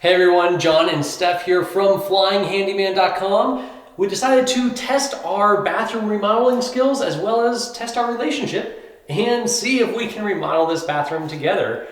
Hey everyone, John and Steph here from FlyingHandyman.com. We decided to test our bathroom remodeling skills as well as test our relationship and see if we can remodel this bathroom together.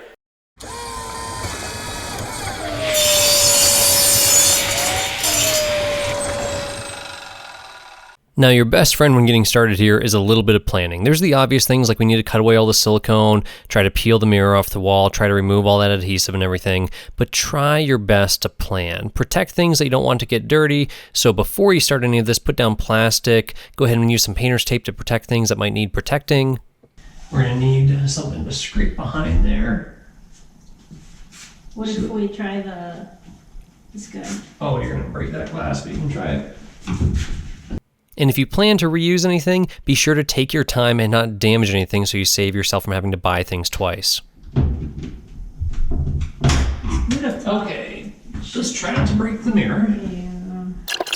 Now, your best friend when getting started here is a little bit of planning. There's the obvious things like we need to cut away all the silicone, try to peel the mirror off the wall, try to remove all that adhesive and everything, but try your best to plan. Protect things that you don't want to get dirty, so before you start any of this, put down plastic, go ahead and use some painter's tape to protect things that might need protecting. We're gonna need something to scrape behind there. What if we try this guy? Oh, you're gonna break that glass, but you can try it. And if you plan to reuse anything, be sure to take your time and not damage anything so you save yourself from having to buy things twice. Okay, just try not to break the mirror. Yeah.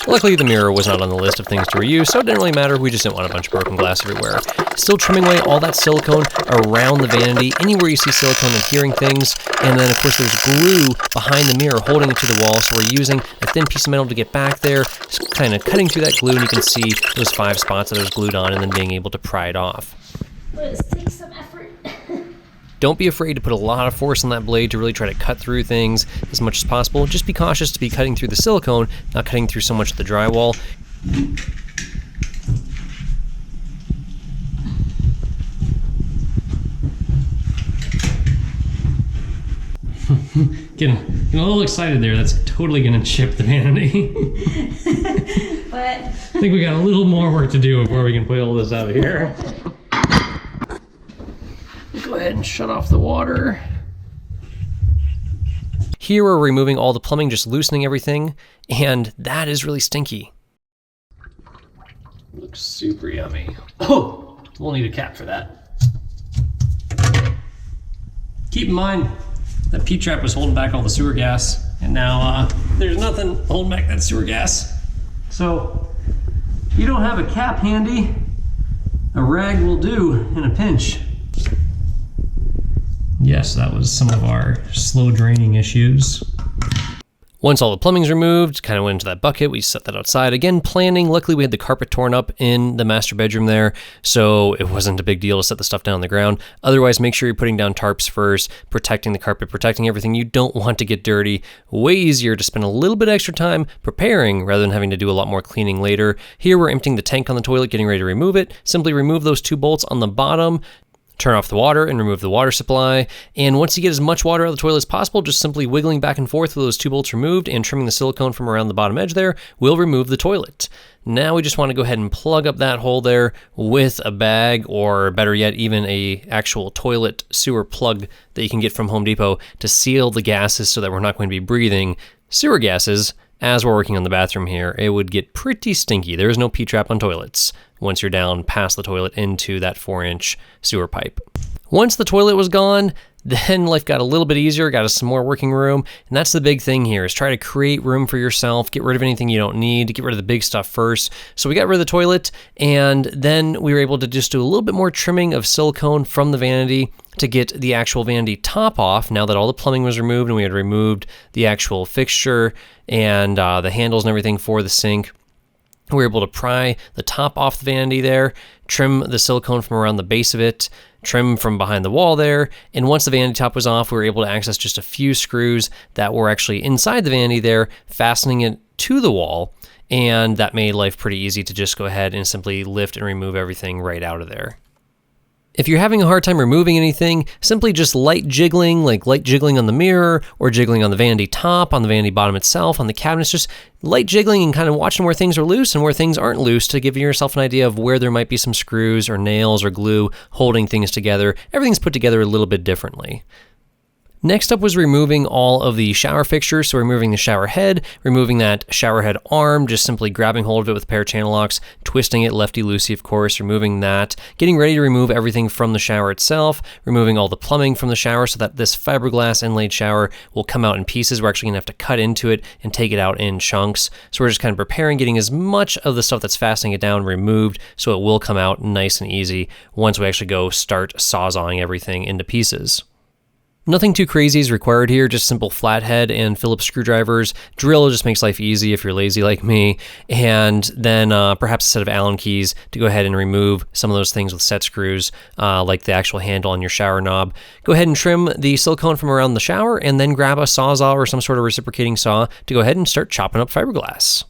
Luckily, the mirror was not on the list of things to reuse, so it didn't really matter. We just didn't want a bunch of broken glass everywhere. Still trimming away all that silicone around the vanity, anywhere you see silicone adhering things. And then, of course, there's glue behind the mirror holding it to the wall, so we're using a thin piece of metal to get back there, just kind of cutting through that glue, and you can see those 5 spots that it was glued on, and then being able to pry it off. But it takes some effort. Don't be afraid to put a lot of force on that blade to really try to cut through things as much as possible. Just be cautious to be cutting through the silicone, not cutting through so much of the drywall. Getting a little excited there. That's totally gonna chip the vanity. But I think we got a little more work to do before we can pull this out of here. Go ahead and shut off the water. Here we're removing all the plumbing, just loosening everything, and that is really stinky. Looks super yummy. Oh, we'll need a cap for that. Keep in mind, that P-trap was holding back all the sewer gas, and now there's nothing holding back that sewer gas. So, if you don't have a cap handy, a rag will do in a pinch. Yes, that was some of our slow draining issues. Once all the plumbing's removed, kind of went into that bucket, we set that outside. Again, planning. Luckily, we had the carpet torn up in the master bedroom there, so it wasn't a big deal to set the stuff down on the ground. Otherwise, make sure you're putting down tarps first, protecting the carpet, protecting everything you don't want to get dirty. Way easier to spend a little bit extra time preparing rather than having to do a lot more cleaning later. Here, we're emptying the tank on the toilet, getting ready to remove it. Simply remove those 2 bolts on the bottom, turn off the water and remove the water supply. And once you get as much water out of the toilet as possible, just simply wiggling back and forth with those 2 bolts removed and trimming the silicone from around the bottom edge there will remove the toilet. Now we just want to go ahead and plug up that hole there with a bag, or better yet, even a actual toilet sewer plug that you can get from Home Depot to seal the gases so that we're not going to be breathing sewer gases as we're working on the bathroom here. It would get pretty stinky. There is no P-trap on toilets once you're down past the toilet into that 4-inch sewer pipe. Once the toilet was gone, then life got a little bit easier, got us some more working room, and that's the big thing here, is try to create room for yourself, get rid of anything you don't need, get rid of the big stuff first. So we got rid of the toilet, and then we were able to just do a little bit more trimming of silicone from the vanity to get the actual vanity top off now that all the plumbing was removed and we had removed the actual fixture and the handles and everything for the sink. We were able to pry the top off the vanity there, trim the silicone from around the base of it, trim from behind the wall there, and once the vanity top was off, we were able to access just a few screws that were actually inside the vanity there, fastening it to the wall, and that made life pretty easy to just go ahead and simply lift and remove everything right out of there. If you're having a hard time removing anything, simply just light jiggling, like light jiggling on the mirror or jiggling on the vanity top, on the vanity bottom itself, on the cabinets, just light jiggling and kind of watching where things are loose and where things aren't loose to give yourself an idea of where there might be some screws or nails or glue holding things together. Everything's put together a little bit differently. Next up was removing all of the shower fixtures, so removing the shower head, removing that shower head arm, just simply grabbing hold of it with a pair of channel locks, twisting it lefty-loosey, of course, removing that, getting ready to remove everything from the shower itself, removing all the plumbing from the shower so that this fiberglass inlaid shower will come out in pieces. We're actually going to have to cut into it and take it out in chunks. So we're just kind of preparing, getting as much of the stuff that's fastening it down removed so it will come out nice and easy once we actually go start sawzawing everything into pieces. Nothing too crazy is required here, just simple flathead and Phillips screwdrivers. Drill just makes life easy if you're lazy like me. And then perhaps a set of Allen keys to go ahead and remove some of those things with set screws, like the actual handle on your shower knob. Go ahead and trim the silicone from around the shower, and then grab a Sawzall or some sort of reciprocating saw to go ahead and start chopping up fiberglass.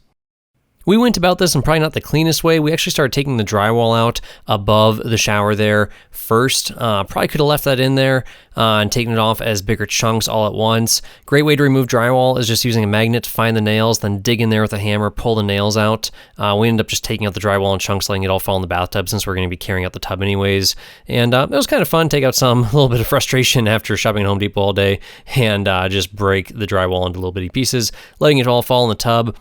We went about this in probably not the cleanest way. We actually started taking the drywall out above the shower there first. Probably could have left that in there and taken it off as bigger chunks all at once. Great way to remove drywall is just using a magnet to find the nails, then dig in there with a hammer, pull the nails out. We ended up just taking out the drywall in chunks, letting it all fall in the bathtub since we're going to be carrying out the tub anyways. And it was kind of fun, take out a little bit of frustration after shopping at Home Depot all day and just break the drywall into little bitty pieces, letting it all fall in the tub.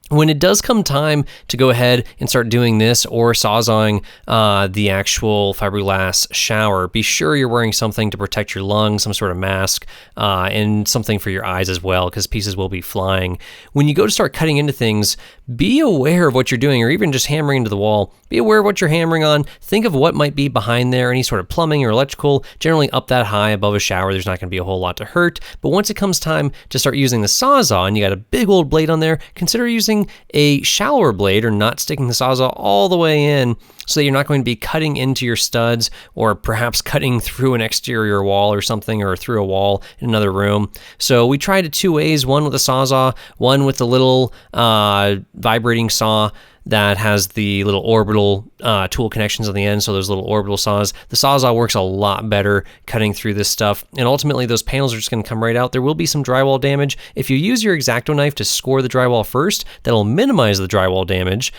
When it does come time to go ahead and start doing this or sawzawing the actual fiberglass shower, be sure you're wearing something to protect your lungs, some sort of mask, and something for your eyes as well, because pieces will be flying. When you go to start cutting into things, be aware of what you're doing, or even just hammering into the wall. Be aware of what you're hammering on. Think of what might be behind there, any sort of plumbing or electrical. Generally up that high above a shower, there's not going to be a whole lot to hurt. But once it comes time to start using the Sawzall and you got a big old blade on there, consider using a shallower blade or not sticking the Sawzall all the way in so that you're not going to be cutting into your studs or perhaps cutting through an exterior wall or something, or through a wall in another room. So we tried it two ways, one with a Sawzall, one with the little vibrating saw that has the little orbital tool connections on the end, so those little orbital saws. The Sawzall works a lot better cutting through this stuff, and ultimately those panels are just going to come right out. There will be some drywall damage. If you use your X-Acto knife to score the drywall first, that'll minimize the drywall damage.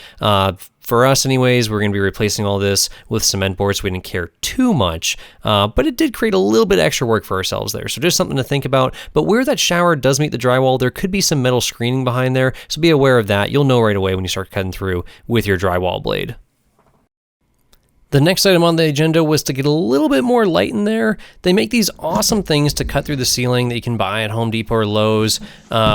For us anyways, we're going to be replacing all this with cement boards, so we didn't care too much, but it did create a little bit extra work for ourselves there, so just something to think about. But where that shower does meet the drywall, there could be some metal screening behind there, so be aware of that. You'll know right away when you start cutting through with your drywall blade. The next item on the agenda was to get a little bit more light in there. They make these awesome things to cut through the ceiling that you can buy at Home Depot or Lowe's,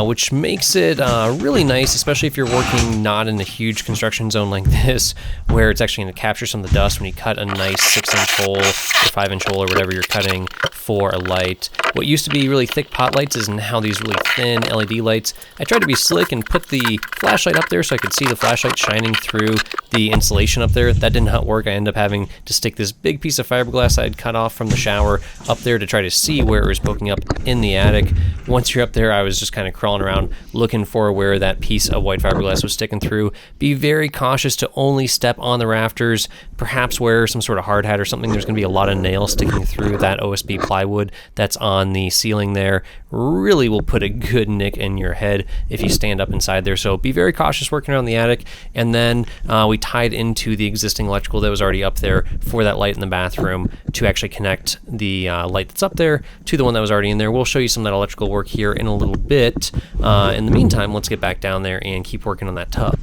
which makes it really nice, especially if you're working not in a huge construction zone like this, where it's actually going to capture some of the dust when you cut a nice 6-inch hole or 5-inch hole or whatever you're cutting for a light. What used to be really thick pot lights is now these really thin LED lights. I tried to be slick and put the flashlight up there so I could see the flashlight shining through the insulation up there. That did not work. I ended up having to stick this big piece of fiberglass I had cut off from the shower up there to try to see where it was poking up in the attic. Once you're up there, I was just kind of crawling around looking for where that piece of white fiberglass was sticking through. Be very cautious to only step on the rafters, perhaps wear some sort of hard hat or something. There's going to be a lot of nails sticking through that OSB plywood that's on the ceiling there. Really will put a good nick in your head if you stand up inside there. So be very cautious working around the attic. And then we tied into the existing electrical that was already up there for that light in the bathroom to actually connect the light that's up there to the one that was already in there. We'll show you some of that electrical work here in a little bit. In the meantime, let's get back down there and keep working on that tub.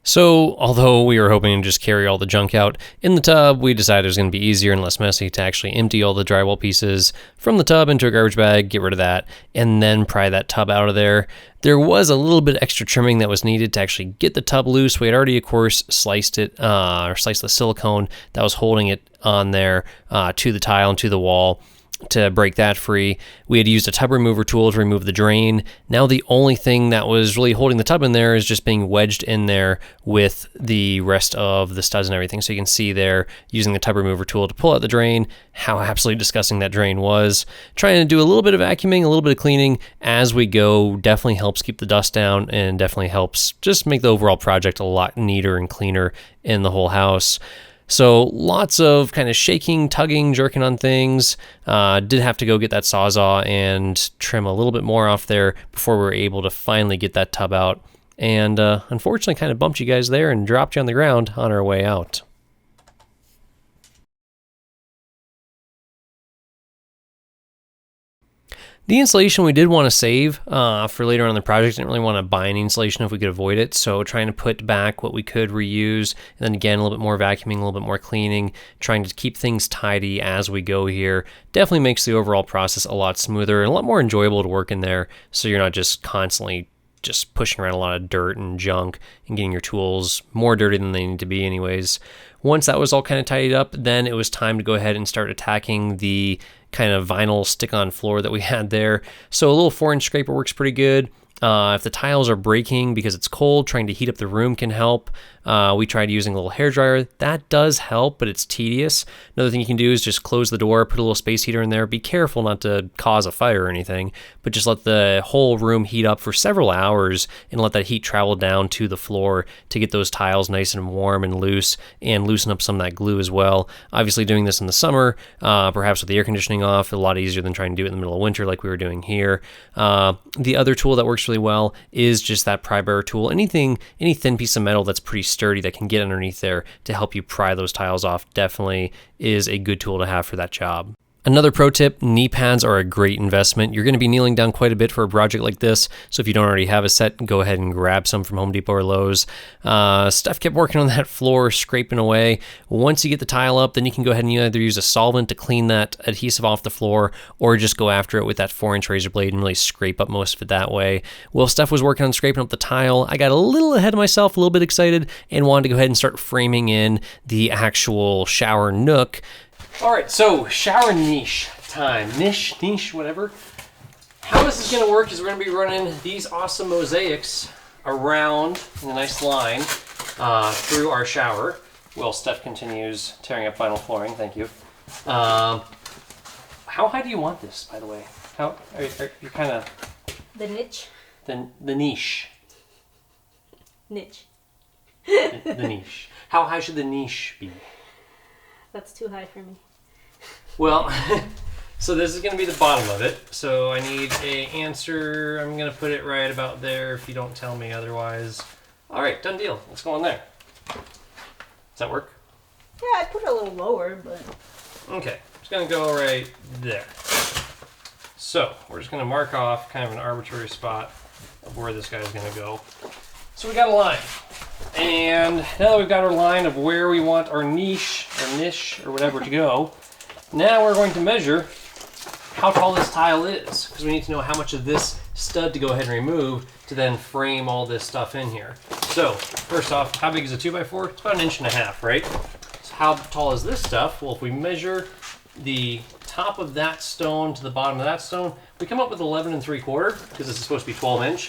So, although we were hoping to just carry all the junk out in the tub, we decided it was going to be easier and less messy to actually empty all the drywall pieces from the tub into a garbage bag, get rid of that, and then pry that tub out of there. There was a little bit extra trimming that was needed to actually get the tub loose. We had already, of course, sliced it, or sliced the silicone that was holding it on there to the tile and to the wall. To break that free, we had used a tub remover tool to remove the drain. Now the only thing that was really holding the tub in there is just being wedged in there with the rest of the studs and everything. So you can see there, using the tub remover tool to pull out the drain, how absolutely disgusting that drain was. Trying to do a little bit of vacuuming, a little bit of cleaning as we go definitely helps keep the dust down and definitely helps just make the overall project a lot neater and cleaner in the whole house. So lots of kind of shaking, tugging, jerking on things. Did have to go get that Sawzall and trim a little bit more off there before we were able to finally get that tub out. And unfortunately kind of bumped you guys there and dropped you on the ground on our way out. The insulation we did want to save for later on in the project. Didn't really want to buy any insulation if we could avoid it. So trying to put back what we could reuse. And then again, a little bit more vacuuming, a little bit more cleaning. Trying to keep things tidy as we go here. Definitely makes the overall process a lot smoother and a lot more enjoyable to work in there. So you're not just constantly just pushing around a lot of dirt and junk and getting your tools more dirty than they need to be anyways. Once that was all kind of tidied up, then it was time to go ahead and start attacking the kind of vinyl stick-on floor that we had there. So a little 4-inch scraper works pretty good. If the tiles are breaking because it's cold, trying to heat up the room can help. We tried using a little hairdryer. That does help, but it's tedious. Another thing you can do is just close the door, put a little space heater in there. Be careful not to cause a fire or anything, but just let the whole room heat up for several hours and let that heat travel down to the floor to get those tiles nice and warm and loose, and loosen up some of that glue as well. Obviously doing this in the summer, perhaps with the air conditioning off, a lot easier than trying to do it in the middle of winter like we were doing here. The other tool that works really well is just that pry bar tool. Any thin piece of metal that's pretty sturdy that can get underneath there to help you pry those tiles off definitely is a good tool to have for that job. Another pro tip, knee pads are a great investment. You're going to be kneeling down quite a bit for a project like this, so if you don't already have a set, go ahead and grab some from Home Depot or Lowe's. Steph kept working on that floor, scraping away. Once you get the tile up, then you can go ahead and either use a solvent to clean that adhesive off the floor, or just go after it with that 4-inch razor blade and really scrape up most of it that way. While Steph was working on scraping up the tile, I got a little ahead of myself, a little bit excited, and wanted to go ahead and start framing in the actual shower nook. All right, so shower niche time. Niche, whatever. How this is gonna work is we're gonna be running these awesome mosaics around in a nice line through our shower. Well, Steph continues tearing up vinyl flooring, thank you. How high do you want this, by the way? How, you're kind of... The niche? The niche. Niche. The niche. How high should the niche be? That's too high for me. Well, so this is going to be the bottom of it. So I need a answer. I'm going to put it right about there if you don't tell me otherwise. All right, done deal. Let's go on there. Does that work? Yeah, I put it a little lower, but... Okay, it's going to go right there. So we're just going to mark off kind of an arbitrary spot of where this guy's going to go. So we got a line. And now that we've got our line of where we want our niche or whatever to go, now we're going to measure how tall this tile is, because we need to know how much of this stud to go ahead and remove to then frame all this stuff in here. So first off, how big is a 2x4? It's about 1.5 inches, right? So how tall is this stuff? Well, if we measure the top of that stone to the bottom of that stone, we come up with 11 3/4, because this is supposed to be 12-inch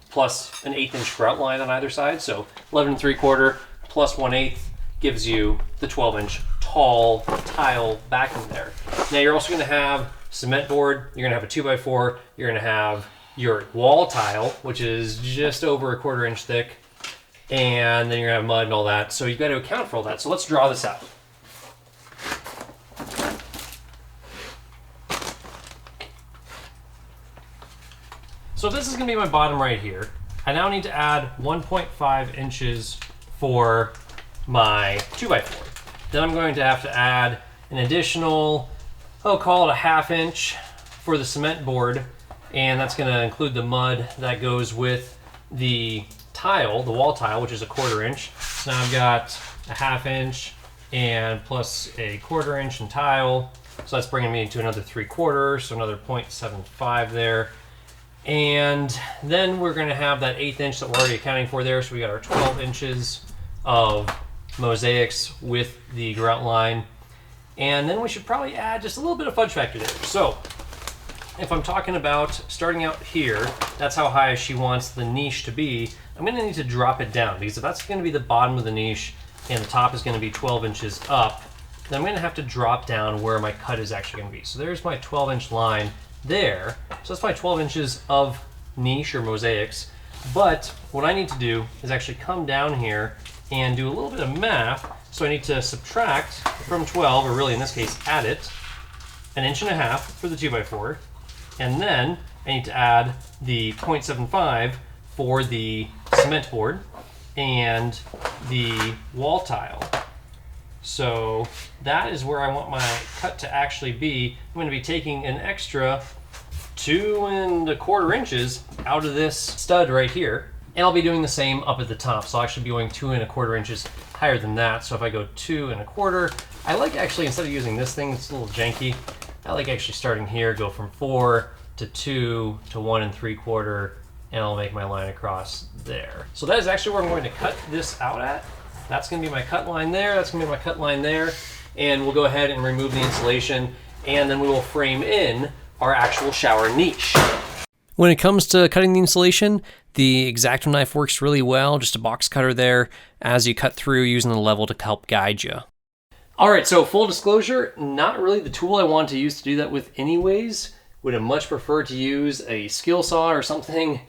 plus an 1/8 grout line on either side. So 11 3/4 plus 1/8 gives you the 12-inch tall tile backing there. Now you're also going to have cement board, you're going to have a 2x4, you're going to have your wall tile, which is just over 1/4 inch thick, and then you're going to have mud and all that. So you've got to account for all that. So let's draw this out. So if this is going to be my bottom right here, I now need to add 1.5 inches for my 2x4. Then I'm going to have to add an additional, I'll call it a 1/2 inch for the cement board, and that's going to include the mud that goes with the tile, the wall tile, which is a 1/4 inch. So now I've got a 1/2 inch and plus a 1/4 inch in tile. So that's bringing me to another 3/4, so another 0.75 there. And then we're going to have that 1/8 inch that we're already accounting for there. So we got our 12 inches of mosaics with the grout line. And then we should probably add just a little bit of fudge factor there. So if I'm talking about starting out here, that's how high she wants the niche to be. I'm going to need to drop it down, because if that's going to be the bottom of the niche and the top is going to be 12 inches up, then I'm going to have to drop down where my cut is actually going to be. So there's my 12-inch line there. So that's my 12 inches of niche or mosaics. But what I need to do is actually come down here and do a little bit of math. So I need to subtract from 12, or really in this case add it, 1.5 inches for the 2x4, and then I need to add the 0.75 for the cement board and the wall tile. So that is where I want my cut to actually be. I'm going to be taking an extra 2.25 inches out of this stud right here. And I'll be doing the same up at the top. So I'll actually be going 2.25 inches higher than that. So if I go 2.25, I like actually, instead of using this thing, it's a little janky, I like actually starting here, go from 4 to 2 to 1 3/4, and I'll make my line across there. So that is actually where I'm going to cut this out at. That's going to be my cut line there. That's going to be my cut line there. And we'll go ahead and remove the insulation. and then we will frame in our actual shower niche. When it comes to cutting the insulation, the X-Acto knife works really well, just a box cutter there as you cut through using the level to help guide you. All right, so full disclosure, not really the tool I want to use to do that with anyways. Would have much preferred to use a skill saw or something,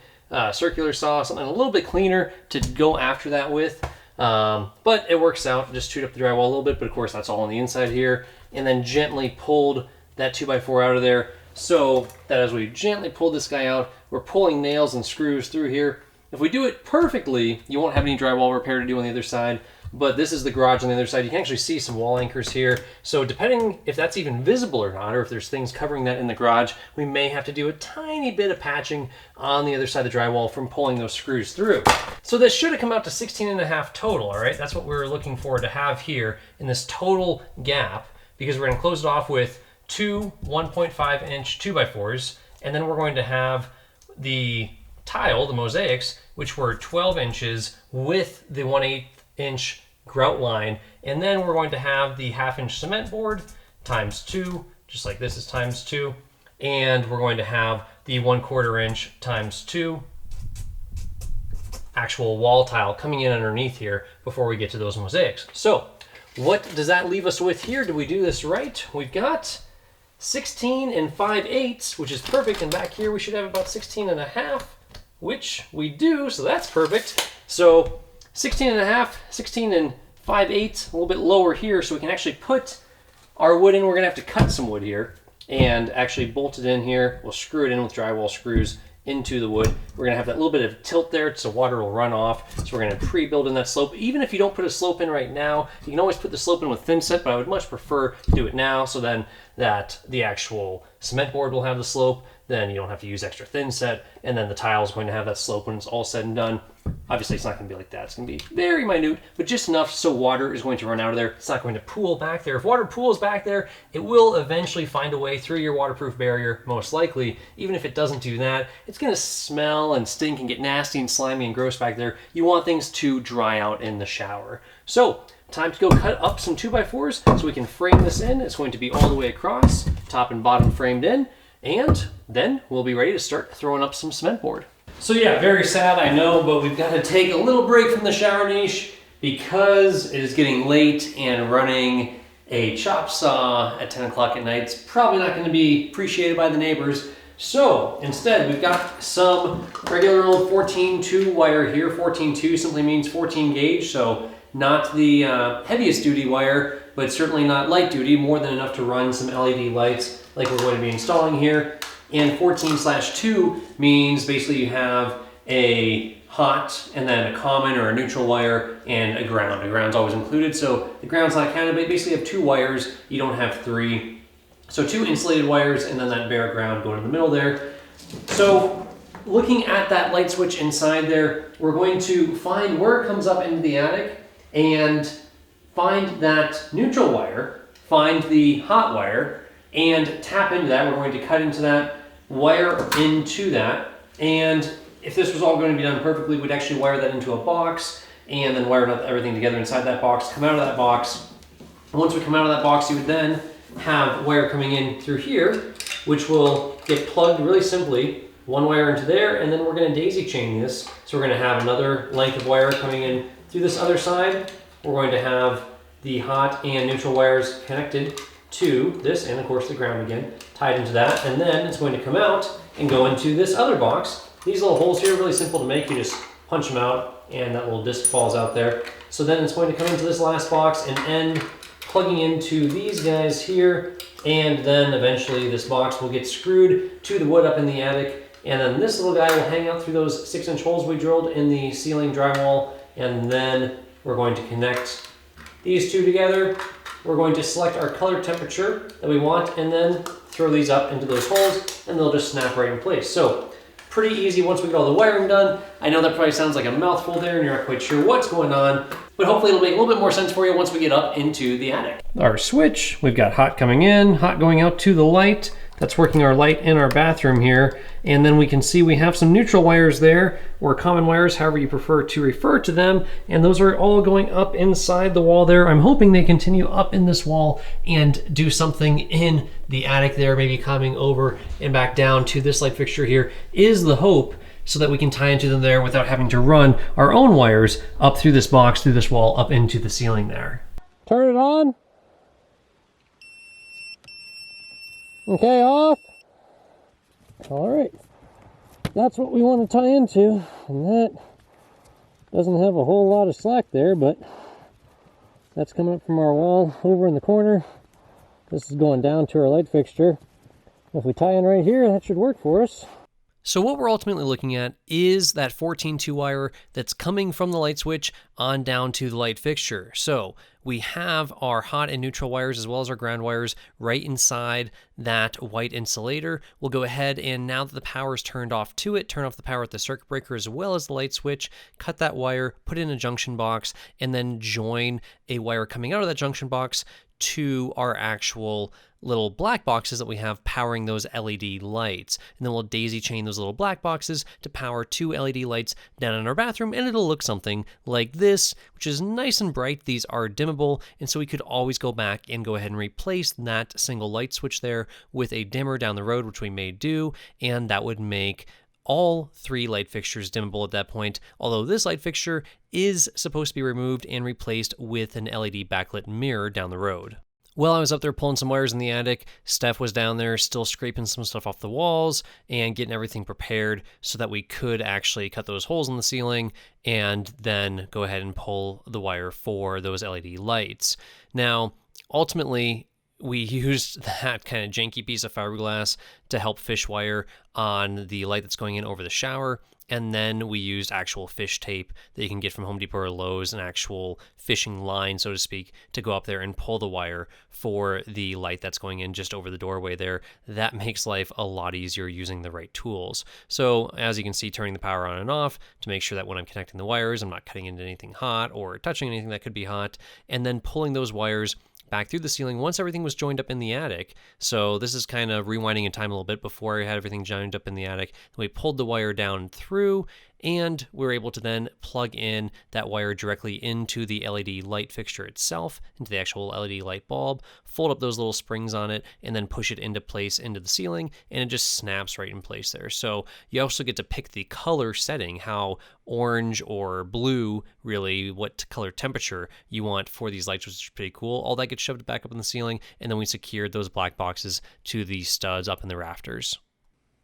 circular saw, something a little bit cleaner to go after that with. But it works out, just chewed up the drywall a little bit, but of course that's all on the inside here. And then gently pulled that 2x4 out of there, so that as we gently pull this guy out, we're pulling nails and screws through here. If we do it perfectly, you won't have any drywall repair to do on the other side, but this is the garage on the other side. You can actually see some wall anchors here. So depending if that's even visible or not, or if there's things covering that in the garage, we may have to do a tiny bit of patching on the other side of the drywall from pulling those screws through. So this should have come out to 16.5 total, all right? That's what we're looking for to have here in this total gap, because we're gonna close it off with two 1.5 inch 2x4s, and then we're going to have the tile, the mosaics, which were 12 inches with the 1/8 inch grout line, and then we're going to have the 1/2 inch cement board times 2, just like this is times 2, and we're going to have the 1/4 inch times 2 actual wall tile coming in underneath here before we get to those mosaics. So what does that leave us with here? Did we do this right? We've got 16 5/8, which is perfect, and back here we should have about 16.5, which we do, so that's perfect. So 16.5, 16 5/8, a little bit lower here, so we can actually put our wood in. We're gonna have to cut some wood here and actually bolt it in here. We'll screw it in with drywall screws into the wood. We're gonna have that little bit of tilt there so water will run off. So we're gonna pre-build in that slope. Even if you don't put a slope in right now, you can always put the slope in with thin set, but I would much prefer to do it now, so then that the actual cement board will have the slope, then you don't have to use extra thin set, and then the tile is going to have that slope when it's all said and done. Obviously it's not going to be like that. It's going to be very minute, but just enough so water is going to run out of there. It's not going to pool back there. If water pools back there, it will eventually find a way through your waterproof barrier, most likely. Even if it doesn't do that, it's going to smell and stink and get nasty and slimy and gross back there. You want things to dry out in the shower. So time to go cut up some 2x4s so we can frame this in. It's going to be all the way across, top and bottom framed in, and then we'll be ready to start throwing up some cement board. So yeah, very sad, I know, but we've got to take a little break from the shower niche because it is getting late, and running a chop saw at 10 o'clock at night is probably not going to be appreciated by the neighbors. So instead, we've got some regular old 14-2 wire here. 14-2 simply means 14 gauge, so not the heaviest duty wire, but certainly not light duty, more than enough to run some LED lights like we're going to be installing here. And 14/2 means basically you have a hot and then a common or a neutral wire and a ground. A ground's always included, so the ground's not counted, but basically you have 2 wires, you don't have 3. So 2 insulated wires and then that bare ground going in the middle there. So looking at that light switch inside there, we're going to find where it comes up into the attic and find that neutral wire, find the hot wire, and tap into that. We're going to cut into that, wire into that, and if this was all going to be done perfectly, we'd actually wire that into a box and then wire everything together inside that box, come out of that box. And once we come out of that box, you would then have wire coming in through here, which will get plugged really simply, one wire into there, and then we're going to daisy chain this. So we're going to have another length of wire coming in through this other side. We're going to have the hot and neutral wires connected to this, and of course the ground again, tied into that, and then it's going to come out and go into this other box. These little holes here are really simple to make. You just punch them out and that little disc falls out there. So then it's going to come into this last box and end plugging into these guys here, and then eventually this box will get screwed to the wood up in the attic, and then this little guy will hang out through those 6-inch holes we drilled in the ceiling drywall, and then we're going to connect these two together. We're going to select our color temperature that we want and then throw these up into those holes and they'll just snap right in place. So pretty easy once we get all the wiring done. I know that probably sounds like a mouthful there and you're not quite sure what's going on, but hopefully it'll make a little bit more sense for you once we get up into the attic. Our switch, we've got hot coming in, hot going out to the light. that's working our light in our bathroom here. And then we can see we have some neutral wires there, or common wires, however you prefer to refer to them. And those are all going up inside the wall there. I'm hoping they continue up in this wall and do something in the attic there, maybe coming over and back down to this light fixture here is the hope, so that we can tie into them there without having to run our own wires up through this box, through this wall, up into the ceiling there. Turn it on. Okay, off. All right, that's what we want to tie into, and that doesn't have a whole lot of slack there, but that's coming up from our wall over in the corner. This is going down to our light fixture. If we tie in right here, that should work for us. So what we're ultimately looking at is that 14-2 wire that's coming from the light switch on down to the light fixture. So we have our hot and neutral wires as well as our ground wires right inside that white insulator. We'll go ahead and, now that the power is turned off to it, turn off the power at the circuit breaker as well as the light switch, cut that wire, put it in a junction box, and then join a wire coming out of that junction box to our actual little black boxes that we have powering those LED lights. And then we'll daisy chain those little black boxes to power 2 LED lights down in our bathroom, and it'll look something like this, which is nice and bright. These are dimmable, and so we could always go back and go ahead and replace that single light switch there with a dimmer down the road, which we may do, and that would make all 3 light fixtures dimmable at that point, although this light fixture is supposed to be removed and replaced with an LED backlit mirror down the road. While I was up there pulling some wires in the attic, Steph was down there still scraping some stuff off the walls and getting everything prepared so that we could actually cut those holes in the ceiling and then go ahead and pull the wire for those LED lights. Now, ultimately, we used that kind of janky piece of fiberglass to help fish wire on the light that's going in over the shower. And then we used actual fish tape that you can get from Home Depot or Lowe's, an actual fishing line, so to speak, to go up there and pull the wire for the light that's going in just over the doorway there. That makes life a lot easier using the right tools. So as you can see, turning the power on and off to make sure that when I'm connecting the wires, I'm not cutting into anything hot or touching anything that could be hot, and then pulling those wires back through the ceiling once everything was joined up in the attic. So this is kind of rewinding in time a little bit before I had everything joined up in the attic. We pulled the wire down through, and we were able to then plug in that wire directly into the LED light fixture itself, into the actual LED light bulb, fold up those little springs on it, and then push it into place into the ceiling, and it just snaps right in place there. So you also get to pick the color setting, how orange or blue, really, what color temperature you want for these lights, which is pretty cool. All that gets shoved back up in the ceiling, and then we secured those black boxes to the studs up in the rafters.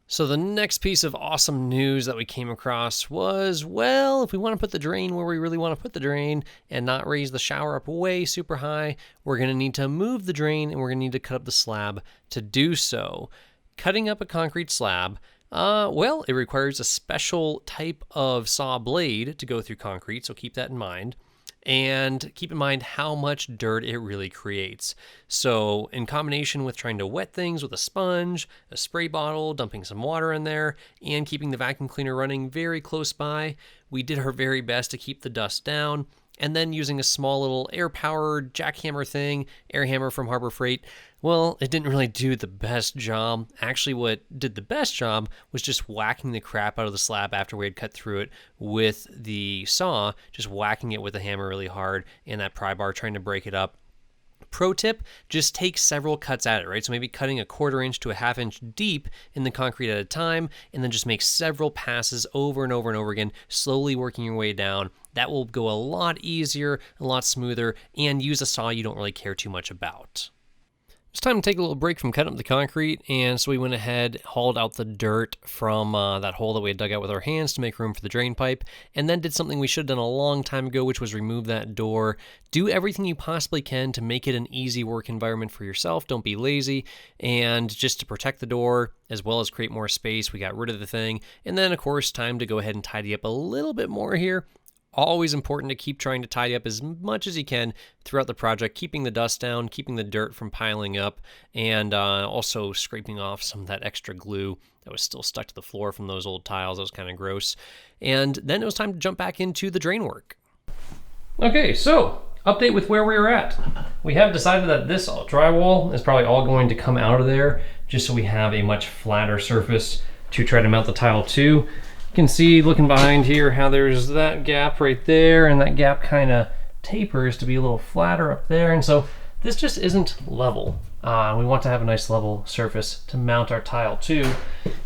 So the next piece of awesome news that we came across was, well, if we want to put the drain where we really want to put the drain and not raise the shower up way super high, we're going to need to move the drain, and we're going to need to cut up the slab to do so. Cutting up a concrete slab, well, it requires a special type of saw blade to go through concrete, so keep that in mind. And keep in mind how much dirt it really creates. So in combination with trying to wet things with a sponge, a spray bottle, dumping some water in there, and keeping the vacuum cleaner running very close by, we did our very best to keep the dust down. And then using a small little air-powered jackhammer thing, air hammer from Harbor Freight, well, it didn't really do the best job. Actually, what did the best job was just whacking the crap out of the slab after we had cut through it with the saw, just whacking it with the hammer really hard and that pry bar, trying to break it up. Pro tip, just take several cuts at it, right? So maybe cutting a 1/4 inch to a 1/2 inch deep in the concrete at a time, and then just make several passes over and over and over again, slowly working your way down. That will go a lot easier, a lot smoother, and use a saw you don't really care too much about. It's time to take a little break from cutting up the concrete, and so we went ahead, hauled out the dirt from that hole that we had dug out with our hands to make room for the drain pipe, and then did something we should have done a long time ago, which was remove that door. Do everything you possibly can to make it an easy work environment for yourself. Don't be lazy, and just to protect the door, as well as create more space, we got rid of the thing, and then, of course, time to go ahead and tidy up a little bit more here. Always important to keep trying to tidy up as much as you can throughout the project, keeping the dust down, keeping the dirt from piling up, and also scraping off some of that extra glue that was still stuck to the floor from those old tiles. That was kind of gross. And then it was time to jump back into the drain work. Okay, so update with where we are at. We have decided that this drywall is probably all going to come out of there just so we have a much flatter surface to try to mount the tile to. You can see, looking behind here, how there's that gap right there, and that gap kind of tapers to be a little flatter up there, and so this just isn't level. We want to have a nice level surface to mount our tile to.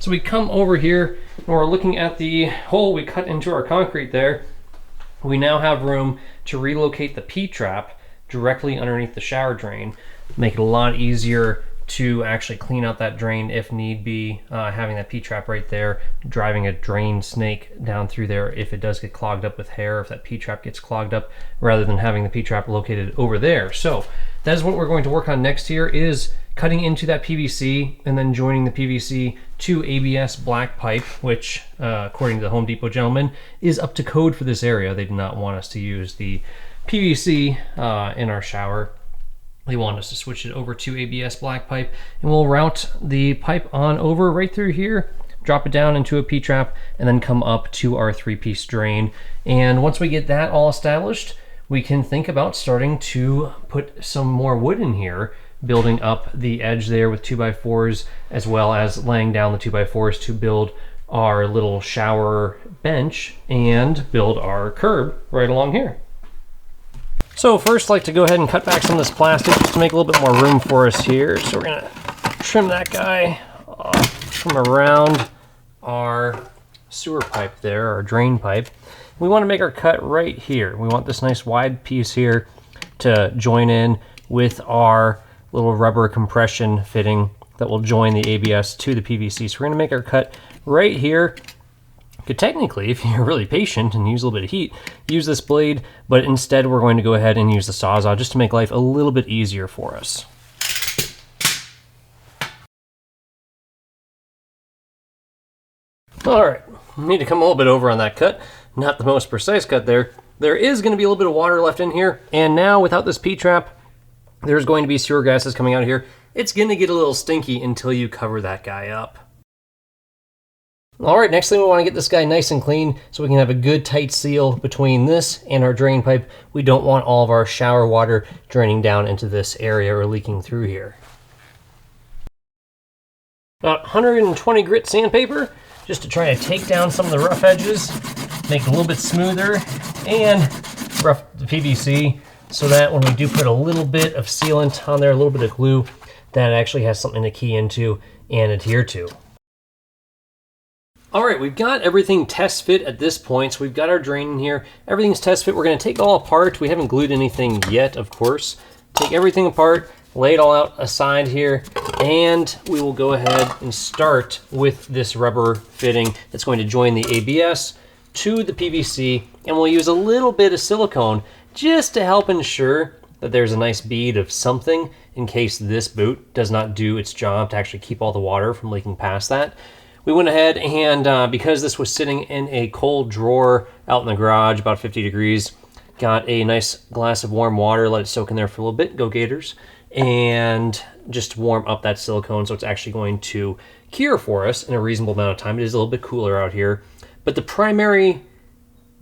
So we come over here and we're looking at the hole we cut into our concrete there. We now have room to relocate the P-trap directly underneath the shower drain, make it a lot easier to actually clean out that drain if need be, having that P-trap right there, driving a drain snake down through there if it does get clogged up with hair, if that P-trap gets clogged up, rather than having the P-trap located over there. So that is what we're going to work on next here, is cutting into that PVC and then joining the PVC to ABS black pipe, which according to the Home Depot gentleman is up to code for this area. They did not want us to use the PVC in our shower. They want us to switch it over to ABS black pipe, and we'll route the pipe on over right through here, drop it down into a P-trap, and then come up to our 3-piece drain. And once we get that all established, we can think about starting to put some more wood in here, building up the edge there with 2x4s, as well as laying down the 2x4s to build our little shower bench and build our curb right along here. So first, I'd like to go ahead and cut back some of this plastic just to make a little bit more room for us here. So we're gonna trim that guy off from around our sewer pipe there, our drain pipe. We want to make our cut right here. We want this nice wide piece here to join in with our little rubber compression fitting that will join the ABS to the PVC. So we're gonna make our cut right here. Could technically, if you're really patient and use a little bit of heat, use this blade, but instead we're going to go ahead and use the Sawzall just to make life a little bit easier for us. All right, need to come a little bit over on that cut. Not the most precise cut there. There is going to be a little bit of water left in here, and now without this P-trap, there's going to be sewer gases coming out of here. It's going to get a little stinky until you cover that guy up. All right, next thing, we want to get this guy nice and clean so we can have a good tight seal between this and our drain pipe. We don't want all of our shower water draining down into this area or leaking through here. About 120 grit sandpaper, just to try to take down some of the rough edges, make it a little bit smoother, and rough the PVC so that when we do put a little bit of sealant on there, a little bit of glue, that actually has something to key into and adhere to. All right, we've got everything test fit at this point. So we've got our drain in here. Everything's test fit. We're gonna take it all apart. We haven't glued anything yet, of course. Take everything apart, lay it all out aside here, and we will go ahead and start with this rubber fitting that's going to join the ABS to the PVC, and we'll use a little bit of silicone just to help ensure that there's a nice bead of something in case this boot does not do its job to actually keep all the water from leaking past that. We went ahead and because this was sitting in a cold drawer out in the garage, about 50 degrees, got a nice glass of warm water, let it soak in there for a little bit, go Gators, and just warm up that silicone so it's actually going to cure for us in a reasonable amount of time. It is a little bit cooler out here, but the primary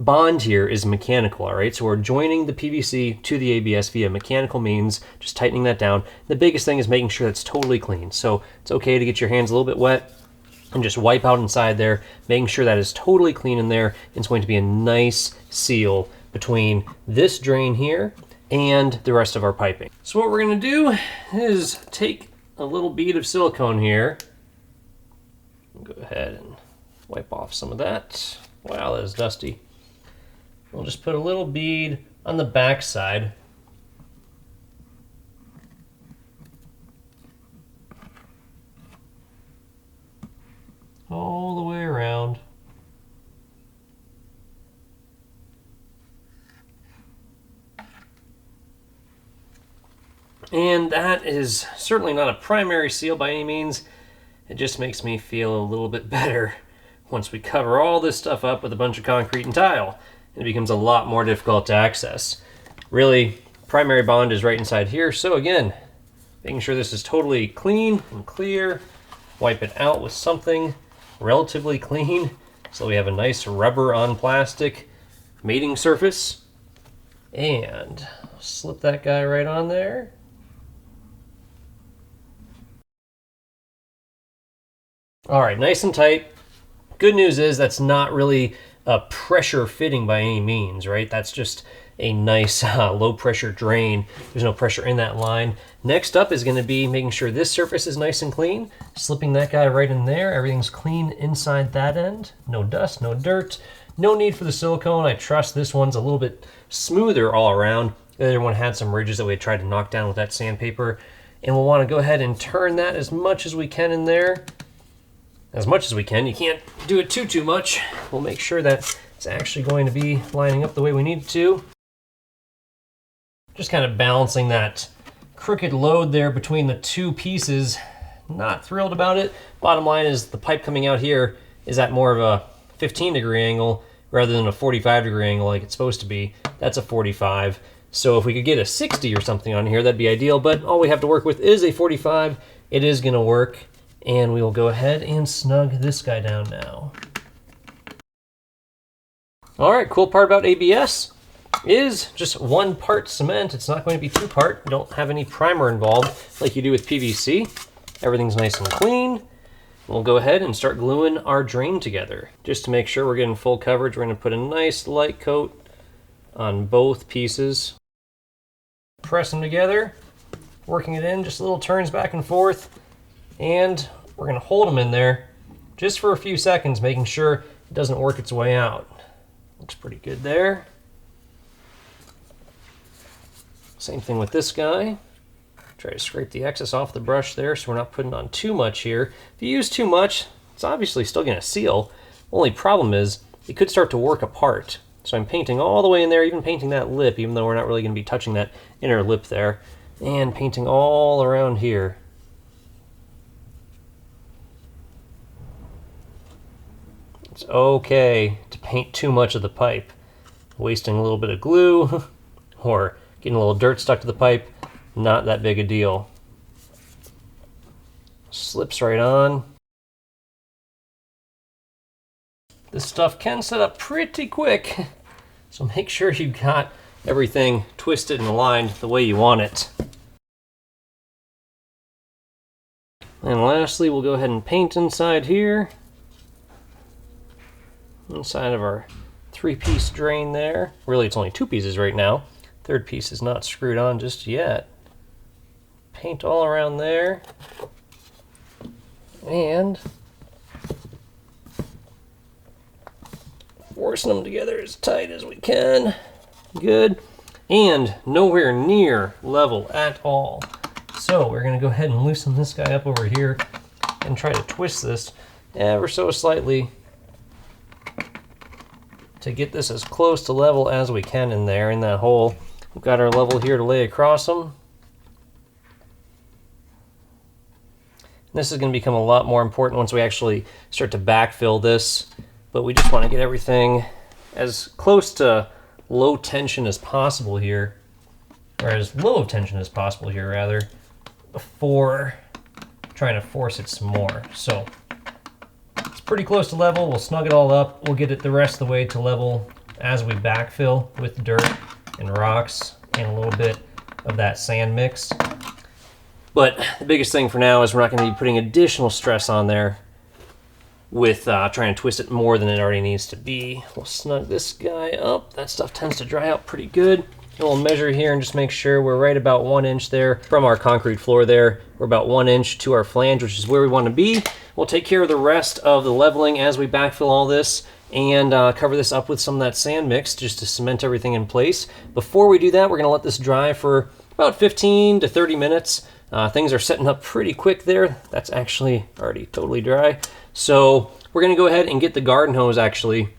bond here is mechanical, all right? So we're joining the PVC to the ABS via mechanical means, just tightening that down. The biggest thing is making sure that's totally clean. So it's okay to get your hands a little bit wet and just wipe out inside there, making sure that is totally clean in there. It's going to be a nice seal between this drain here and the rest of our piping. So what we're gonna do is take a little bead of silicone here. Go ahead and wipe off some of that. Wow, that is dusty. We'll just put a little bead on the back side. All the way around. And that is certainly not a primary seal by any means. It just makes me feel a little bit better once we cover all this stuff up with a bunch of concrete and tile. It becomes a lot more difficult to access. Really, primary bond is right inside here. So again, making sure this is totally clean and clear. Wipe it out with something relatively clean so we have a nice rubber on plastic mating surface. And slip that guy right on there. All right, nice and tight. Good news is that's not really a pressure fitting by any means, right? That's just a nice low pressure drain. There's no pressure in that line. Next up is going to be making sure this surface is nice and clean. Slipping that guy right in there. Everything's clean inside that end. No dust, no dirt. No need for the silicone. I trust this one's a little bit smoother all around. The other one had some ridges that we had tried to knock down with that sandpaper. And we'll want to go ahead and turn that as much as we can in there. As much as we can. You can't do it too much. We'll make sure that it's actually going to be lining up the way we need it to. Just kind of balancing that crooked load there between the two pieces. Not thrilled about it. Bottom line is the pipe coming out here is at more of a 15-degree angle rather than a 45-degree angle like it's supposed to be. That's a 45. So if we could get a 60 or something on here, that'd be ideal, but all we have to work with is a 45. It is gonna work, and we will go ahead and snug this guy down now. All right, cool part about ABS is just 1 part cement. It's not going to be 2-part. You don't have any primer involved like you do with PVC. Everything's nice and clean. We'll go ahead and start gluing our drain together. Just to make sure we're getting full coverage, we're gonna put a nice light coat on both pieces. Press them together, working it in, just little turns back and forth, and we're gonna hold them in there just for a few seconds, making sure it doesn't work its way out. Looks pretty good there. Same thing with this guy. Try to scrape the excess off the brush there so we're not putting on too much here. If you use too much, it's obviously still gonna seal. Only problem is it could start to work apart. So I'm painting all the way in there, even painting that lip, even though we're not really gonna be touching that inner lip there, and painting all around here. It's okay to paint too much of the pipe. Wasting a little bit of glue or getting a little dirt stuck to the pipe, not that big a deal. Slips right on. This stuff can set up pretty quick, so make sure you've got everything twisted and aligned the way you want it. And lastly, we'll go ahead and paint inside here. Inside of our 3-piece drain there. Really, it's only 2 pieces right now. 3rd piece is not screwed on just yet. Paint all around there. And forcing them together as tight as we can. Good. And nowhere near level at all. So we're going to go ahead and loosen this guy up over here and try to twist this ever so slightly to get this as close to level as we can in there, in that hole. We've got our level here to lay across them. This is going to become a lot more important once we actually start to backfill this, but we just want to get everything as close to low tension as possible here, or as low of tension as possible here rather, before trying to force it some more. So it's pretty close to level. We'll snug it all up. We'll get it the rest of the way to level as we backfill with dirt and rocks and a little bit of that sand mix. But the biggest thing for now is we're not going to be putting additional stress on there with trying to twist it more than it already needs to be. We'll snug this guy up. That stuff tends to dry out pretty good. And we'll measure here and just make sure we're right about 1 inch there from our concrete floor there. We're about 1 inch to our flange, which is where we want to be. We'll take care of the rest of the leveling as we backfill all this and cover this up with some of that sand mix just to cement everything in place. Before we do that, we're going to let this dry for about 15 to 30 minutes. Things are setting up pretty quick there. That's actually already totally dry. So we're going to go ahead and get the garden hose actually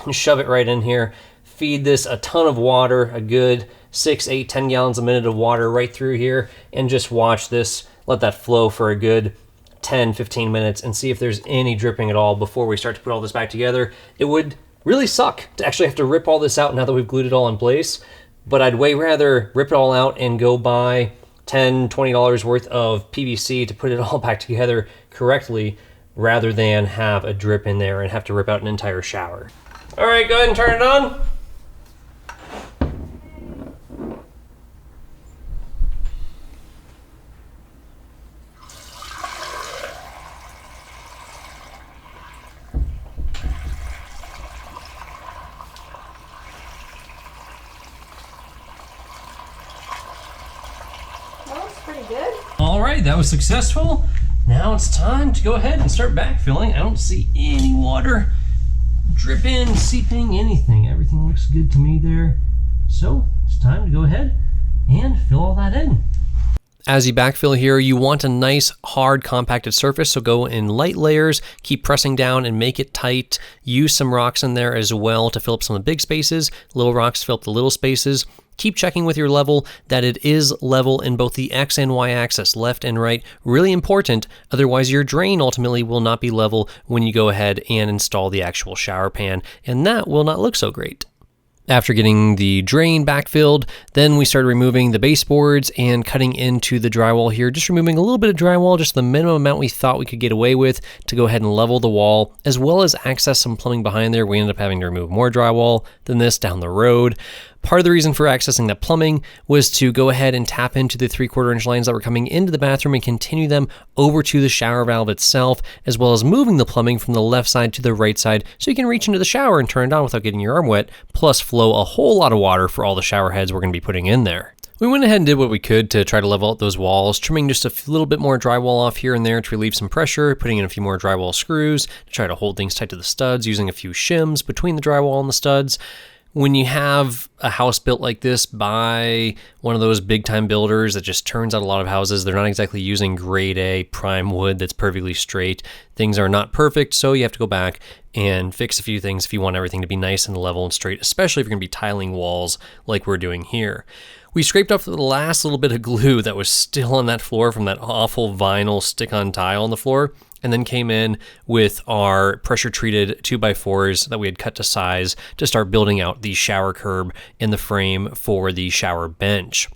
and shove it right in here. Feed this a ton of water, a good 6, 8, 10 gallons a minute of water right through here, and just watch this, let that flow for a good 10, 15 minutes and see if there's any dripping at all before we start to put all this back together. It would really suck to actually have to rip all this out now that we've glued it all in place, but I'd way rather rip it all out and go buy $10, $20 worth of PVC to put it all back together correctly rather than have a drip in there and have to rip out an entire shower. All right, go ahead and turn it on. right, that was successful. Now it's time to go ahead and start backfilling. I don't see any water dripping, seeping, anything. Everything looks good to me there. So it's time to go ahead and fill all that in. As you backfill here, you want a nice, hard, compacted surface, so go in light layers, keep pressing down and make it tight. Use some rocks in there as well to fill up some of the big spaces, little rocks to fill up the little spaces. Keep checking with your level that it is level in both the X and Y axis, left and right. Really important, otherwise your drain ultimately will not be level when you go ahead and install the actual shower pan, and that will not look so great. After getting the drain backfilled, then we started removing the baseboards and cutting into the drywall here, just removing a little bit of drywall, just the minimum amount we thought we could get away with to go ahead and level the wall, as well as access some plumbing behind there. We ended up having to remove more drywall than this down the road. Part of the reason for accessing that plumbing was to go ahead and tap into the 3/4 inch lines that were coming into the bathroom and continue them over to the shower valve itself, as well as moving the plumbing from the left side to the right side so you can reach into the shower and turn it on without getting your arm wet, plus flow a whole lot of water for all the shower heads we're going to be putting in there. We went ahead and did what we could to try to level out those walls, trimming just a little bit more drywall off here and there to relieve some pressure, putting in a few more drywall screws to try to hold things tight to the studs, using a few shims between the drywall and the studs. When you have a house built like this by one of those big time builders that just turns out a lot of houses, they're not exactly using grade A prime wood that's perfectly straight. Things are not perfect, so you have to go back and fix a few things if you want everything to be nice and level and straight, especially if you're going to be tiling walls like we're doing here. We scraped off the last little bit of glue that was still on that floor from that awful vinyl stick-on tile on the floor, and then came in with our pressure-treated 2x4s that we had cut to size to start building out the shower curb in the frame for the shower bench.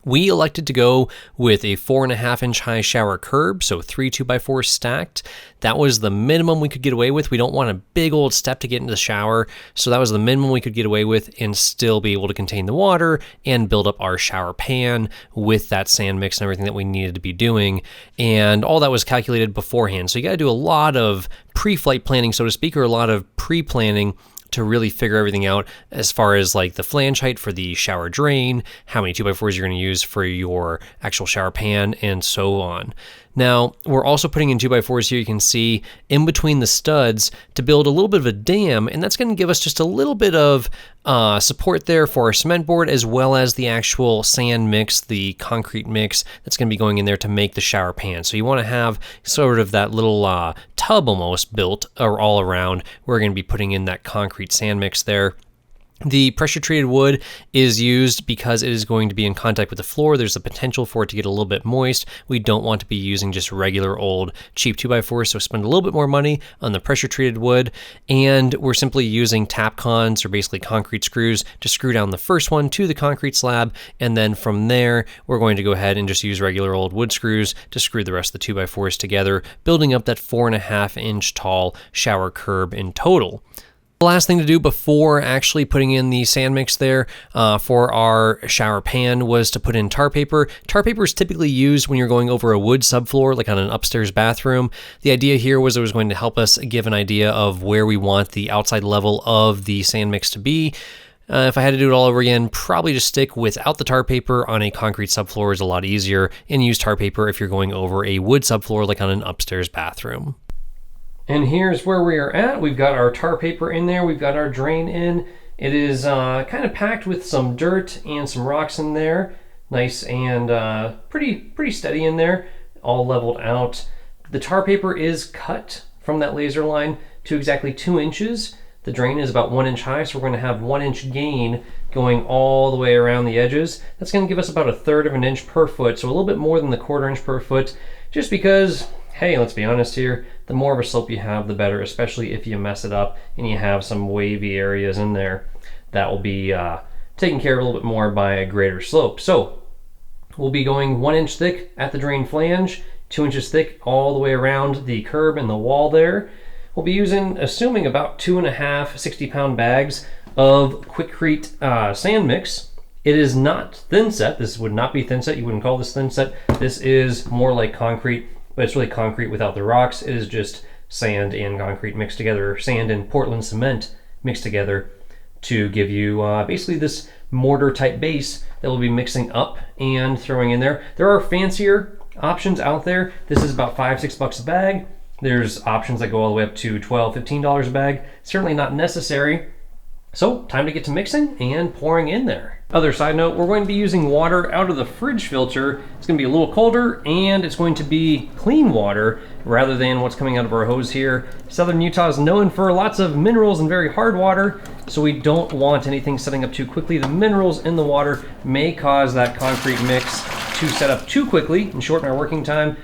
We elected to go with a 4.5 inch high shower curb, so 3 2x4s stacked. That was the minimum we could get away with. We don't want a big old step to get into the shower, so that was the minimum we could get away with and still be able to contain the water and build up our shower pan with that sand mix and everything that we needed to be doing. And all that was calculated beforehand. So you got to do a lot of pre-flight planning, so to speak, or a lot of pre-planning to really figure everything out as far as like the flange height for the shower drain, how many 2x4s you're going to use for your actual shower pan, and so on. Now, we're also putting in 2x4s here, you can see, in between the studs to build a little bit of a dam, and that's going to give us just a little bit of support there for our cement board, as well as the actual sand mix, the concrete mix that's going to be going in there to make the shower pan. So you want to have sort of that little tub almost built or all around. We're going to be putting in that concrete sand mix there. The pressure-treated wood is used because it is going to be in contact with the floor. There's a potential for it to get a little bit moist. We don't want to be using just regular old cheap 2x4s, so spend a little bit more money on the pressure-treated wood. And we're simply using Tapcons, or basically concrete screws, to screw down the first one to the concrete slab. And then from there, we're going to go ahead and just use regular old wood screws to screw the rest of the 2x4s together, building up that 4.5 inch tall shower curb in total. The last thing to do before actually putting in the sand mix there for our shower pan was to put in tar paper. Tar paper is typically used when you're going over a wood subfloor, like on an upstairs bathroom. The idea here was it was going to help us give an idea of where we want the outside level of the sand mix to be. If I had to do it all over again, probably just stick without the tar paper on a concrete subfloor is a lot easier, and use tar paper if you're going over a wood subfloor, like on an upstairs bathroom. And here's where we are at. We've got our tar paper in there. We've got our drain in. It is kind of packed with some dirt and some rocks in there. Nice and pretty steady in there, all leveled out. The tar paper is cut from that laser line to exactly 2 inches. The drain is about 1 inch high, so we're going to have 1 inch gain going all the way around the edges. That's going to give us about 1/3 of an inch per foot, so a little bit more than the 1/4 inch per foot, just because, hey, let's be honest here, the more of a slope you have, the better, especially if you mess it up and you have some wavy areas in there. That will be taken care of a little bit more by a greater slope. So we'll be going 1 inch thick at the drain flange, 2 inches thick all the way around the curb and the wall there. We'll be using, assuming about 2.5 60-pound bags of Quikrete sand mix. It is not thin set. This would not be thin set. You wouldn't call this thin set. This is more like concrete, but it's really concrete without the rocks. It is just sand and concrete mixed together, sand and Portland cement mixed together to give you basically this mortar type base that we'll be mixing up and throwing in there. There are fancier options out there. This is about $5-6 a bag. There's options that go all the way up to $12-15 a bag. Certainly not necessary. So time to get to mixing and pouring in there. Other side note, we're going to be using water out of the fridge filter. It's going to be a little colder and it's going to be clean water rather than what's coming out of our hose here. Southern Utah is known for lots of minerals and very hard water, so we don't want anything setting up too quickly. The minerals in the water may cause that concrete mix to set up too quickly and shorten our working time.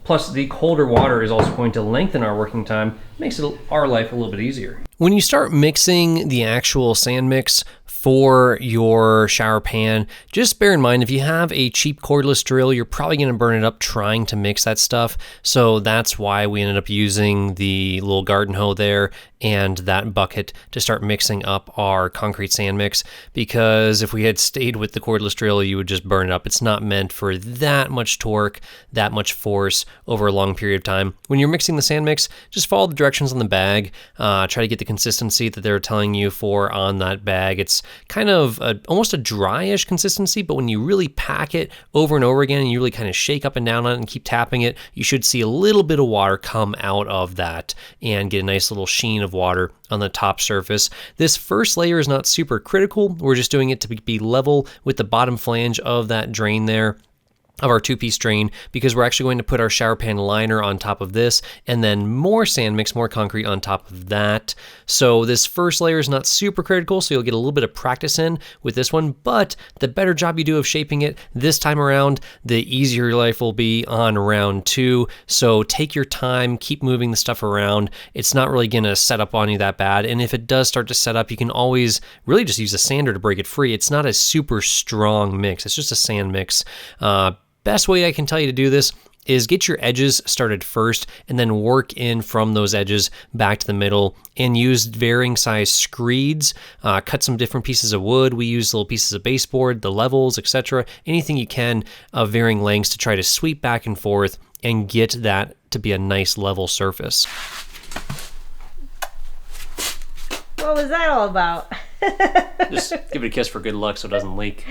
Plus, the colder water is also going to lengthen our working time, makes our life a little bit easier. When you start mixing the actual sand mix for your shower pan, just bear in mind if you have a cheap cordless drill, you're probably going to burn it up trying to mix that stuff. So that's why we ended up using the little garden hoe there and that bucket to start mixing up our concrete sand mix, because if we had stayed with the cordless drill, you would just burn it up. It's not meant for that much torque, that much force over a long period of time. When you're mixing the sand mix, just follow the directions on the bag. Try to get the consistency that they're telling you for on that bag. It's kind of almost a dryish consistency, but when you really pack it over and over again and you really kind of shake up and down on it and keep tapping it, you should see a little bit of water come out of that and get a nice little sheen of water on the top surface. This first layer is not super critical. We're just doing it to be level with the bottom flange of that drain there, of our two-piece drain, because we're actually going to put our shower pan liner on top of this and then more sand mix, more concrete on top of that. So this first layer is not super critical, so you'll get a little bit of practice in with this one, but the better job you do of shaping it this time around, the easier your life will be on round 2. So take your time, keep moving the stuff around. It's not really gonna set up on you that bad, and if it does start to set up, you can always really just use a sander to break it free. It's not a super strong mix, it's just a sand mix. Best way I can tell you to do this is get your edges started first and then work in from those edges back to the middle, and use varying size screeds. Cut some different pieces of wood. We use little pieces of baseboard, the levels, etc. Anything you can of varying lengths to try to sweep back and forth and get that to be a nice level surface. What was that all about? Just give it a kiss for good luck so it doesn't leak.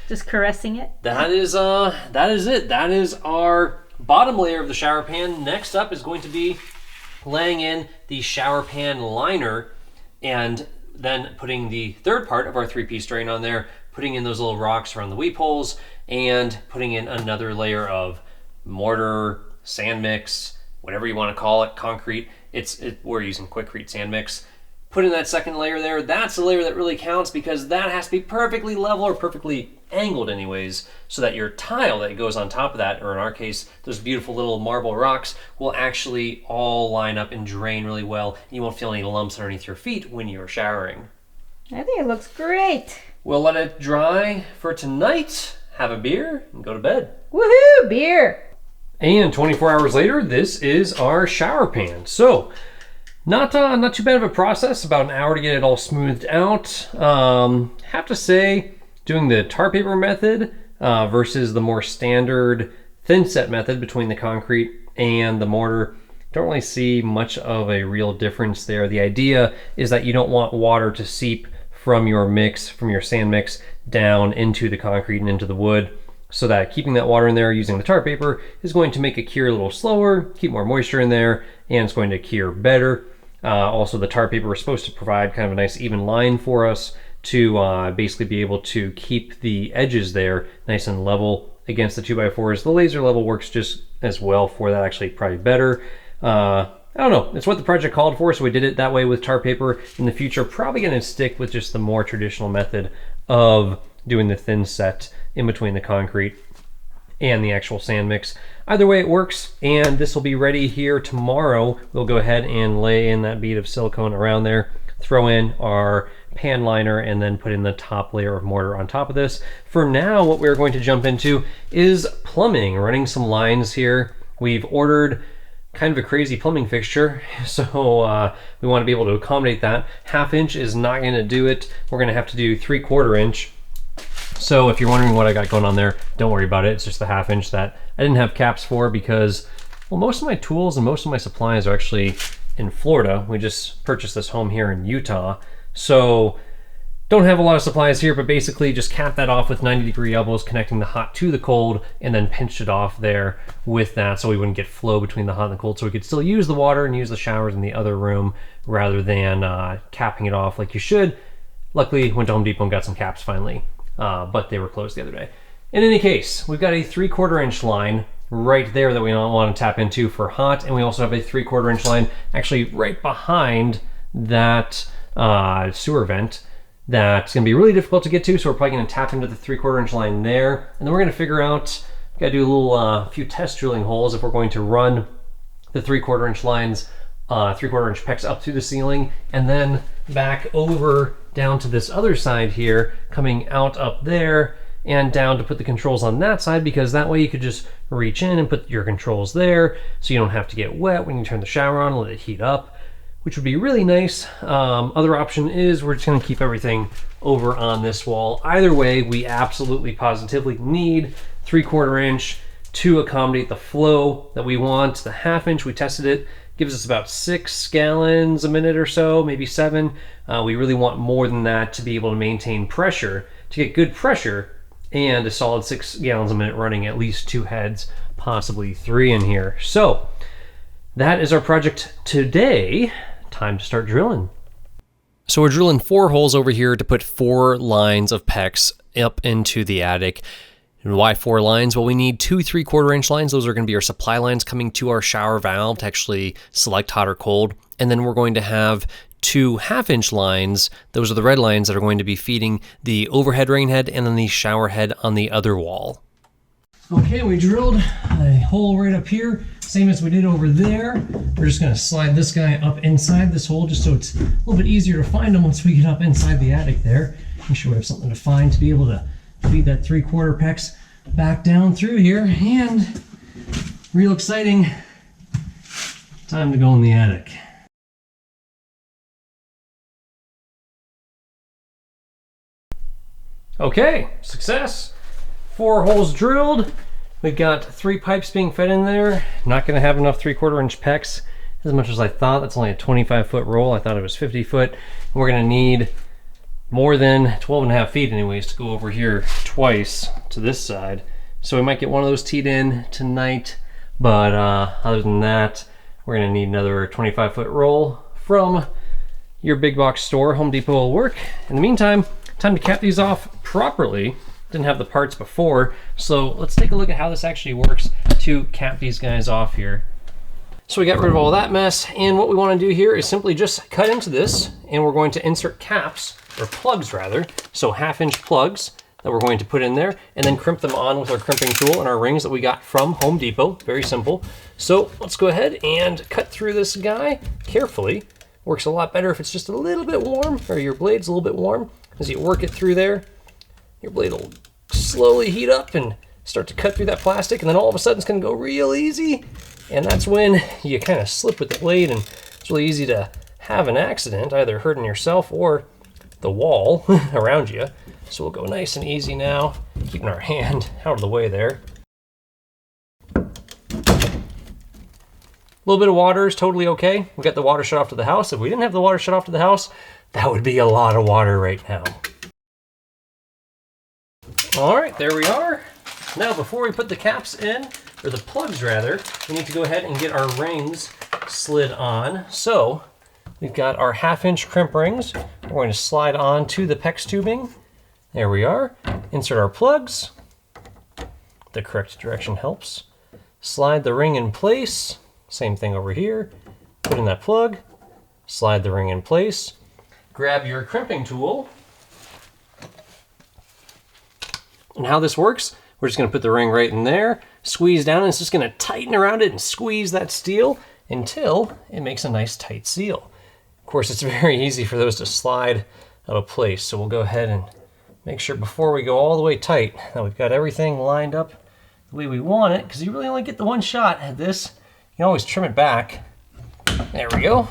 Just caressing it? That is it. That is our bottom layer of the shower pan. Next up is going to be laying in the shower pan liner and then putting the third part of our three-piece drain on there, putting in those little rocks around the weep holes, and putting in another layer of mortar, sand mix, whatever you want to call it, concrete. We're using Quikrete sand mix. Put in that second layer there. That's the layer that really counts, because that has to be perfectly level or perfectly angled anyways, so that your tile that goes on top of that, or in our case, those beautiful little marble rocks, will actually all line up and drain really well. You won't feel any lumps underneath your feet when you're showering. I think it looks great. We'll let it dry for tonight, have a beer, and go to bed. Woohoo, beer. And 24 hours later, this is our shower pan. So, not too bad of a process, about an hour to get it all smoothed out. Have to say, doing the tar paper method versus the more standard thin set method between the concrete and the mortar, don't really see much of a real difference there. The idea is that you don't want water to seep from your mix, from your sand mix, down into the concrete and into the wood, so that keeping that water in there using the tar paper is going to make it cure a little slower, keep more moisture in there, and it's going to cure better. Also, the tar paper is supposed to provide kind of a nice even line for us to basically be able to keep the edges there nice and level against the 2x4s. The laser level works just as well for that, actually probably better. I don't know, it's what the project called for, so we did it that way with tar paper. In the future, probably going to stick with just the more traditional method of doing the thin set in between the concrete and the actual sand mix. Either way it works, and this will be ready here tomorrow. We'll go ahead and lay in that bead of silicone around there, throw in our pan liner, and then put in the top layer of mortar on top of this. For now, what we're going to jump into is plumbing, running some lines here. We've ordered kind of a crazy plumbing fixture, so we want to be able to accommodate that. 1/2 inch is not going to do it. We're going to have to do 3/4 inch. So if you're wondering what I got going on there, don't worry about it. It's just the 1/2 inch that I didn't have caps for, because, well, most of my tools and most of my supplies are actually in Florida. We just purchased this home here in Utah. So Don't have a lot of supplies here, but basically just cap that off with 90-degree elbows, connecting the hot to the cold, and then pinched it off there with that so we wouldn't get flow between the hot and the cold, so we could still use the water and use the showers in the other room rather than capping it off like you should. Luckily, went to Home Depot and got some caps finally, but they were closed the other day. In any case, we've got a 3/4 inch line right there that we want to tap into for hot, and we also have a 3/4 inch line actually right behind that sewer vent. That's going to be really difficult to get to, so we're probably going to tap into the 3/4 inch line there, and then we're going to figure out, got to do a little few test drilling holes if we're going to run the 3/4 inch lines, 3/4 inch PEX up through the ceiling, and then back over down to this other side here, coming out up there and down to put the controls on that side, because that way you could just reach in and put your controls there so you don't have to get wet when you turn the shower on and let it heat up, which would be really nice. Other option is we're just going to keep everything over on this wall. Either way, we absolutely positively need 3/4 inch to accommodate the flow that we want. The 1/2 inch, we tested it, gives us about 6 gallons a minute or so, maybe 7. We really want more than that to be able to maintain pressure, to get good pressure and a solid 6 gallons a minute running at least 2 heads, possibly 3 in here. So that is our project today. Time to start drilling. So we're drilling 4 holes over here to put 4 lines of PEX up into the attic. And why 4 lines? Well, we need 2 3/4 inch lines. Those are going to be our supply lines coming to our shower valve to actually select hot or cold. And then we're going to have 2 1/2 inch lines. Those are the red lines that are going to be feeding the overhead rain head and then the shower head on the other wall. Okay, we drilled a hole right up here, same as we did over there. We're just going to slide this guy up inside this hole just so it's a little bit easier to find them once we get up inside the attic there. Make sure we have something to find to be able to feed that 3/4 PEX back down through here. And real exciting, time to go in the attic. Okay, success. 4 holes drilled. We've got 3 pipes being fed in there. Not going to have enough 3/4 inch PEX as much as I thought. That's only a 25-foot roll. I thought it was 50 foot. We're going to need more than 12.5 feet anyways to go over here twice to this side. So we might get one of those teed in tonight, but other than that, we're going to need another 25-foot roll from your big box store. Home Depot will work. In the meantime, time to cap these off properly. Didn't have the parts before, so let's take a look at how this actually works to cap these guys off here. So we got rid of all that mess, and what we want to do here is simply just cut into this, and we're going to insert caps, or plugs rather, so 1/2 inch plugs that we're going to put in there, and then crimp them on with our crimping tool and our rings that we got from Home Depot. Very simple. So let's go ahead and cut through this guy carefully. Works a lot better if it's just a little bit warm, or your blade's a little bit warm. As you work it through there, your blade will slowly heat up and start to cut through that plastic, and then all of a sudden it's going to go real easy, and that's when you kind of slip with the blade, and it's really easy to have an accident, either hurting yourself or the wall around you. So we'll go nice and easy now, keeping our hand out of the way there. A little bit of water is totally okay. We got the water shut off to the house. If we didn't have the water shut off to the house, that would be a lot of water right now. All right, there we are. Now, before we put the caps in, or the plugs rather, we need to go ahead and get our rings slid on. So we've got our 1/2 inch crimp rings. We're going to slide on to the PEX tubing. There we are. Insert our plugs. The correct direction helps. Slide the ring in place. Same thing over here. Put in that plug. Slide the ring in place. Grab your crimping tool. And how this works, we're just going to put the ring right in there, squeeze down, and it's just going to tighten around it and squeeze that steel until it makes a nice tight seal. Of course, it's very easy for those to slide out of place, so we'll go ahead and make sure before we go all the way tight that we've got everything lined up the way we want it, because you really only get the one shot at this. You can always trim it back. There we go.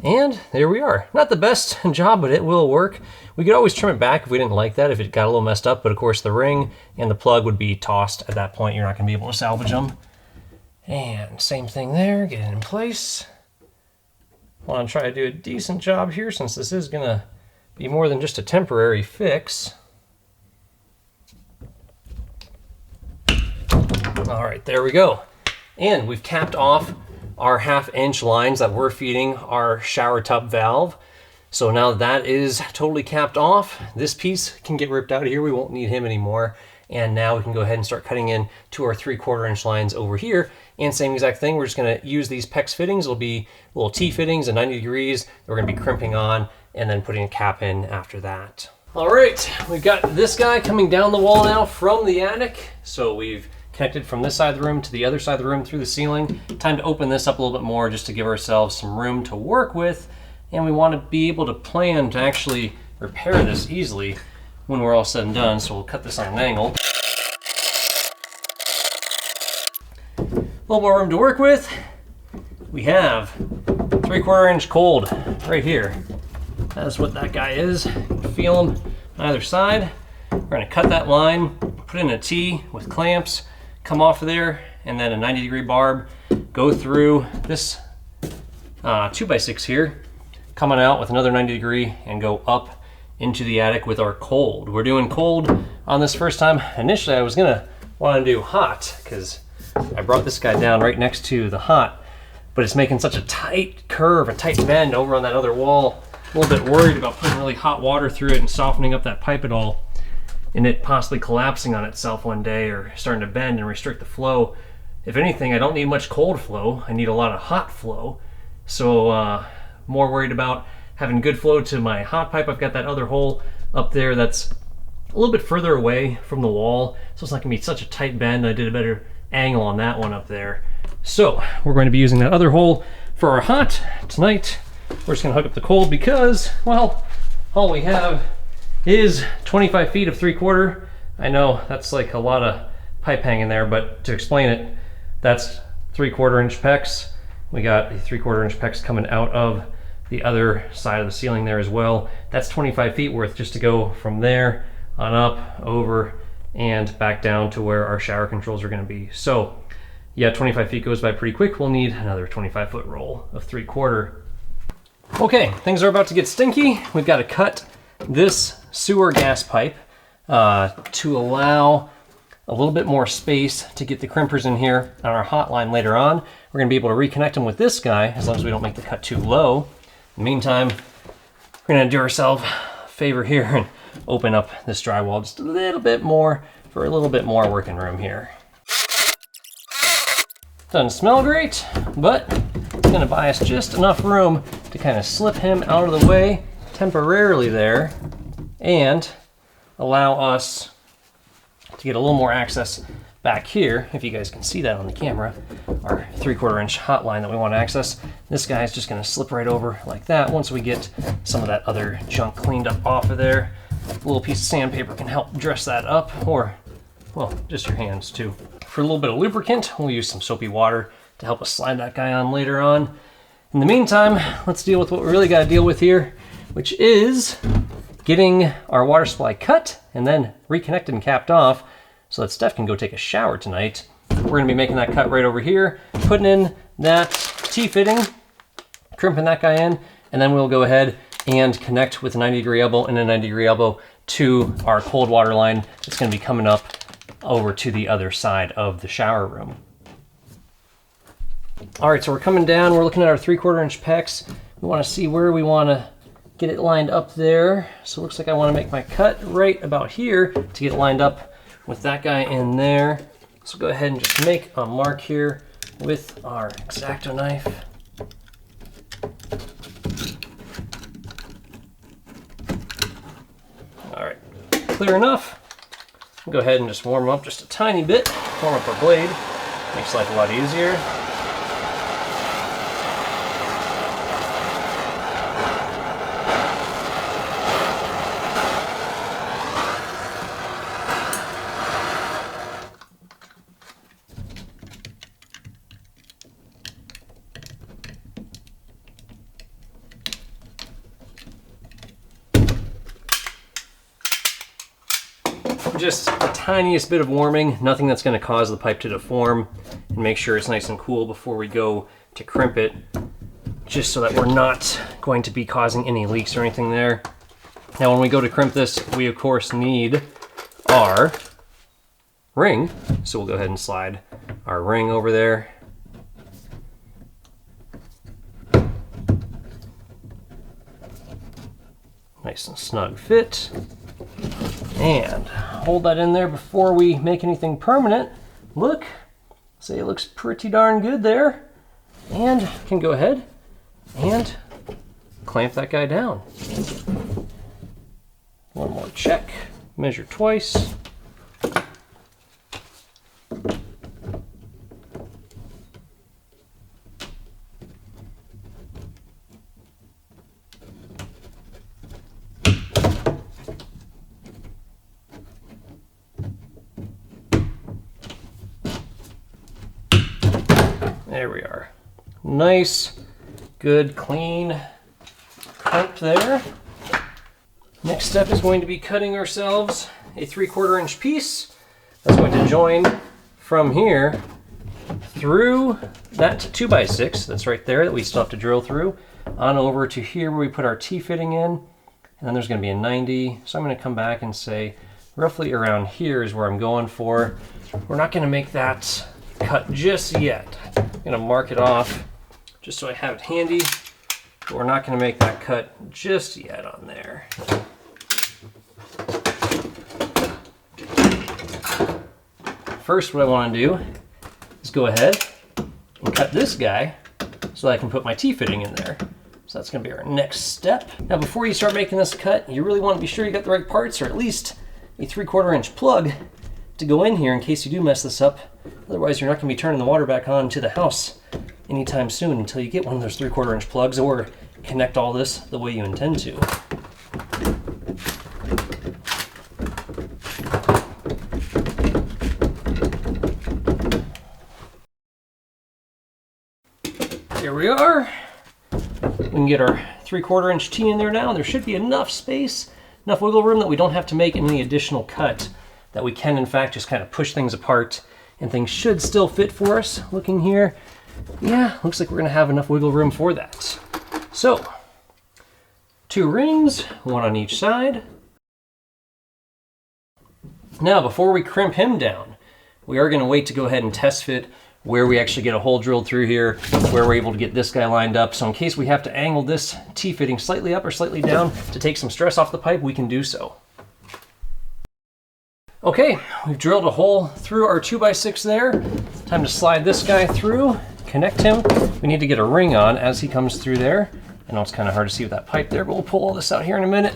And there we are. Not the best job, but it will work. We could always trim it back if we didn't like that, if it got a little messed up, but of course the ring and the plug would be tossed at that point. You're not going to be able to salvage them. And same thing there, get it in place. I want to try to do a decent job here since this is going to be more than just a temporary fix. All right, there we go. And we've capped off our 1/2-inch lines that we're feeding our shower tub valve. So now that is totally capped off, this piece can get ripped out of here. We won't need him anymore. And now we can go ahead and start cutting in to our 3/4 inch lines over here. And same exact thing, we're just gonna use these PEX fittings. It'll be little T fittings at 90 degrees. We're gonna be crimping on and then putting a cap in after that. All right, we've got this guy coming down the wall now from the attic. So we've connected from this side of the room to the other side of the room through the ceiling. Time to open this up a little bit more just to give ourselves some room to work with. And we want to be able to plan to actually repair this easily when we're all said and done. So we'll cut this on an angle. A little more room to work with. We have 3/4 inch cold right here. That's what that guy is. You can feel him on either side. We're gonna cut that line, put in a T with clamps, come off of there, and then a 90-degree barb, go through this 2x6 here, coming out with another 90-degree and go up into the attic with our cold. We're doing cold on this first time. Initially I was gonna want to do hot because I brought this guy down right next to the hot, but it's making such a tight curve, a tight bend over on that other wall. A little bit worried about putting really hot water through it and softening up that pipe at all, and it possibly collapsing on itself one day or starting to bend and restrict the flow. If anything, I don't need much cold flow. I need a lot of hot flow. So more worried about having good flow to my hot pipe. I've got that other hole up there that's a little bit further away from the wall, so it's not gonna be such a tight bend. I did a better angle on that one up there. So we're going to be using that other hole for our hot tonight. We're just gonna hook up the cold because, well, all we have is 25 feet of 3/4. I know that's like a lot of pipe hanging there, but to explain it, that's 3/4 inch PEX. We got the 3/4 inch PEX coming out of the other side of the ceiling there as well. That's 25 feet worth just to go from there on up, over, and back down to where our shower controls are gonna be. So yeah, 25 feet goes by pretty quick. We'll need another 25-foot roll of 3/4. Okay, things are about to get stinky. We've got to cut this sewer gas pipe to allow a little bit more space to get the crimpers in here on our hot line later on. We're gonna be able to reconnect them with this guy as long as we don't make the cut too low. In the meantime, we're gonna do ourselves a favor here and open up this drywall just a little bit more for a little bit more working room here. Doesn't smell great, but it's gonna buy us just enough room to kind of slip him out of the way temporarily there and allow us to get a little more access back here. If you guys can see that on the camera, our 3/4 inch hot line that we want to access. This guy is just gonna slip right over like that once we get some of that other junk cleaned up off of there. A little piece of sandpaper can help dress that up, or, well, just your hands too. For a little bit of lubricant, we'll use some soapy water to help us slide that guy on later on. In the meantime, let's deal with what we really got to deal with here, which is getting our water supply cut and then reconnected and capped off so that Steph can go take a shower tonight. We're gonna be making that cut right over here, putting in that T-fitting, crimping that guy in, and then we'll go ahead and connect with a 90-degree elbow and a 90-degree elbow to our cold water line that's gonna be coming up over to the other side of the shower room. All right, so we're coming down, we're looking at our 3/4 inch PEX. We wanna see where we wanna get it lined up there. So it looks like I wanna make my cut right about here to get it lined up with that guy in there. So go ahead and just make a mark here with our X-Acto knife. All right, clear enough. We'll go ahead and just warm up just a tiny bit, warm up our blade. Makes life a lot easier. Just the tiniest bit of warming, nothing that's going to cause the pipe to deform, and make sure it's nice and cool before we go to crimp it, just so that we're not going to be causing any leaks or anything there. Now when we go to crimp this, we of course need our ring. So we'll go ahead and slide our ring over there. Nice and snug fit. And hold that in there before we make anything permanent. Look, say it looks pretty darn good there. And can go ahead and clamp that guy down. One more check, measure twice. There we are. Nice, good, clean crimp there. Next step is going to be cutting ourselves a 3/4 inch piece that's going to join from here through that 2x6 that's right there that we still have to drill through on over to here where we put our T-fitting in, and then there's going to be a 90. So I'm going to come back and say roughly around here is where I'm going for. We're not going to make that cut just yet. I'm going to mark it off just so I have it handy, but we're not going to make that cut just yet on there. First, what I want to do is go ahead and cut this guy so that I can put my T-fitting in there. So that's going to be our next step. Now, before you start making this cut, you really want to be sure you got the right parts, or at least a 3/4 inch plug to go in here in case you do mess this up. Otherwise, you're not going to be turning the water back on to the house anytime soon until you get one of those 3/4 inch plugs or connect all this the way you intend to. Here we are. We can get our 3/4 inch T in there now. There should be enough space, enough wiggle room that we don't have to make any additional cut, that we can in fact just kind of push things apart and things should still fit for us. Looking here, yeah, looks like we're gonna have enough wiggle room for that. So, 2 rings, one on each side. Now, before we crimp him down, we are gonna wait to go ahead and test fit where we actually get a hole drilled through here, where we're able to get this guy lined up. So in case we have to angle this T-fitting slightly up or slightly down to take some stress off the pipe, we can do so. Okay, we've drilled a hole through our 2x6 there. Time to slide this guy through, connect him. We need to get a ring on as he comes through there. I know it's kind of hard to see with that pipe there, but we'll pull all this out here in a minute.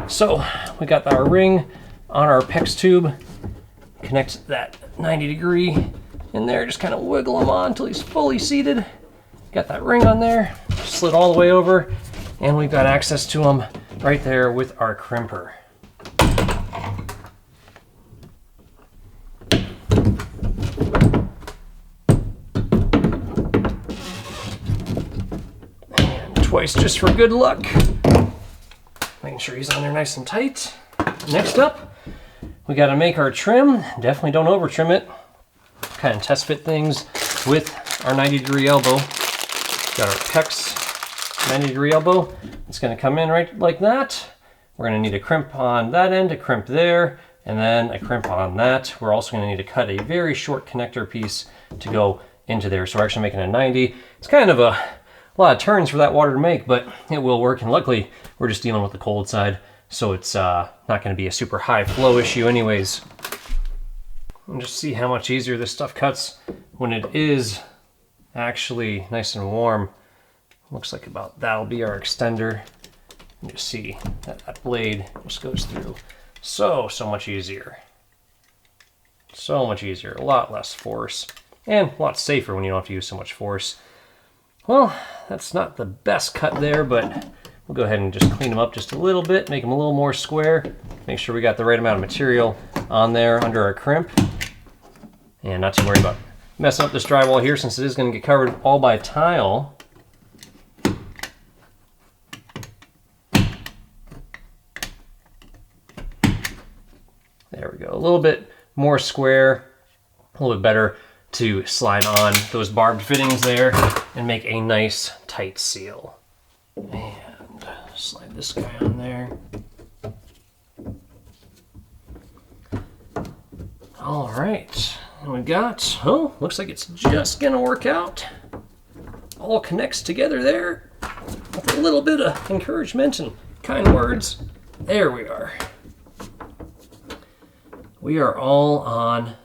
So we got our ring on our PEX tube. Connect that 90-degree in there, just kind of wiggle him on until he's fully seated. Got that ring on there, slid all the way over, and we've got access to him right there with our crimper. And twice just for good luck. Making sure he's on there nice and tight. Next up, we got to make our trim. Definitely don't over trim it. Kind of test fit things with our 90-degree elbow. Got our PEX 90-degree elbow. It's going to come in right like that. We're going to need a crimp on that end, a crimp there, and then a crimp on that. We're also going to need to cut a very short connector piece to go into there. So we're actually making a 90. It's kind of a lot of turns for that water to make, but it will work. And luckily, we're just dealing with the cold side, so it's not going to be a super high flow issue anyways. And just see how much easier this stuff cuts when it is actually nice and warm. Looks like about that'll be our extender. And just see that that blade just goes through so much easier. So much easier, a lot less force, and a lot safer when you don't have to use so much force. Well, that's not the best cut there, but we'll go ahead and just clean them up just a little bit, make them a little more square, make sure we got the right amount of material on there under our crimp. And not too worried about messing up this drywall here, since it is going to get covered all by tile. There we go, a little bit more square, a little bit better to slide on those barbed fittings there and make a nice tight seal. And slide this guy on there. All right, and we got, oh, looks like it's just gonna work out. All connects together there with a little bit of encouragement and kind words. There we are. We are all on.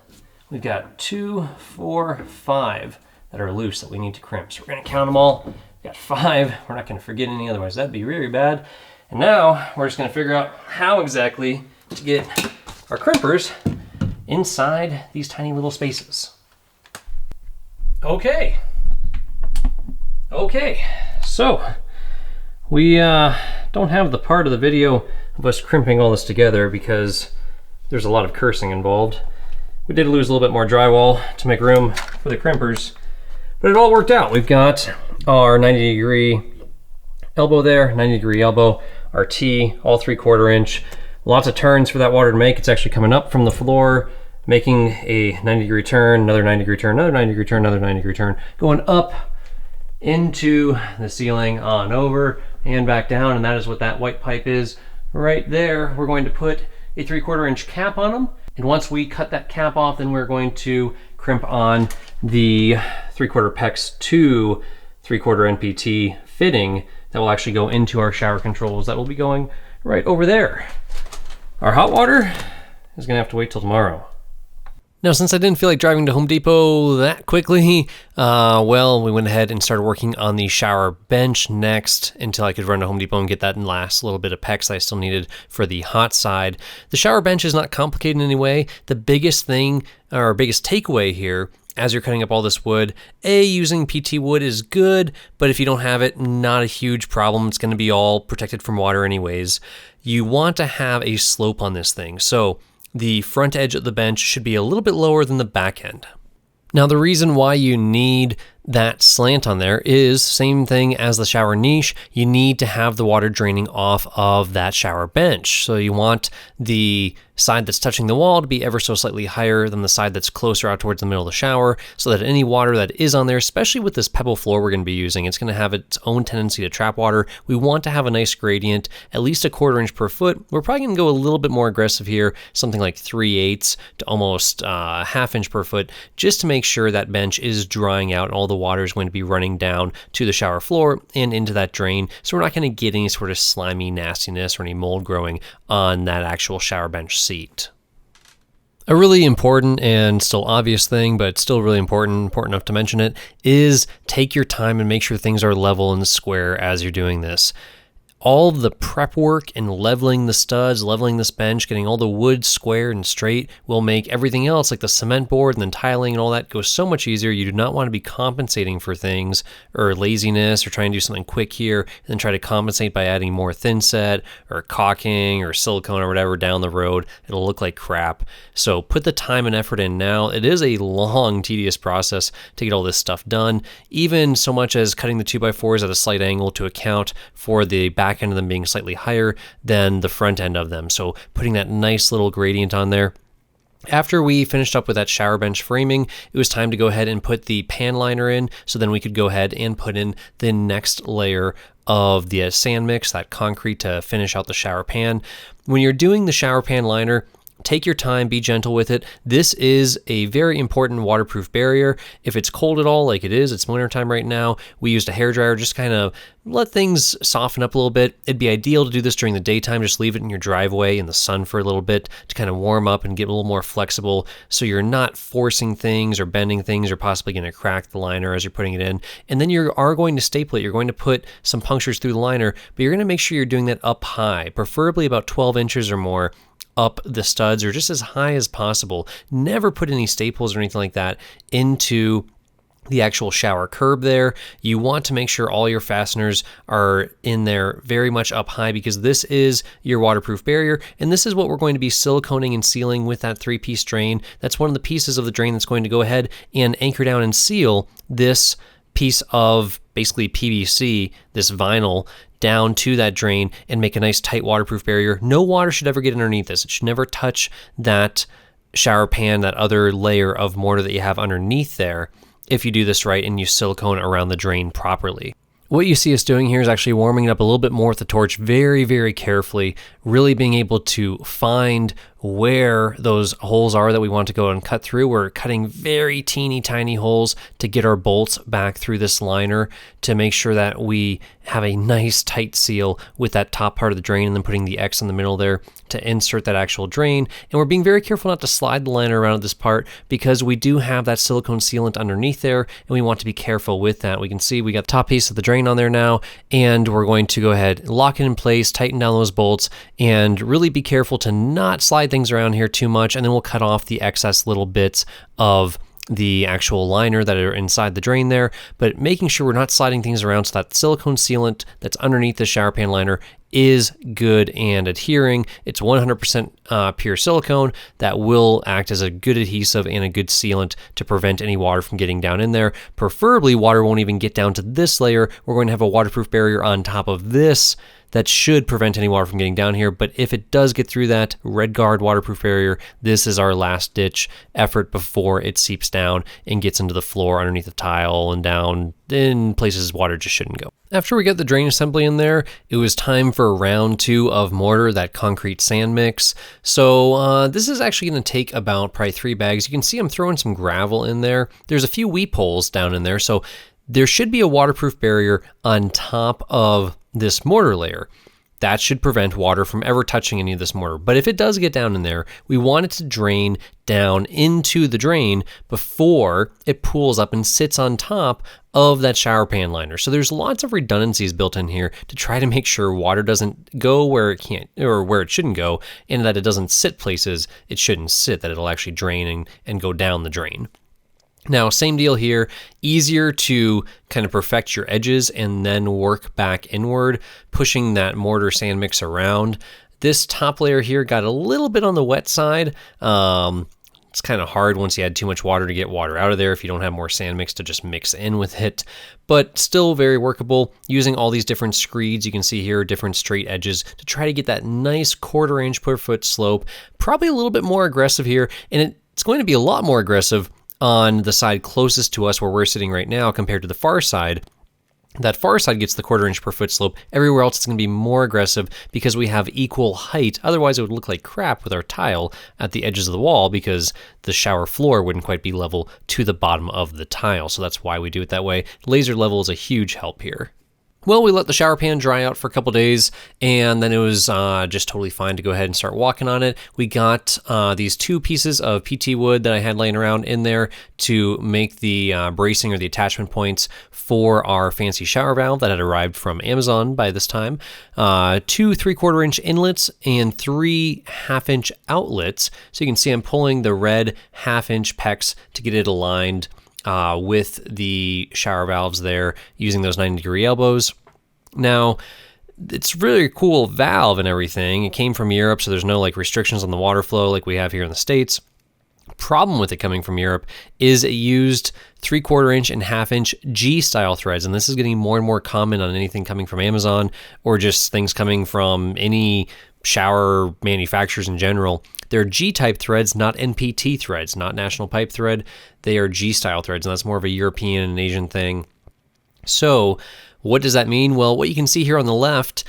We've got 2, 4, 5 that are loose that we need to crimp. So we're gonna count them all. We've got 5. We're not gonna forget any, otherwise that'd be really bad. And now we're just gonna figure out how exactly to get our crimpers inside these tiny little spaces. Okay, so we don't have the part of the video of us crimping all this together because there's a lot of cursing involved. We did lose a little bit more drywall to make room for the crimpers, but it all worked out. We've got our 90-degree elbow there, 90-degree elbow, our T, all 3/4 inch. Lots of turns for that water to make. It's actually coming up from the floor, making a 90-degree turn, another 90-degree turn, another 90-degree turn, another 90-degree turn, going up into the ceiling, on over, and back down, and that is what that white pipe is right there. We're going to put a 3/4 inch cap on them, and once we cut that cap off, then we're going to crimp on the 3/4 PEX 2 3/4 NPT fitting that will actually go into our shower controls. That will be going right over there. Our hot water is gonna have to wait till tomorrow. Now, since I didn't feel like driving to Home Depot that quickly, well, we went ahead and started working on the shower bench next until I could run to Home Depot and get that last little bit of PEX that I still needed for the hot side. The shower bench is not complicated in any way. The biggest thing, or biggest takeaway here, as you're cutting up all this wood, using PT wood is good, but if you don't have it, not a huge problem. It's gonna be all protected from water anyways. You want to have a slope on this thing. So the front edge of the bench should be a little bit lower than the back end. Now, the reason why you need that slant on there is same thing as the shower niche. You need to have the water draining off of that shower bench. So you want the side that's touching the wall to be ever so slightly higher than the side that's closer out towards the middle of the shower, so that any water that is on there, especially with this pebble floor we're going to be using, it's going to have its own tendency to trap water. We want to have a nice gradient, at least 1/4 inch per foot. We're probably going to go a little bit more aggressive here, something like 3/8 to almost 1/2 inch per foot, just to make sure that bench is drying out and all the water is going to be running down to the shower floor and into that drain, so we're not going to get any sort of slimy nastiness or any mold growing on that actual shower bench seat. A really important and still obvious thing, but still really important enough to mention it, is take your time and make sure things are level and square as you're doing this. All of the prep work and leveling the studs, leveling this bench, getting all the wood square and straight will make everything else, like the cement board and then tiling and all that, go so much easier. You do not want to be compensating for things or laziness or trying to do something quick here and then try to compensate by adding more thin set or caulking or silicone or whatever down the road. It'll look like crap. So put the time and effort in now. It is a long, tedious process to get all this stuff done, even so much as cutting the 2x4s at a slight angle to account for the back end of them being slightly higher than the front end of them. So putting that nice little gradient on there. After we finished up with that shower bench framing, it was time to go ahead and put the pan liner in, so then we could go ahead and put in the next layer of the sand mix, that concrete, to finish out the shower pan. When you're doing the shower pan liner, take your time, be gentle with it. This is a very important waterproof barrier. If it's cold at all, like it is, it's wintertime right now, we used a hairdryer, just kind of let things soften up a little bit. It'd be ideal to do this during the daytime. Just leave it in your driveway in the sun for a little bit to kind of warm up and get a little more flexible, so you're not forcing things or bending things or possibly going to crack the liner as you're putting it in. And then you are going to staple it. You're going to put some punctures through the liner, but you're going to make sure you're doing that up high, preferably about 12 inches or more up the studs, or just as high as possible. Never put any staples or anything like that into the actual shower curb there. You want to make sure all your fasteners are in there very much up high, because this is your waterproof barrier, and this is what we're going to be siliconing and sealing with that 3-piece drain. That's one of the pieces of the drain that's going to go ahead and anchor down and seal this piece of basically PVC, this vinyl, down to that drain and make a nice tight waterproof barrier. No water should ever get underneath this. It should never touch that shower pan, that other layer of mortar that you have underneath there, if you do this right and you silicone around the drain properly. What you see us doing here is actually warming it up a little bit more with the torch, very, very carefully, really being able to find where those holes are that we want to go and cut through. We're cutting very teeny tiny holes to get our bolts back through this liner to make sure that we have a nice tight seal with that top part of the drain, and then putting the X in the middle there to insert that actual drain. And we're being very careful not to slide the liner around this part because we do have that silicone sealant underneath there, and we want to be careful with that. We can see we got the top piece of the drain on there now, and we're going to go ahead, lock it in place, tighten down those bolts, and really be careful to not slide things around here too much. And then we'll cut off the excess little bits of the actual liner that are inside the drain there, but making sure we're not sliding things around so that silicone sealant that's underneath the shower pan liner is good and adhering. It's 100% pure silicone that will act as a good adhesive and a good sealant to prevent any water from getting down in there. Preferably, water won't even get down to this layer. We're going to have a waterproof barrier on top of this that should prevent any water from getting down here. But if it does get through that Red Guard waterproof barrier, this is our last ditch effort before it seeps down and gets into the floor underneath the tile and down in places water just shouldn't go. After we got the drain assembly in there, it was time for round 2 of mortar, that concrete sand mix. So this is actually going to take about probably 3 bags. You can see I'm throwing some gravel in there. There's a few weep holes down in there, so there should be a waterproof barrier on top of this mortar layer. That should prevent water from ever touching any of this mortar. But if it does get down in there, we want it to drain down into the drain before it pools up and sits on top of that shower pan liner. So there's lots of redundancies built in here to try to make sure water doesn't go where it can't, or where it shouldn't go, and that it doesn't sit places it shouldn't sit, that it'll actually drain and go down the drain. Now, same deal here, easier to kind of perfect your edges and then work back inward, pushing that mortar sand mix around. This top layer here got a little bit on the wet side. It's kind of hard once you add too much water to get water out of there if you don't have more sand mix to just mix in with it, but still very workable. Using all these different screeds, you can see here, different straight edges to try to get that nice 1/4 inch per foot slope. Probably a little bit more aggressive here, and it's going to be a lot more aggressive on the side closest to us where we're sitting right now compared to the far side. That far side gets the 1/4 inch per foot slope. Everywhere else it's going to be more aggressive because we have equal height. Otherwise it would look like crap with our tile at the edges of the wall because the shower floor wouldn't quite be level to the bottom of the tile. So that's why we do it that way. Laser level is a huge help here. Well, we let the shower pan dry out for a couple days, and then it was just totally fine to go ahead and start walking on it. We got these 2 pieces of PT wood that I had laying around in there to make the bracing or the attachment points for our fancy shower valve that had arrived from Amazon by this time. 2 3/4 inch inlets and 3 1/2 inch outlets. So you can see I'm pulling the red 1/2 inch PEX to get it aligned with the shower valves there, using those 90-degree elbows. Now, it's really a cool valve and everything. It came from Europe, so there's no like restrictions on the water flow like we have here in the States. Problem with it coming from Europe is it used 3/4 inch and 1/2 inch G-style threads, and this is getting more and more common on anything coming from Amazon or just things coming from any shower manufacturers in general. They're G-type threads, not NPT threads, not National Pipe Thread. They are G-style threads, and that's more of a European and Asian thing. So what does that mean? Well, what you can see here on the left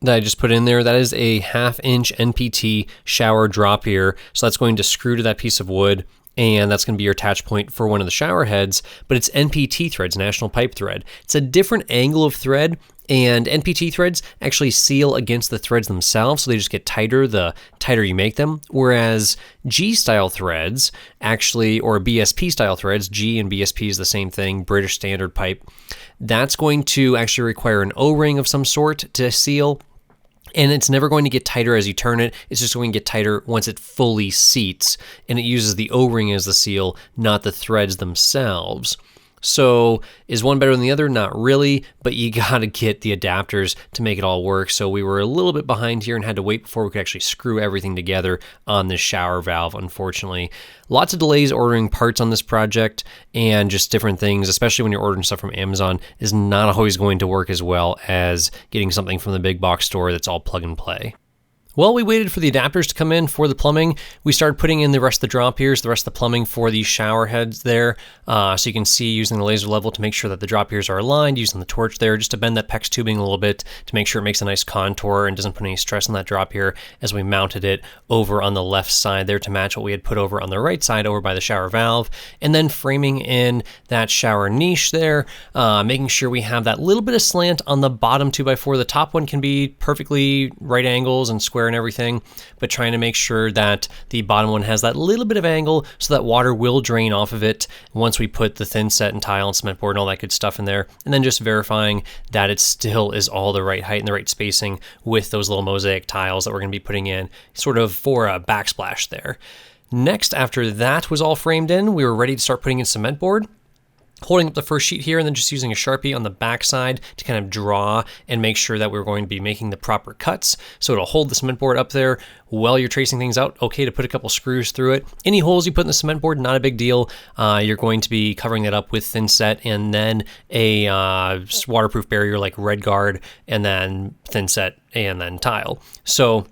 that I just put in there, that is a 1/2 inch NPT shower drop here. So that's going to screw to that piece of wood, and that's going to be your attach point for one of the shower heads, but it's NPT threads, National Pipe Thread. It's a different angle of thread, and NPT threads actually seal against the threads themselves, so they just get tighter the tighter you make them, whereas G-style threads actually, or BSP style threads, G and BSP is the same thing, British Standard Pipe, that's going to actually require an O-ring of some sort to seal. And it's never going to get tighter as you turn it. It's just going to get tighter once it fully seats. And it uses the O-ring as the seal, not the threads themselves. So is one better than the other? Not really, but you got to get the adapters to make it all work. So we were a little bit behind here and had to wait before we could actually screw everything together on this shower valve, unfortunately. Lots of delays ordering parts on this project, and just different things, especially when you're ordering stuff from Amazon, is not always going to work as well as getting something from the big box store that's all plug and play. While we waited for the adapters to come in for the plumbing, we started putting in the rest of the drop ears, the rest of the plumbing for these shower heads there. So you can see using the laser level to make sure that the drop ears are aligned, using the torch there just to bend that PEX tubing a little bit to make sure it makes a nice contour and doesn't put any stress on that drop ear as we mounted it over on the left side there to match what we had put over on the right side over by the shower valve. And then framing in that shower niche there, making sure we have that little bit of slant on the bottom 2x4. The top one can be perfectly right angles and square and everything, but trying to make sure that the bottom one has that little bit of angle so that water will drain off of it once we put the thin set and tile and cement board and all that good stuff in there. And then just verifying that it still is all the right height and the right spacing with those little mosaic tiles that we're going to be putting in sort of for a backsplash there. Next, after that was all framed in, we were ready to start putting in cement board. Holding up the first sheet here and then just using a Sharpie on the back side to kind of draw and make sure that we're going to be making the proper cuts. So it'll hold the cement board up there while you're tracing things out. Okay to put a couple screws through it. Any holes you put in the cement board, not a big deal. You're going to be covering that up with thin set and then a waterproof barrier like Red Guard and then thin set and then tile. So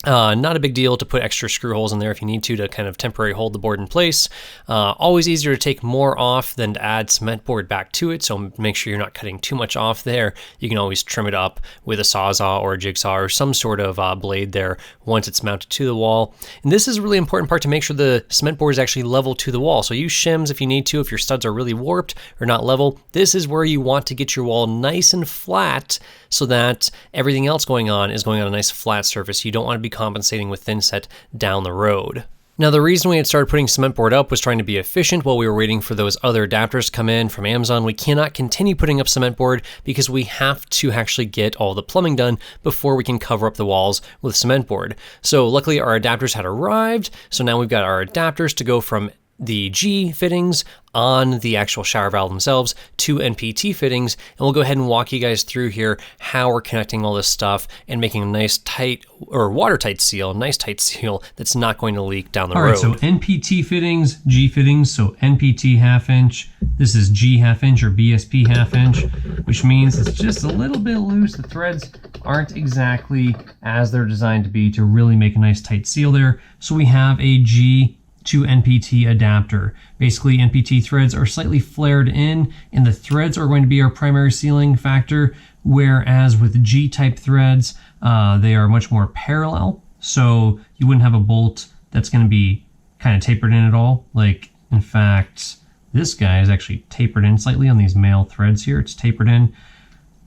not a big deal to put extra screw holes in there if you need to kind of temporarily hold the board in place. Always easier to take more off than to add cement board back to it, so make sure you're not cutting too much off there. You can always trim it up with a sawzall or a jigsaw or some sort of blade there once it's mounted to the wall. And this is a really important part to make sure the cement board is actually level to the wall. So use shims if you need to, if your studs are really warped or not level. This is where you want to get your wall nice and flat so that everything else going on is going on a nice flat surface. You don't want to be compensating with thin set down the road. Now, the reason we had started putting cement board up was trying to be efficient while we were waiting for those other adapters to come in from Amazon. We cannot continue putting up cement board because we have to actually get all the plumbing done before we can cover up the walls with cement board. So luckily our adapters had arrived. So now we've got our adapters to go from the G fittings on the actual shower valve themselves to NPT fittings, and we'll go ahead and walk you guys through here how we're connecting all this stuff and making a nice tight or watertight seal, nice tight seal that's not going to leak down the road. All right, so NPT fittings, G fittings, so NPT ½ inch, this is G ½ inch or BSP ½ inch, which means it's just a little bit loose. The threads aren't exactly as they're designed to be to really make a nice tight seal there. So we have a G to NPT adapter. Basically, NPT threads are slightly flared in, and the threads are going to be our primary sealing factor, whereas with G-type threads, they are much more parallel. So you wouldn't have a bolt that's going to be kind of tapered in at all. Like, in fact, this guy is actually tapered in slightly on these male threads here. It's tapered in.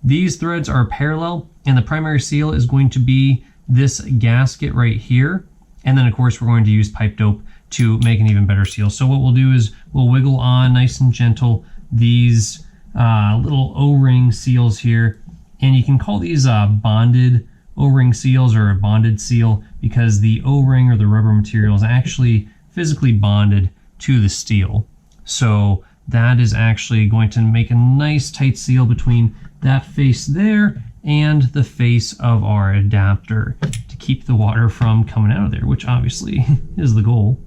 These threads are parallel, and the primary seal is going to be this gasket right here. And then, of course, we're going to use pipe dope to make an even better seal. So what we'll do is we'll wiggle on nice and gentle these little O-ring seals here. And you can call these bonded O-ring seals or a bonded seal because the O-ring or the rubber material is actually physically bonded to the steel. So that is actually going to make a nice tight seal between that face there and the face of our adapter to keep the water from coming out of there, which obviously is the goal.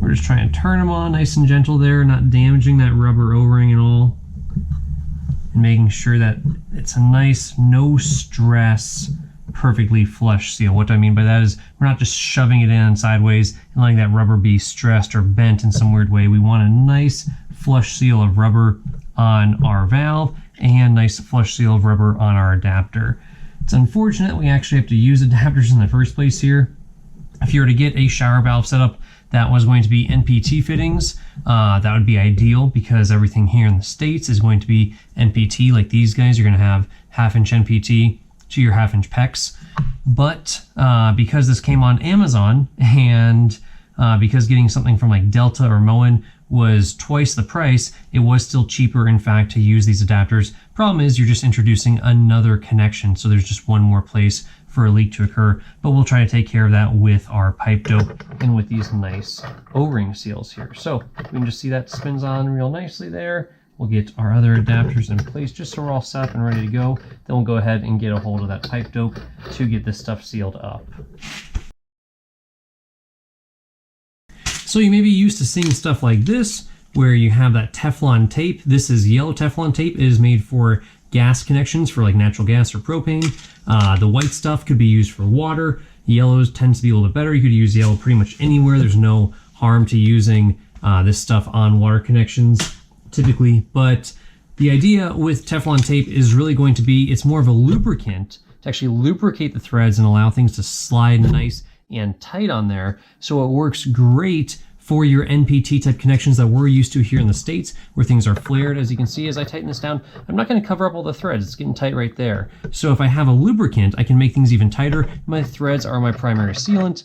We're just trying to turn them on nice and gentle there, not damaging that rubber O-ring at all. And making sure that it's a nice, no stress, perfectly flush seal. What I mean by that is we're not just shoving it in sideways and letting that rubber be stressed or bent in some weird way. We want a nice flush seal of rubber on our valve and nice flush seal of rubber on our adapter. It's unfortunate we actually have to use adapters in the first place here. If you were to get a shower valve setup that was going to be NPT fittings, that would be ideal because everything here in the States is going to be NPT. Like these guys, you're going to have ½ inch NPT to your ½ inch PEX. But because this came on Amazon and because getting something from like Delta or Moen was twice the price, it was still cheaper, in fact, to use these adapters. Problem is you're just introducing another connection, so there's just one more place for a leak to occur, but we'll try to take care of that with our pipe dope and with these nice O-ring seals here. So we can just see that spins on real nicely there. We'll get our other adapters in place just so we're all set up and ready to go. Then we'll go ahead and get a hold of that pipe dope to get this stuff sealed up. So you may be used to seeing stuff like this, where you have that Teflon tape. This is yellow Teflon tape. It is made for gas connections for like natural gas or propane. The white stuff could be used for water. Yellows tends to be a little bit better. You could use yellow pretty much anywhere. There's no harm to using this stuff on water connections typically, but the idea with Teflon tape is really going to be, it's more of a lubricant to actually lubricate the threads and allow things to slide nice and tight on there. So it works great for your NPT type connections that we're used to here in the States, where things are flared. As you can see, as I tighten this down, I'm not going to cover up all the threads. It's getting tight right there. So if I have a lubricant, I can make things even tighter. My threads are my primary sealant.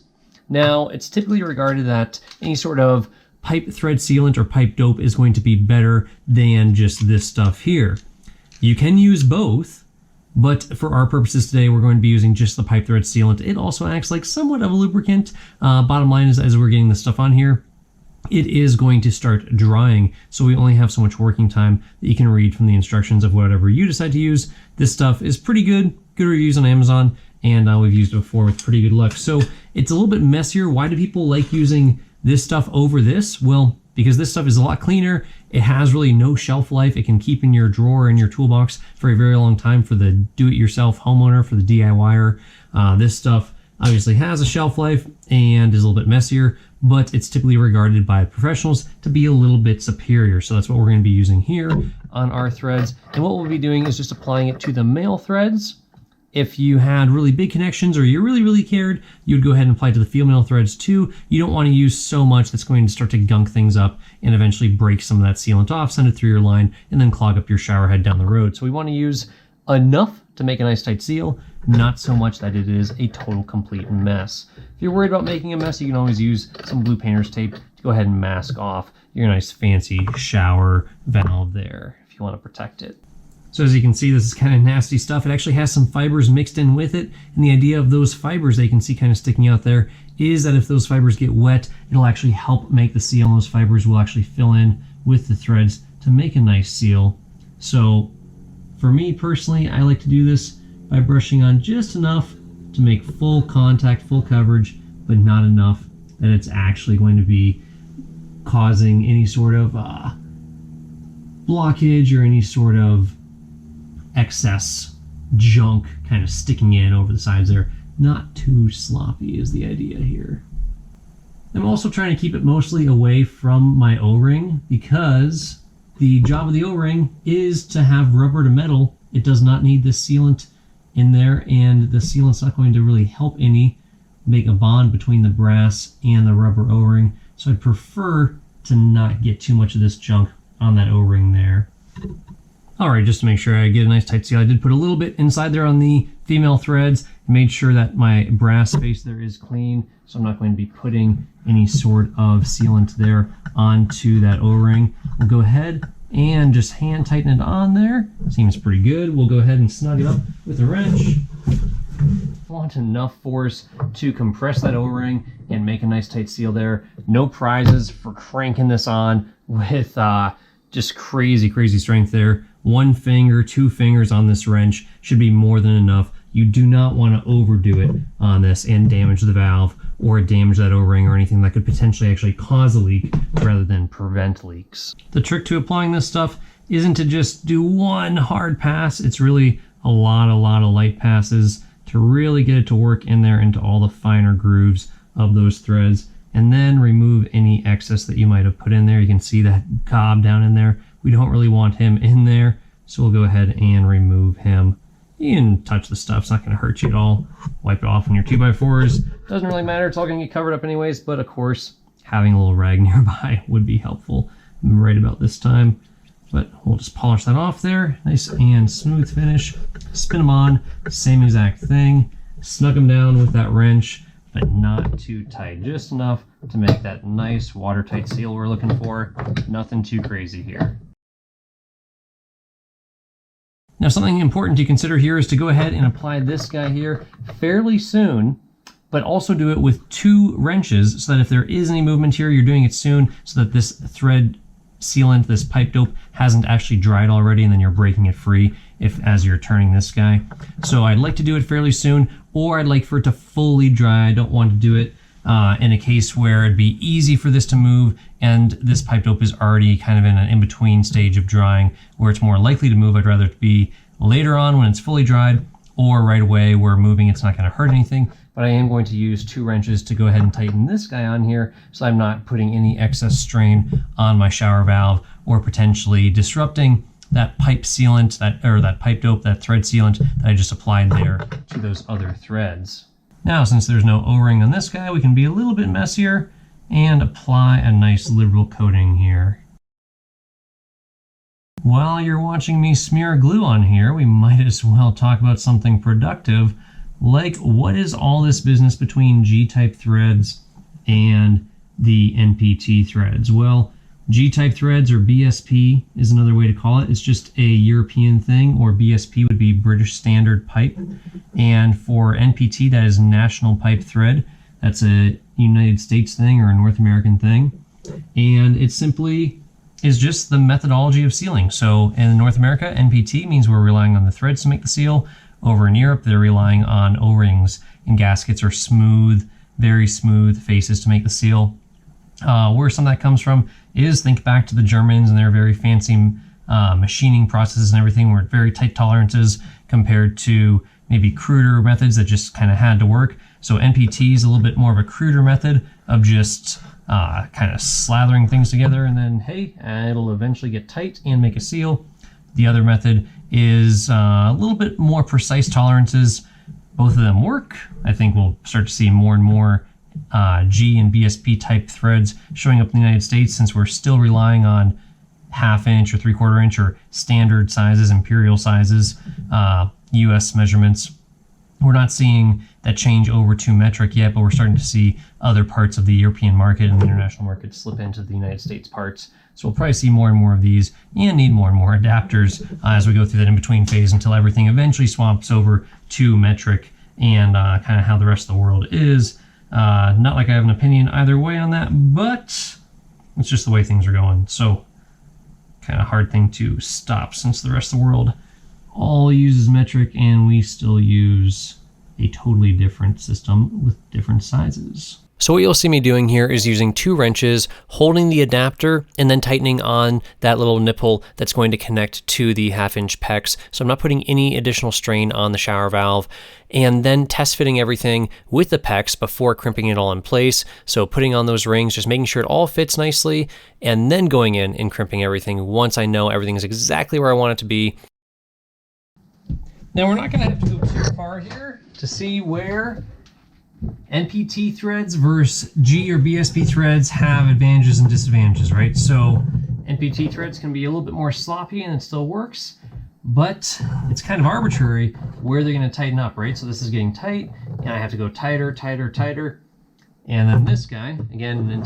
Now, it's typically regarded that any sort of pipe thread sealant or pipe dope is going to be better than just this stuff here. You can use both, but for our purposes today, we're going to be using just the pipe thread sealant. It also acts like somewhat of a lubricant. Bottom line is, as we're getting this stuff on here, it is going to start drying, so we only have so much working time that you can read from the instructions of whatever you decide to use. This stuff is pretty good reviews on Amazon, and we've used it before with pretty good luck. So it's a little bit messier. Why do people like using this stuff over this? Well, because this stuff is a lot cleaner. It has really no shelf life. It can keep in your drawer, in your toolbox for a very long time for the do-it-yourself homeowner, for the DIYer. This stuff obviously has a shelf life and is a little bit messier, but it's typically regarded by professionals to be a little bit superior. So that's what we're going to be using here on our threads. And what we'll be doing is just applying it to the male threads. If you had really big connections or you really cared, you'd go ahead and apply it to the female threads too. You don't want to use so much that's going to start to gunk things up and eventually break some of that sealant off, send it through your line, and then clog up your shower head down the road. So we want to use enough to make a nice tight seal, not so much that it is a total complete mess. If you're worried about making a mess, you can always use some blue painter's tape to go ahead and mask off your nice fancy shower valve there if you want to protect it. So as you can see, this is kind of nasty stuff. It actually has some fibers mixed in with it. And the idea of those fibers that you can see kind of sticking out there is that if those fibers get wet, it'll actually help make the seal. And those fibers will actually fill in with the threads to make a nice seal. So for me personally, I like to do this by brushing on just enough to make full contact, full coverage, but not enough that it's actually going to be causing any sort of blockage or any sort of excess junk kind of sticking in over the sides there. Not too sloppy is the idea here. I'm also trying to keep it mostly away from my O-ring because the job of the O-ring is to have rubber to metal. It does not need this sealant in there, and the sealant's not going to really help any make a bond between the brass and the rubber O-ring. So I'd prefer to not get too much of this junk on that O-ring there. Alright, just to make sure I get a nice tight seal, I did put a little bit inside there on the female threads, made sure that my brass face there is clean, so I'm not going to be putting any sort of sealant there onto that O-ring. We'll go ahead and just hand tighten it on there. Seems pretty good. We'll go ahead and snug it up with a wrench. I want enough force to compress that O-ring and make a nice tight seal there. No prizes for cranking this on with just crazy strength there. 1 finger, 2 fingers on this wrench should be more than enough. You do not want to overdo it on this and damage the valve or damage that O-ring or anything that could potentially actually cause a leak rather than prevent leaks. The trick to applying this stuff isn't to just do one hard pass. It's really a lot of light passes to really get it to work in there into all the finer grooves of those threads, and then remove any excess that you might have put in there. You can see that cob down in there. We don't really want him in there, so we'll go ahead and remove him. You can touch the stuff, it's not going to hurt you at all. Wipe it off on your 2x4s. Doesn't really matter, it's all going to get covered up anyways, but of course, having a little rag nearby would be helpful right about this time. But we'll just polish that off there. Nice and smooth finish. Spin them on, same exact thing. Snug them down with that wrench, but not too tight. Just enough to make that nice watertight seal we're looking for. Nothing too crazy here. Now, something important to consider here is to go ahead and apply this guy here fairly soon, but also do it with 2 wrenches so that if there is any movement here, you're doing it soon so that this thread sealant, this pipe dope, hasn't actually dried already, and then you're breaking it free as you're turning this guy. So I'd like to do it fairly soon, or I'd like for it to fully dry. I don't want to do it in a case where it'd be easy for this to move, and this pipe dope is already kind of in an in-between stage of drying where it's more likely to move. I'd rather it be later on when it's fully dried, or right away where moving it's not going to hurt anything. But I am going to use 2 wrenches to go ahead and tighten this guy on here so I'm not putting any excess strain on my shower valve or potentially disrupting that pipe sealant, that pipe dope, that thread sealant that I just applied there to those other threads. Now, since there's no O-ring on this guy, we can be a little bit messier and apply a nice liberal coating here. While you're watching me smear glue on here, we might as well talk about something productive, like what is all this business between G-type threads and the NPT threads? Well, G-type threads, or BSP is another way to call it. It's just a European thing, or BSP would be British Standard Pipe. And for NPT, that is National Pipe Thread. That's a United States thing or a North American thing. And it simply is just the methodology of sealing. So in North America, NPT means we're relying on the threads to make the seal. Over in Europe, they're relying on O-rings and gaskets, or smooth, very smooth faces to make the seal. Where some of that comes from is, think back to the Germans and their very fancy machining processes and everything, where very tight tolerances compared to maybe cruder methods that just kind of had to work. So NPT is a little bit more of a cruder method of just kind of slathering things together, and then hey, it'll eventually get tight and make a seal. The other method is a little bit more precise tolerances. Both of them work. I think we'll start to see more and more G and BSP type threads showing up in the United States, since we're still relying on 1/2 inch or 3/4 inch or standard sizes, imperial sizes, US measurements. We're not seeing that change over to metric yet, but we're starting to see other parts of the European market and the international market slip into the United States parts. So we'll probably see more and more of these and need more and more adapters as we go through that in-between phase until everything eventually swaps over to metric and kind of how the rest of the world is. Not like I have an opinion either way on that, but it's just the way things are going. So kind of hard thing to stop, since the rest of the world all uses metric and we still use a totally different system with different sizes. So what you'll see me doing here is using 2 wrenches, holding the adapter, and then tightening on that little nipple that's going to connect to the 1/2 inch PEX. So I'm not putting any additional strain on the shower valve, and then test fitting everything with the PEX before crimping it all in place. So putting on those rings, just making sure it all fits nicely, and then going in and crimping everything once I know everything is exactly where I want it to be. Now, we're not going to have to go too far here to see where NPT threads versus G or BSP threads have advantages and disadvantages, right? So NPT threads can be a little bit more sloppy and it still works, but it's kind of arbitrary where they're going to tighten up, right? So this is getting tight, and I have to go tighter, tighter, tighter. And then this guy, again, an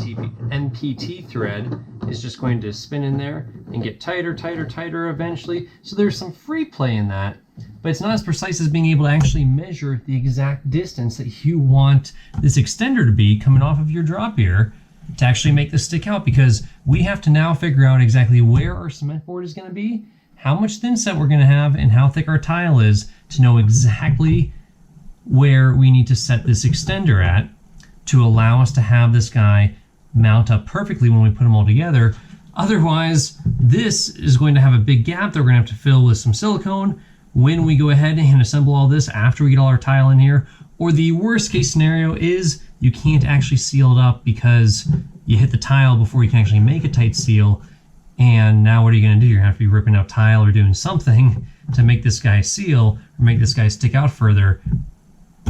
NPT thread, is just going to spin in there and get tighter, tighter, tighter eventually. So there's some free play in that, but it's not as precise as being able to actually measure the exact distance that you want this extender to be coming off of your drop ear to actually make this stick out, because we have to now figure out exactly where our cement board is going to be, how much thin set we're going to have, and how thick our tile is to know exactly where we need to set this extender at to allow us to have this guy mount up perfectly when we put them all together. Otherwise, this is going to have a big gap that we're going to have to fill with some silicone when we go ahead and assemble all this after we get all our tile in here. Or the worst case scenario is you can't actually seal it up because you hit the tile before you can actually make a tight seal. And now what are you going to do? You're going to have to be ripping out tile or doing something to make this guy seal or make this guy stick out further.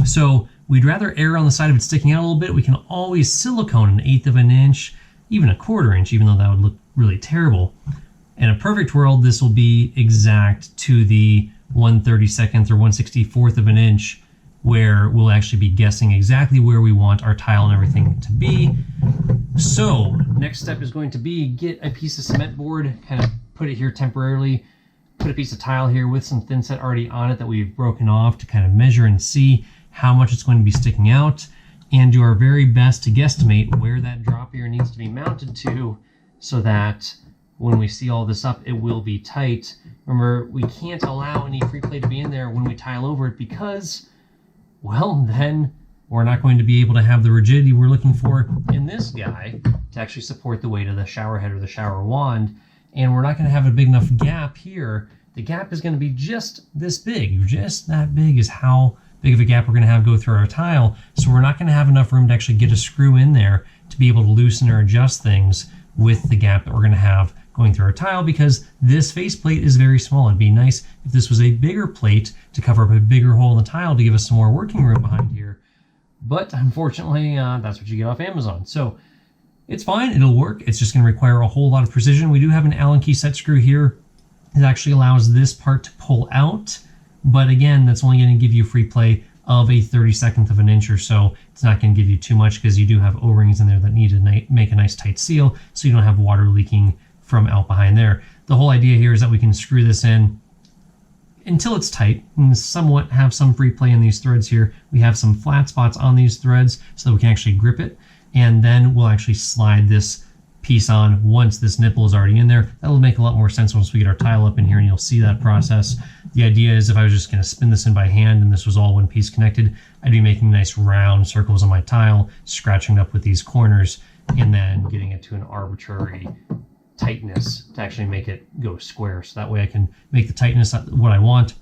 So we'd rather err on the side of it sticking out a little bit. We can always silicone 1/8 of an inch, even 1/4 inch, even though that would look really terrible. In a perfect world, this will be exact to the 1/32 or 1/64 of an inch, where we'll actually be guessing exactly where we want our tile and everything to be. So next step is going to be get a piece of cement board, kind of put it here temporarily, put a piece of tile here with some thin set already on it that we've broken off to kind of measure and see how much it's going to be sticking out, and do our very best to guesstimate where that drop ear needs to be mounted to, so that when we see all this up, it will be tight. Remember, we can't allow any free play to be in there when we tile over it, because, well, then we're not going to be able to have the rigidity we're looking for in this guy to actually support the weight of the shower head or the shower wand. And we're not going to have a big enough gap here. The gap is going to be just this big. Just that big is how big of a gap we're going to have go through our tile. So we're not going to have enough room to actually get a screw in there to be able to loosen or adjust things with the gap that we're going to have going through our tile, because this faceplate is very small. It'd be nice if this was a bigger plate to cover up a bigger hole in the tile to give us some more working room behind here. But unfortunately, that's what you get off Amazon. So it's fine, it'll work. It's just going to require a whole lot of precision. We do have an Allen key set screw here that actually allows this part to pull out. But again, that's only going to give you free play of a 32nd of an inch or so. It's not going to give you too much because you do have O-rings in there that need to make a nice tight seal so you don't have water leaking from out behind there. The whole idea here is that we can screw this in until it's tight and somewhat have some free play in these threads here. We have some flat spots on these threads so that we can actually grip it, and then we'll actually slide this piece on once this nipple is already in there. That'll make a lot more sense once we get our tile up in here, and you'll see that process. The idea is if I was just going to spin this in by hand and this was all one piece connected, I'd be making nice round circles on my tile, scratching up with these corners, and then getting it to an arbitrary tightness to actually make it go square. So that way I can make the tightness what I want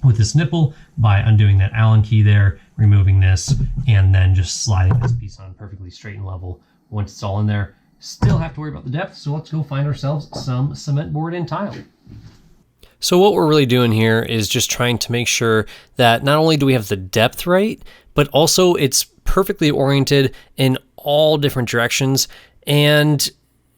with this nipple by undoing that Allen key there, removing this, and then just sliding this piece on perfectly straight and level once it's all in there. Still have to worry about the depth, so let's go find ourselves some cement board and tile. So what we're really doing here is just trying to make sure that not only do we have the depth right, but also it's perfectly oriented in all different directions. And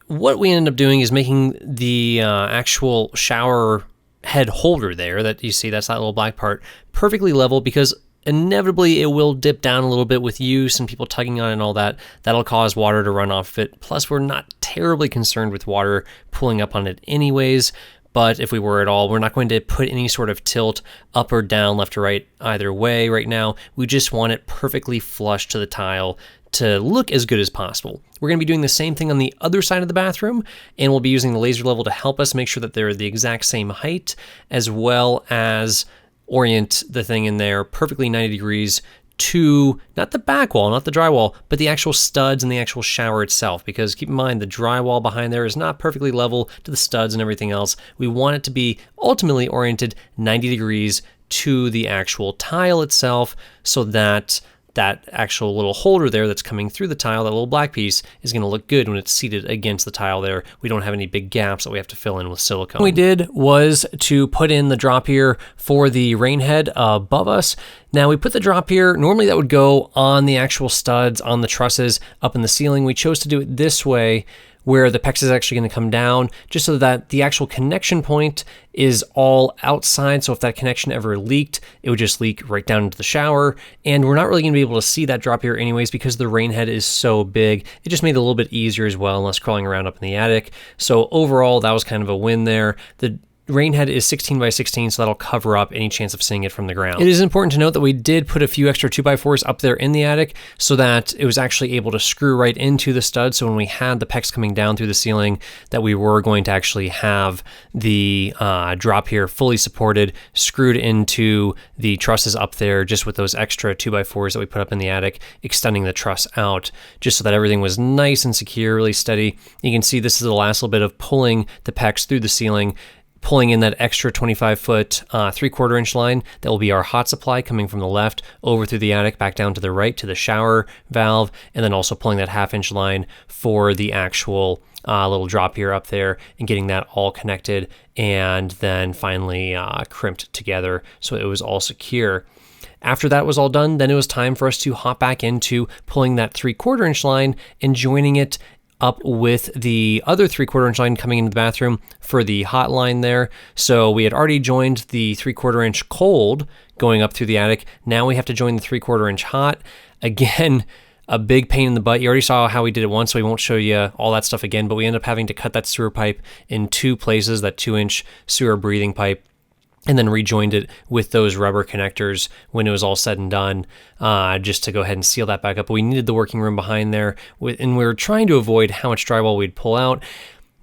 what we end up doing is making the actual shower head holder there that you see, that's that little black part, perfectly level, because inevitably it will dip down a little bit with use and people tugging on it and all that. That'll cause water to run off of it. Plus, we're not terribly concerned with water pulling up on it anyways. But if we were at all, we're not going to put any sort of tilt up or down, left or right, either way right now. We just want it perfectly flush to the tile to look as good as possible. We're going to be doing the same thing on the other side of the bathroom, and we'll be using the laser level to help us make sure that they're the exact same height, as well as orient the thing in there perfectly 90 degrees to not the back wall, not the drywall, but the actual studs and the actual shower itself. Because keep in mind, the drywall behind there is not perfectly level to the studs and everything else. We want it to be ultimately oriented 90 degrees to the actual tile itself, so that that actual little holder there that's coming through the tile, that little black piece, is going to look good when it's seated against the tile there. We don't have any big gaps that we have to fill in with silicone. What we did was to put in the drop here for the rain head above us. Now we put the drop here, normally that would go on the actual studs, on the trusses up in the ceiling. We chose to do it this way, where the PEX is actually going to come down, just so that the actual connection point is all outside. So if that connection ever leaked, it would just leak right down into the shower. And we're not really going to be able to see that drop here anyways because the rain head is so big. It just made it a little bit easier as well, less crawling around up in the attic. So overall, that was kind of a win there. The rain head is 16 by 16, so that'll cover up any chance of seeing it from the ground. It is important to note that we did put a few extra 2x4s up there in the attic so that it was actually able to screw right into the stud. So when we had the PEX coming down through the ceiling, that we were going to actually have the drop here fully supported, screwed into the trusses up there, just with those extra 2x4s that we put up in the attic, extending the truss out, just so that everything was nice and secure, really steady. You can see this is the last little bit of pulling the PEX through the ceiling, pulling in that extra 25-foot 3/4 inch line. That will be our hot supply coming from the left over through the attic, back down to the right to the shower valve, and then also pulling that 1/2 inch line for the actual little drop here up there, and getting that all connected, and then finally crimped together so it was all secure. After that was all done, then it was time for us to hop back into pulling that 3/4 inch line and joining it up with the other 3/4 inch line coming into the bathroom for the hot line there. So we had already joined the 3/4 inch cold going up through the attic. Now we have to join the 3/4 inch hot. Again, a big pain in the butt. You already saw how we did it once, so we won't show you all that stuff again, but we end up having to cut that sewer pipe in 2 places, that 2-inch sewer breathing pipe, and then rejoined it with those rubber connectors when it was all said and done, just to go ahead and seal that back up. But we needed the working room behind there, and we were trying to avoid how much drywall we'd pull out.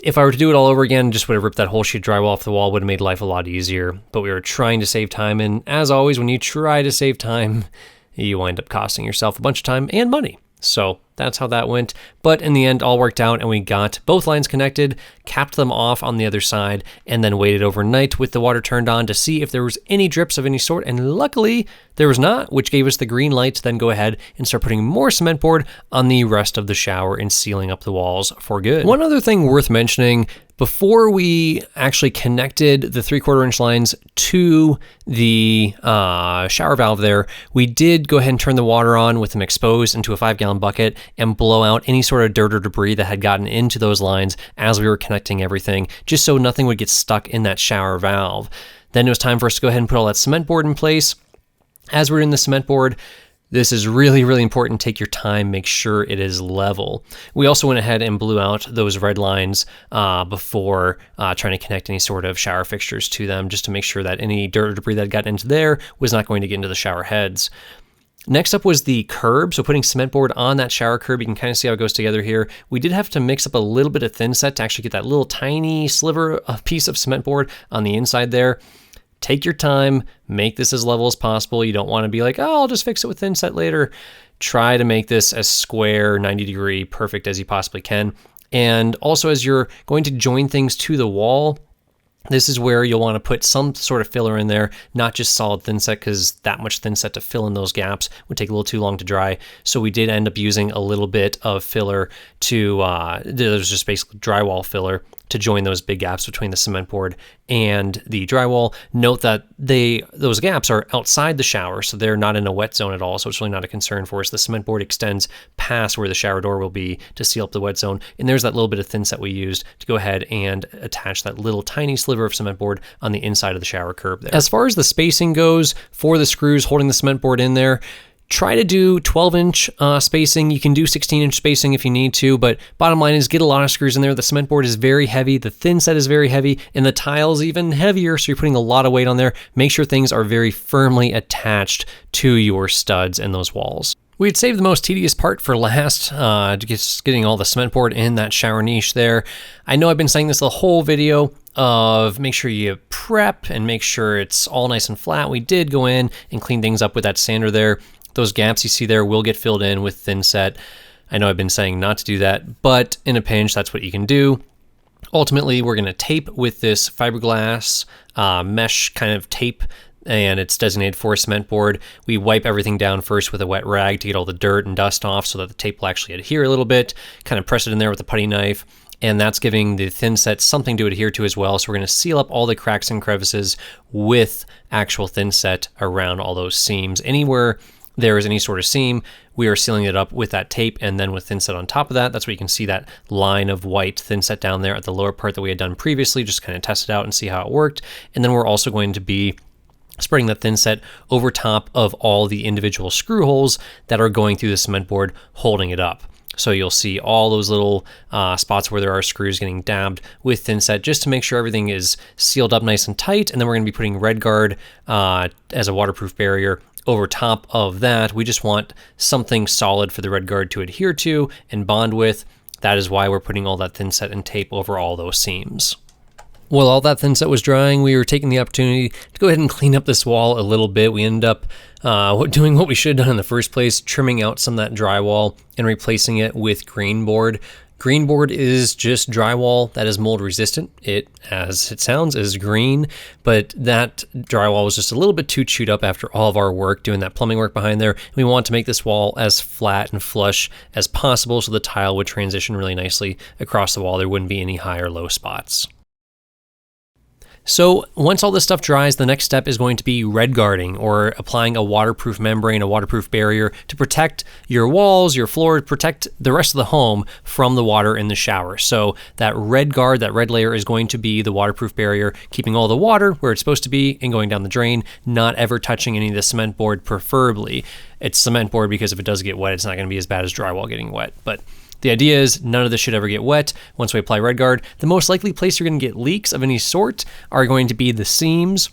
If I were to do it all over again, just would have ripped that whole sheet of drywall off the wall, would have made life a lot easier. But we were trying to save time, and as always, when you try to save time, you wind up costing yourself a bunch of time and money. So that's how that went. But in the end, all worked out and we got both lines connected, capped them off on the other side, and then waited overnight with the water turned on to see if there was any drips of any sort. And luckily there was not, which gave us the green light to then go ahead and start putting more cement board on the rest of the shower and sealing up the walls for good. One other thing worth mentioning, before we actually connected the 3/4 inch lines to the shower valve there, we did go ahead and turn the water on with them exposed into a 5-gallon bucket and blow out any sort of dirt or debris that had gotten into those lines as we were connecting everything, just so nothing would get stuck in that shower valve. Then it was time for us to go ahead and put all that cement board in place. As we're in the cement board, this is really, really important. Take your time, make sure it is level. We also went ahead and blew out those red lines before trying to connect any sort of shower fixtures to them, just to make sure that any dirt or debris that got into there was not going to get into the shower heads. Next up was the curb. So putting cement board on that shower curb, you can kind of see how it goes together here. We did have to mix up a little bit of thin set to actually get that little tiny sliver of piece of cement board on the inside there. Take your time, make this as level as possible. You don't want to be like, oh, I'll just fix it with thin set later. Try to make this as square, 90-degree, perfect as you possibly can. And also, as you're going to join things to the wall, this is where you'll want to put some sort of filler in there, not just solid thin set, because that much thin set to fill in those gaps would take a little too long to dry. So we did end up using a little bit of filler there's just basically drywall filler to join those big gaps between the cement board and the drywall. Note that those gaps are outside the shower, so they're not in a wet zone at all, so it's really not a concern for us. The cement board extends past where the shower door will be to seal up the wet zone, and there's that little bit of thin set we used to go ahead and attach that little tiny sliver of cement board on the inside of the shower curb there. As far as the spacing goes for the screws holding the cement board in there, try to do 12-inch spacing. You can do 16-inch spacing if you need to, but bottom line is get a lot of screws in there. The cement board is very heavy, the thin set is very heavy, and the tile's even heavier, so you're putting a lot of weight on there. Make sure things are very firmly attached to your studs and those walls. We had saved the most tedious part for last, just getting all the cement board in that shower niche there. I know I've been saying this the whole video, of make sure you prep and make sure it's all nice and flat. We did go in and clean things up with that sander there. Those gaps you see there will get filled in with thin set. I know I've been saying not to do that, but in a pinch, that's what you can do. Ultimately, we're going to tape with this fiberglass mesh kind of tape, and it's designated for a cement board. We wipe everything down first with a wet rag to get all the dirt and dust off so that the tape will actually adhere a little bit, kind of press it in there with a putty knife, and that's giving the thin set something to adhere to as well. So we're going to seal up all the cracks and crevices with actual thin set around all those seams. Anywhere there is any sort of seam, we are sealing it up with that tape and then with thin set on top of that. That's where you can see that line of white thin set down there at the lower part that we had done previously, just kind of test it out and see how it worked. And then we're also going to be spreading that thin set over top of all the individual screw holes that are going through the cement board, holding it up. So you'll see all those little spots where there are screws getting dabbed with thin set, just to make sure everything is sealed up nice and tight. And then we're going to be putting Red Guard as a waterproof barrier over top of that. We just want something solid for the Red Guard to adhere to and bond with. That is why we're putting all that thin set and tape over all those seams. While all that thin set was drying, we were taking the opportunity to go ahead and clean up this wall a little bit. We ended up doing what we should have done in the first place, trimming out some of that drywall and replacing it with green board. Green board is just drywall that is mold resistant. It, as it sounds, is green, but that drywall was just a little bit too chewed up after all of our work doing that plumbing work behind there. We want to make this wall as flat and flush as possible so the tile would transition really nicely across the wall. There wouldn't be any high or low spots. So once all this stuff dries, the next step is going to be red guarding, or applying a waterproof membrane, a waterproof barrier to protect your walls, your floor, protect the rest of the home from the water in the shower. So that red guard, that red layer, is going to be the waterproof barrier, keeping all the water where it's supposed to be and going down the drain, not ever touching any of the cement board preferably. It's cement board because if it does get wet, it's not going to be as bad as drywall getting wet. But the idea is none of this should ever get wet once we apply Red Guard. The most likely place you're going to get leaks of any sort are going to be the seams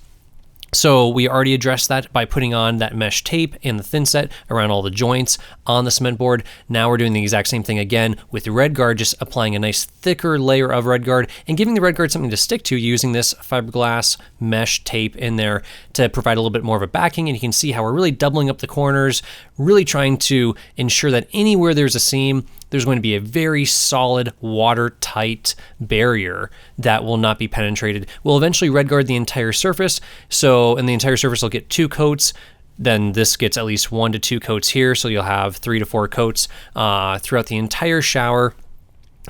So we already addressed that by putting on that mesh tape and the thin set around all the joints on the cement board. Now we're doing the exact same thing again with the red guard, just applying a nice thicker layer of red guard and giving the red guard something to stick to using this fiberglass mesh tape in there to provide a little bit more of a backing. And you can see how we're really doubling up the corners, really trying to ensure that anywhere there's a seam, there's going to be a very solid, watertight barrier that will not be penetrated. We'll eventually red guard the entire surface, and the entire surface will get 2 coats. Then this gets at least 1 to 2 coats here, so you'll have 3 to 4 coats throughout the entire shower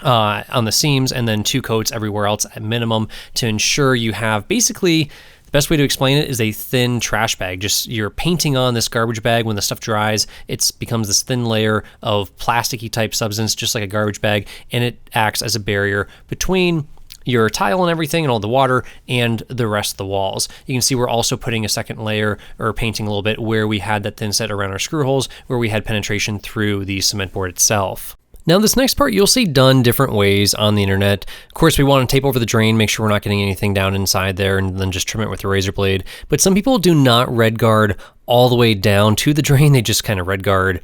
on the seams, and then 2 coats everywhere else at minimum to ensure you have basically. The best way to explain it is a thin trash bag. Just you're painting on this garbage bag. When the stuff dries, it becomes this thin layer of plasticky type substance, just like a garbage bag, and it acts as a barrier between your tile and everything and all the water and the rest of the walls. You can see we're also putting a second layer or painting a little bit where we had that thin set around our screw holes, where we had penetration through the cement board itself. Now this next part you'll see done different ways on the internet. Of course, we want to tape over the drain, make sure we're not getting anything down inside there, and then just trim it with a razor blade. But some people do not red guard all the way down to the drain. They just kind of red guard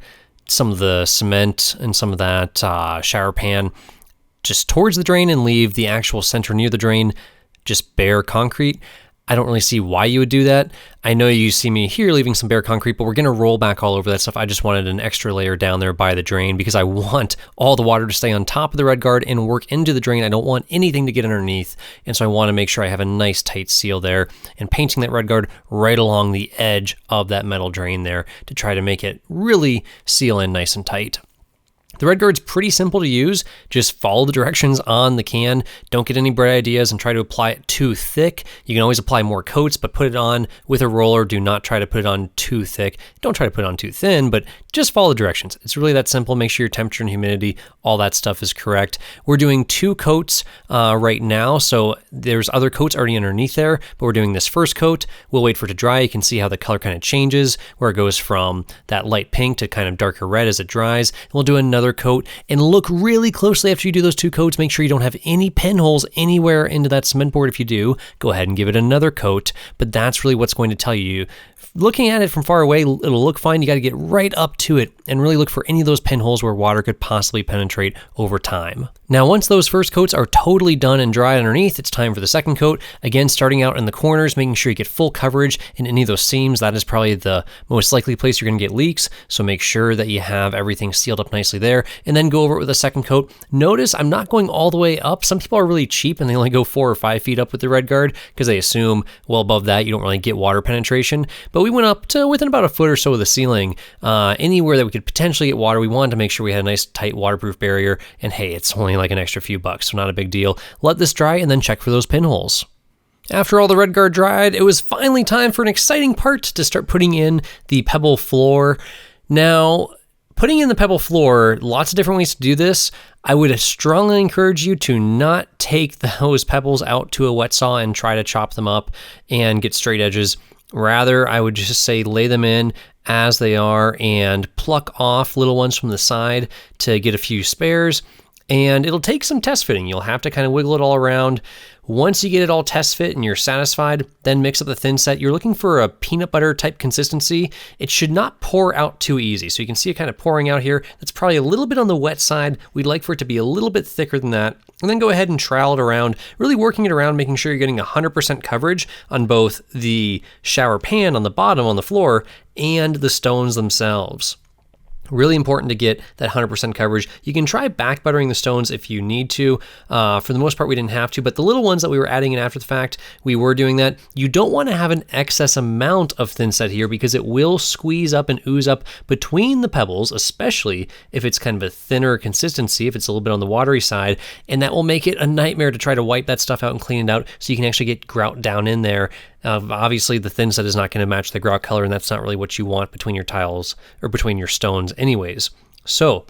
some of the cement and some of that shower pan just towards the drain and leave the actual center near the drain just bare concrete. I don't really see why you would do that. I know you see me here leaving some bare concrete, but we're going to roll back all over that stuff. I just wanted an extra layer down there by the drain because I want all the water to stay on top of the red guard and work into the drain. I don't want anything to get underneath. And so I want to make sure I have a nice tight seal there, and painting that red guard right along the edge of that metal drain there to try to make it really seal in nice and tight. The red guard's pretty simple to use. Just follow the directions on the can. Don't get any bright ideas and try to apply it too thick. You can always apply more coats, but put it on with a roller. Do not try to put it on too thick. Don't try to put it on too thin, but just follow the directions. It's really that simple. Make sure your temperature and humidity, all that stuff is correct. We're doing 2 coats right now, so there's other coats already underneath there, but we're doing this first coat. We'll wait for it to dry. You can see how the color kind of changes, where it goes from that light pink to kind of darker red as it dries. And we'll do another coat, and look really closely after you do those 2 coats. Make sure you don't have any pinholes anywhere into that cement board. If you do, go ahead and give it another coat, but that's really what's going to tell you. Looking at it from far away, it'll look fine. You got to get right up to it and really look for any of those pinholes where water could possibly penetrate over time. Now, once those first coats are totally done and dry underneath, it's time for the second coat. Again, starting out in the corners, making sure you get full coverage in any of those seams. That is probably the most likely place you're going to get leaks. So make sure that you have everything sealed up nicely there, and then go over it with a second coat. Notice I'm not going all the way up. Some people are really cheap and they only go 4 or 5 feet up with the red guard because they assume well above that you don't really get water penetration. But we went up to within about a foot or so of the ceiling. Anywhere that we could potentially get water, we wanted to make sure we had a nice tight waterproof barrier. And hey, it's only like an extra few bucks, so not a big deal. Let this dry and then check for those pinholes. After all the red guard dried, it was finally time for an exciting part to start putting in the pebble floor. Now, putting in the pebble floor, lots of different ways to do this. I would strongly encourage you to not take those pebbles out to a wet saw and try to chop them up and get straight edges. Rather, I would just say lay them in as they are and pluck off little ones from the side to get a few spares. And it'll take some test fitting. You'll have to kind of wiggle it all around. Once you get it all test fit and you're satisfied, then mix up the thin set. You're looking for a peanut butter type consistency. It should not pour out too easy. So you can see it kind of pouring out here. That's probably a little bit on the wet side. We'd like for it to be a little bit thicker than that. And then go ahead and trowel it around, really working it around, making sure you're getting 100% coverage on both the shower pan on the bottom on the floor and the stones themselves. Really important to get that 100% coverage. You can try back buttering the stones if you need to. For the most part, we didn't have to, but the little ones that we were adding in after the fact, we were doing that. You don't want to have an excess amount of thin set here because it will squeeze up and ooze up between the pebbles, especially if it's kind of a thinner consistency, if it's a little bit on the watery side, and that will make it a nightmare to try to wipe that stuff out and clean it out so you can actually get grout down in there. Obviously, the thin set is not going to match the grout color, and that's not really what you want between your tiles or between your stones anyways. So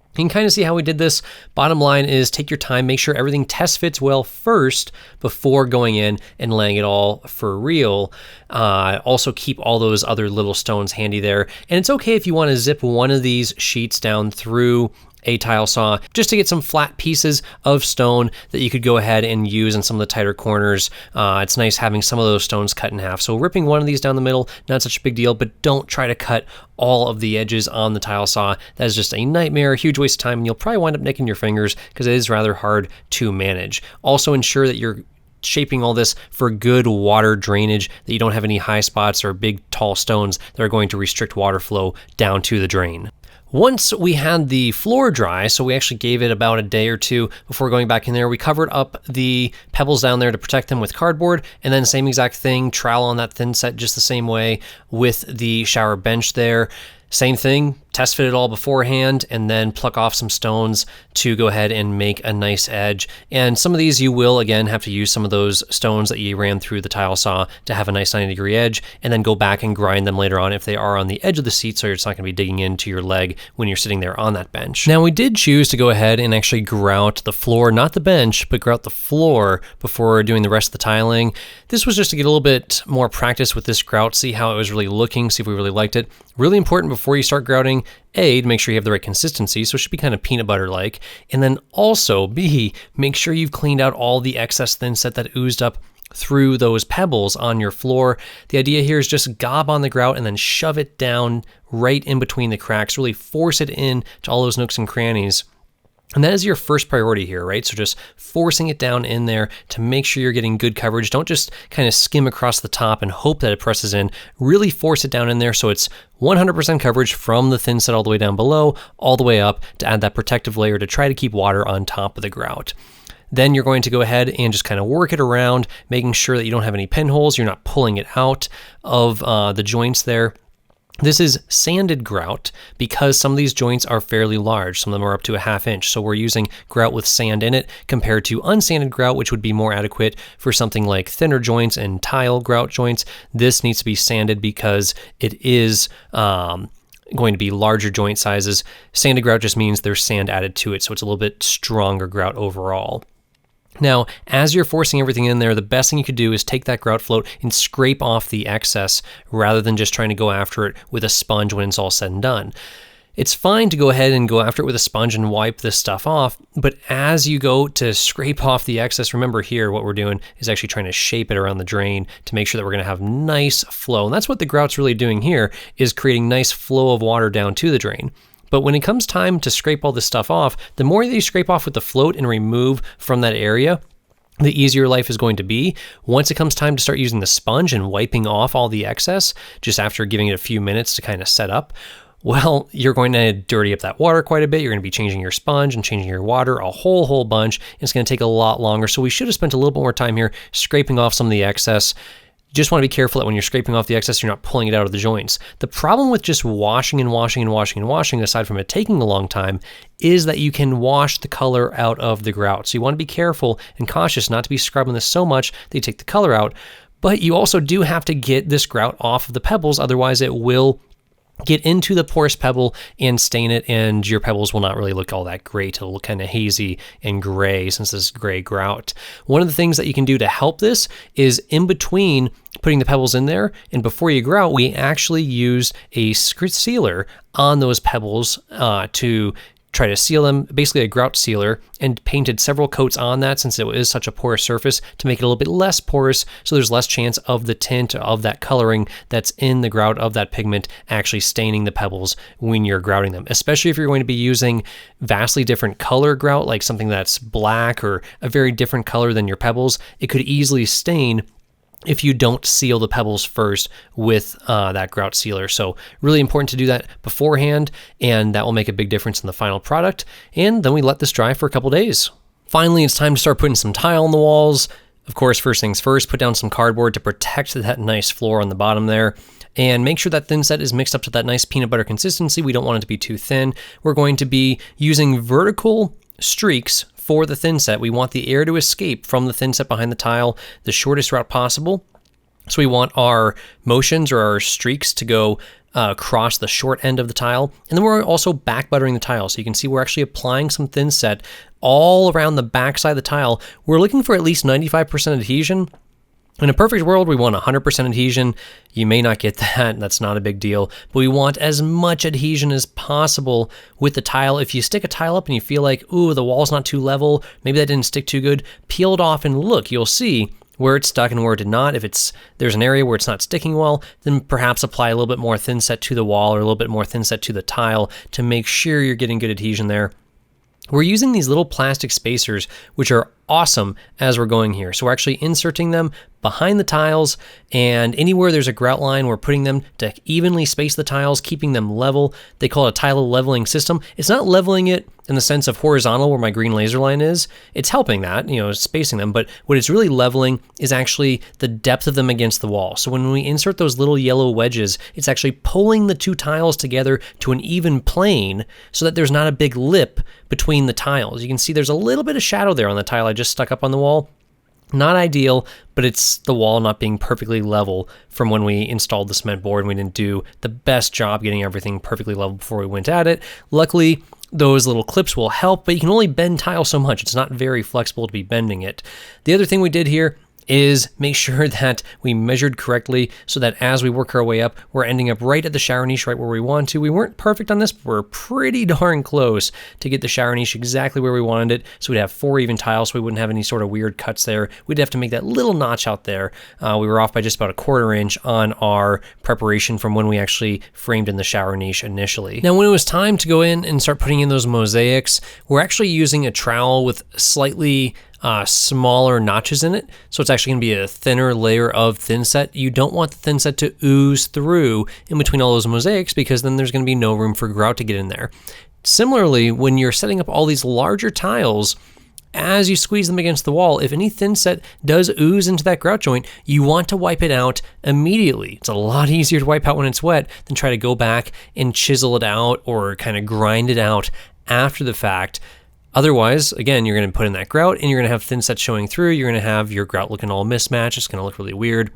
you can kind of see how we did this. Bottom line is take your time, make sure everything test fits well first before going in and laying it all for real. Also keep all those other little stones handy there. And it's okay if you want to zip one of these sheets down through a tile saw just to get some flat pieces of stone that you could go ahead and use in some of the tighter corners. It's nice having some of those stones cut in half. So ripping one of these down the middle, not such a big deal, but don't try to cut all of the edges on the tile saw. That is just a nightmare, a huge waste of time, and you'll probably wind up nicking your fingers because it is rather hard to manage. Also ensure that you're shaping all this for good water drainage, that you don't have any high spots or big tall stones that are going to restrict water flow down to the drain. Once we had the floor dry, so we actually gave it about a day or two before going back in there, we covered up the pebbles down there to protect them with cardboard, and then same exact thing, trowel on that thin set just the same way with the shower bench there. Same thing, test fit it all beforehand, and then pluck off some stones to go ahead and make a nice edge. And some of these you will, again, have to use some of those stones that you ran through the tile saw to have a nice 90-degree edge, and then go back and grind them later on if they are on the edge of the seat, so it's not going to be digging into your leg when you're sitting there on that bench. Now, we did choose to go ahead and actually grout the floor, not the bench, but grout the floor before doing the rest of the tiling. This was just to get a little bit more practice with this grout, see how it was really looking, see if we really liked it. Really important before you start grouting, A, to make sure you have the right consistency, so it should be kind of peanut butter-like, and then also, B, make sure you've cleaned out all the excess thin set that oozed up through those pebbles on your floor. The idea here is just gob on the grout and then shove it down right in between the cracks, really force it in to all those nooks and crannies. And that is your first priority here, right? So just forcing it down in there to make sure you're getting good coverage. Don't just kind of skim across the top and hope that it presses in. Really force it down in there so it's 100% coverage from the thin set all the way down below, all the way up to add that protective layer to try to keep water on top of the grout. Then you're going to go ahead and just kind of work it around, making sure that you don't have any pinholes, you're not pulling it out of the joints there. This is sanded grout because some of these joints are fairly large. Some of them are up to a 1/2 inch. So we're using grout with sand in it compared to unsanded grout, which would be more adequate for something like thinner joints and tile grout joints. This needs to be sanded because it is going to be larger joint sizes. Sanded grout just means there's sand added to it, so it's a little bit stronger grout overall. Now, as you're forcing everything in there, the best thing you could do is take that grout float and scrape off the excess rather than just trying to go after it with a sponge when it's all said and done. It's fine to go ahead and go after it with a sponge and wipe this stuff off, but as you go to scrape off the excess, remember here what we're doing is actually trying to shape it around the drain to make sure that we're going to have nice flow. And that's what the grout's really doing here, is creating nice flow of water down to the drain. But when it comes time to scrape all this stuff off, the more that you scrape off with the float and remove from that area, the easier life is going to be. Once it comes time to start using the sponge and wiping off all the excess, just after giving it a few minutes to kind of set up, well, you're going to dirty up that water quite a bit. You're going to be changing your sponge and changing your water a whole bunch. It's going to take a lot longer. So we should have spent a little bit more time here scraping off some of the excess. You just want to be careful that when you're scraping off the excess, you're not pulling it out of the joints. The problem with just washing and washing and washing and washing, aside from it taking a long time, is that you can wash the color out of the grout. So you want to be careful and cautious not to be scrubbing this so much that you take the color out. But you also do have to get this grout off of the pebbles, otherwise it will get into the porous pebble and stain it, and your pebbles will not really look all that great. It'll look kind of hazy and gray since this is gray grout. One of the things that you can do to help this is in between putting the pebbles in there and before you grout, we actually use a sealer on those pebbles to try to seal them, basically a grout sealer, and painted several coats on that since it is such a porous surface to make it a little bit less porous, so there's less chance of the tint of that coloring that's in the grout of that pigment actually staining the pebbles when you're grouting them, especially if you're going to be using vastly different color grout, like something that's black or a very different color than your pebbles. It could easily stain if you don't seal the pebbles first with that grout sealer. So really important to do that beforehand, and that will make a big difference in the final product. And then we let this dry for a couple days. Finally, it's time to start putting some tile on the walls. Of course, first things first, put down some cardboard to protect that nice floor on the bottom there. And make sure that thin set is mixed up to that nice peanut butter consistency. We don't want it to be too thin. We're going to be using vertical streaks for the thin set. We want the air to escape from the thin set behind the tile the shortest route possible. So we want our motions or our streaks to go across the short end of the tile. And then we're also back buttering the tile. So you can see we're actually applying some thin set all around the back side of the tile. We're looking for at least 95% adhesion. In a perfect world, we want 100% adhesion. You may not get that. That's not a big deal. But we want as much adhesion as possible with the tile. If you stick a tile up and you feel like, ooh, the wall's not too level, maybe that didn't stick too good, peel it off and look. You'll see where it's stuck and where it did not. If there's an area where it's not sticking well, then perhaps apply a little bit more thin set to the wall or a little bit more thin set to the tile to make sure you're getting good adhesion there. We're using these little plastic spacers, which are awesome as we're going here. So we're actually inserting them behind the tiles, and anywhere there's a grout line, we're putting them to evenly space the tiles, keeping them level. They call it a tile leveling system. It's not leveling it in the sense of horizontal where my green laser line is. It's helping that, spacing them, but what it's really leveling is actually the depth of them against the wall. So when we insert those little yellow wedges, it's actually pulling the two tiles together to an even plane so that there's not a big lip between the tiles. You can see there's a little bit of shadow there on the tile I just stuck up on the wall. Not ideal, but it's the wall not being perfectly level from when we installed the cement board, and we didn't do the best job getting everything perfectly level before we went at it. Luckily, those little clips will help, but you can only bend tile so much. It's not very flexible to be bending it. The other thing we did here is make sure that we measured correctly so that as we work our way up, we're ending up right at the shower niche, right where we want to. We weren't perfect on this, but we're pretty darn close to get the shower niche exactly where we wanted it. So we'd have 4 even tiles, so we wouldn't have any sort of weird cuts there. We'd have to make that little notch out there. We were off by just about a 1/4 inch on our preparation from when we actually framed in the shower niche initially. Now, when it was time to go in and start putting in those mosaics, we're actually using a trowel with slightly smaller notches in it, so it's actually going to be a thinner layer of thin set. You don't want the thin set to ooze through in between all those mosaics, because then there's going to be no room for grout to get in there. Similarly, when you're setting up all these larger tiles, as you squeeze them against the wall, if any thin set does ooze into that grout joint, you want to wipe it out immediately. It's a lot easier to wipe out when it's wet than try to go back and chisel it out or kind of grind it out after the fact. Otherwise, again, you're going to put in that grout and you're going to have thin sets showing through. You're going to have your grout looking all mismatched. It's going to look really weird.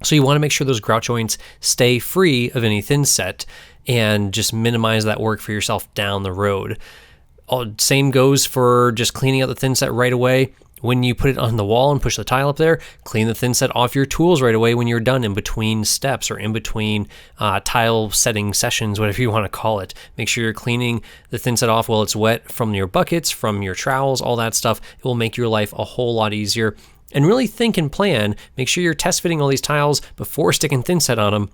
So you want to make sure those grout joints stay free of any thin set and just minimize that work for yourself down the road. Same goes for just cleaning out the thin set right away. When you put it on the wall and push the tile up there, clean the thin set off your tools right away when you're done, in between steps or in between tile setting sessions, whatever you want to call it. Make sure you're cleaning the thin set off while it's wet from your buckets, from your trowels, all that stuff. It will make your life a whole lot easier. And really think and plan. Make sure you're test fitting all these tiles before sticking thin set on them.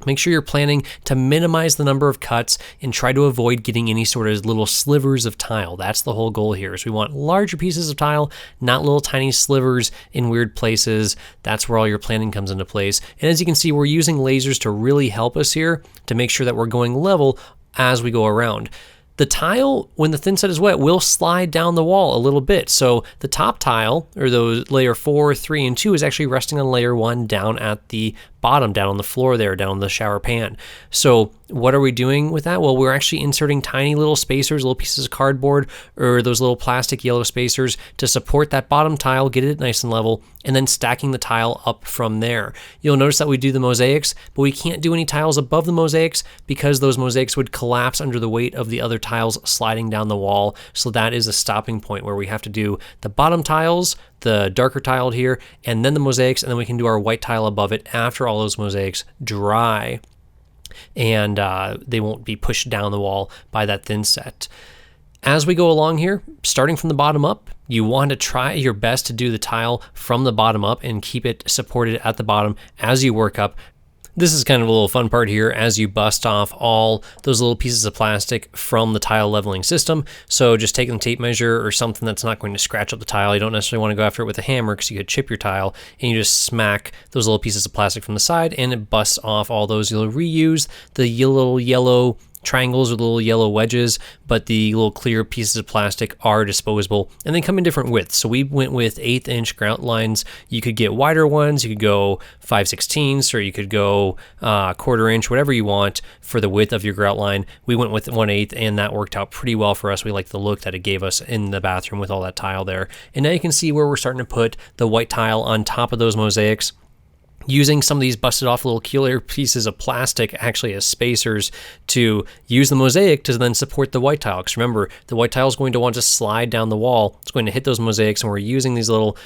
Make sure you're planning to minimize the number of cuts and try to avoid getting any sort of little slivers of tile. That's the whole goal here, is we want larger pieces of tile, not little tiny slivers in weird places. That's where all your planning comes into place. And as you can see, we're using lasers to really help us here to make sure that we're going level as we go around. The tile, when the thin set is wet, will slide down the wall a little bit. So the top tile, or those layer 4, 3, and 2, is actually resting on layer 1 down at the bottom, down on the floor there, down the shower pan. So what are we doing with that? Well, we're actually inserting tiny little spacers, little pieces of cardboard, or those little plastic yellow spacers to support that bottom tile, get it nice and level, and then stacking the tile up from there. You'll notice that we do the mosaics, but we can't do any tiles above the mosaics because those mosaics would collapse under the weight of the other tiles sliding down the wall. So that is a stopping point where we have to do the bottom tiles, the darker tiled here, and then the mosaics, and then we can do our white tile above it after all those mosaics dry, and they won't be pushed down the wall by that thin set. As we go along here, starting from the bottom up, you want to try your best to do the tile from the bottom up and keep it supported at the bottom as you work up. This is kind of a little fun part here as you bust off all those little pieces of plastic from the tile leveling system. So just taking a tape measure or something that's not going to scratch up the tile. You don't necessarily want to go after it with a hammer because you could chip your tile, and you just smack those little pieces of plastic from the side and it busts off all those. You'll reuse the little yellow triangles or little yellow wedges, but the little clear pieces of plastic are disposable, and they come in different widths. So we went with 1/8 inch grout lines. You could get wider ones, you could go 5/16, or you could go 1/4 inch, whatever you want for the width of your grout line. We went with 1/8, and that worked out pretty well for us. We liked the look that it gave us in the bathroom with all that tile there. And now you can see where we're starting to put the white tile on top of those mosaics, using some of these busted off little clear pieces of plastic actually as spacers to use the mosaic to then support the white tile. Because remember, the white tile is going to want to slide down the wall. It's going to hit those mosaics, and we're using these little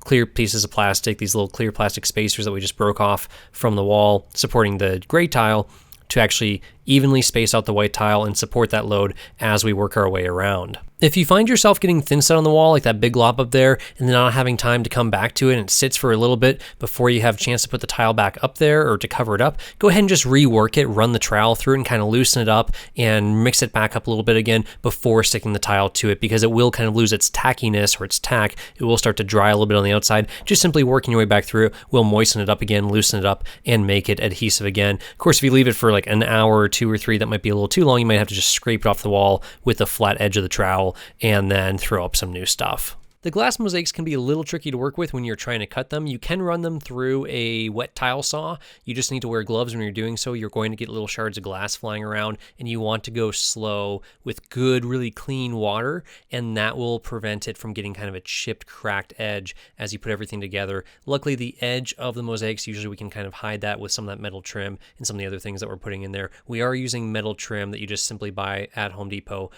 clear pieces of plastic, these little clear plastic spacers that we just broke off from the wall supporting the gray tile to actually evenly space out the white tile and support that load as we work our way around. If you find yourself getting thin set on the wall, like that big glop up there, and then not having time to come back to it and it sits for a little bit before you have a chance to put the tile back up there or to cover it up, go ahead and just rework it, run the trowel through it and kind of loosen it up and mix it back up a little bit again before sticking the tile to it, because it will kind of lose its tackiness or its tack. It will start to dry a little bit on the outside. Just simply working your way back through it will moisten it up again, loosen it up, and make it adhesive again. Of course, if you leave it for like an hour or 2 or 3, that might be a little too long. You might have to just scrape it off the wall with the flat edge of the trowel and then throw up some new stuff. The glass mosaics can be a little tricky to work with when you're trying to cut them. You can run them through a wet tile saw. You just need to wear gloves when you're doing so. You're going to get little shards of glass flying around, and you want to go slow with good, really clean water, and that will prevent it from getting kind of a chipped, cracked edge as you put everything together. Luckily, the edge of the mosaics, usually we can kind of hide that with some of that metal trim and some of the other things that we're putting in there. We are using metal trim that you just simply buy at Home Depot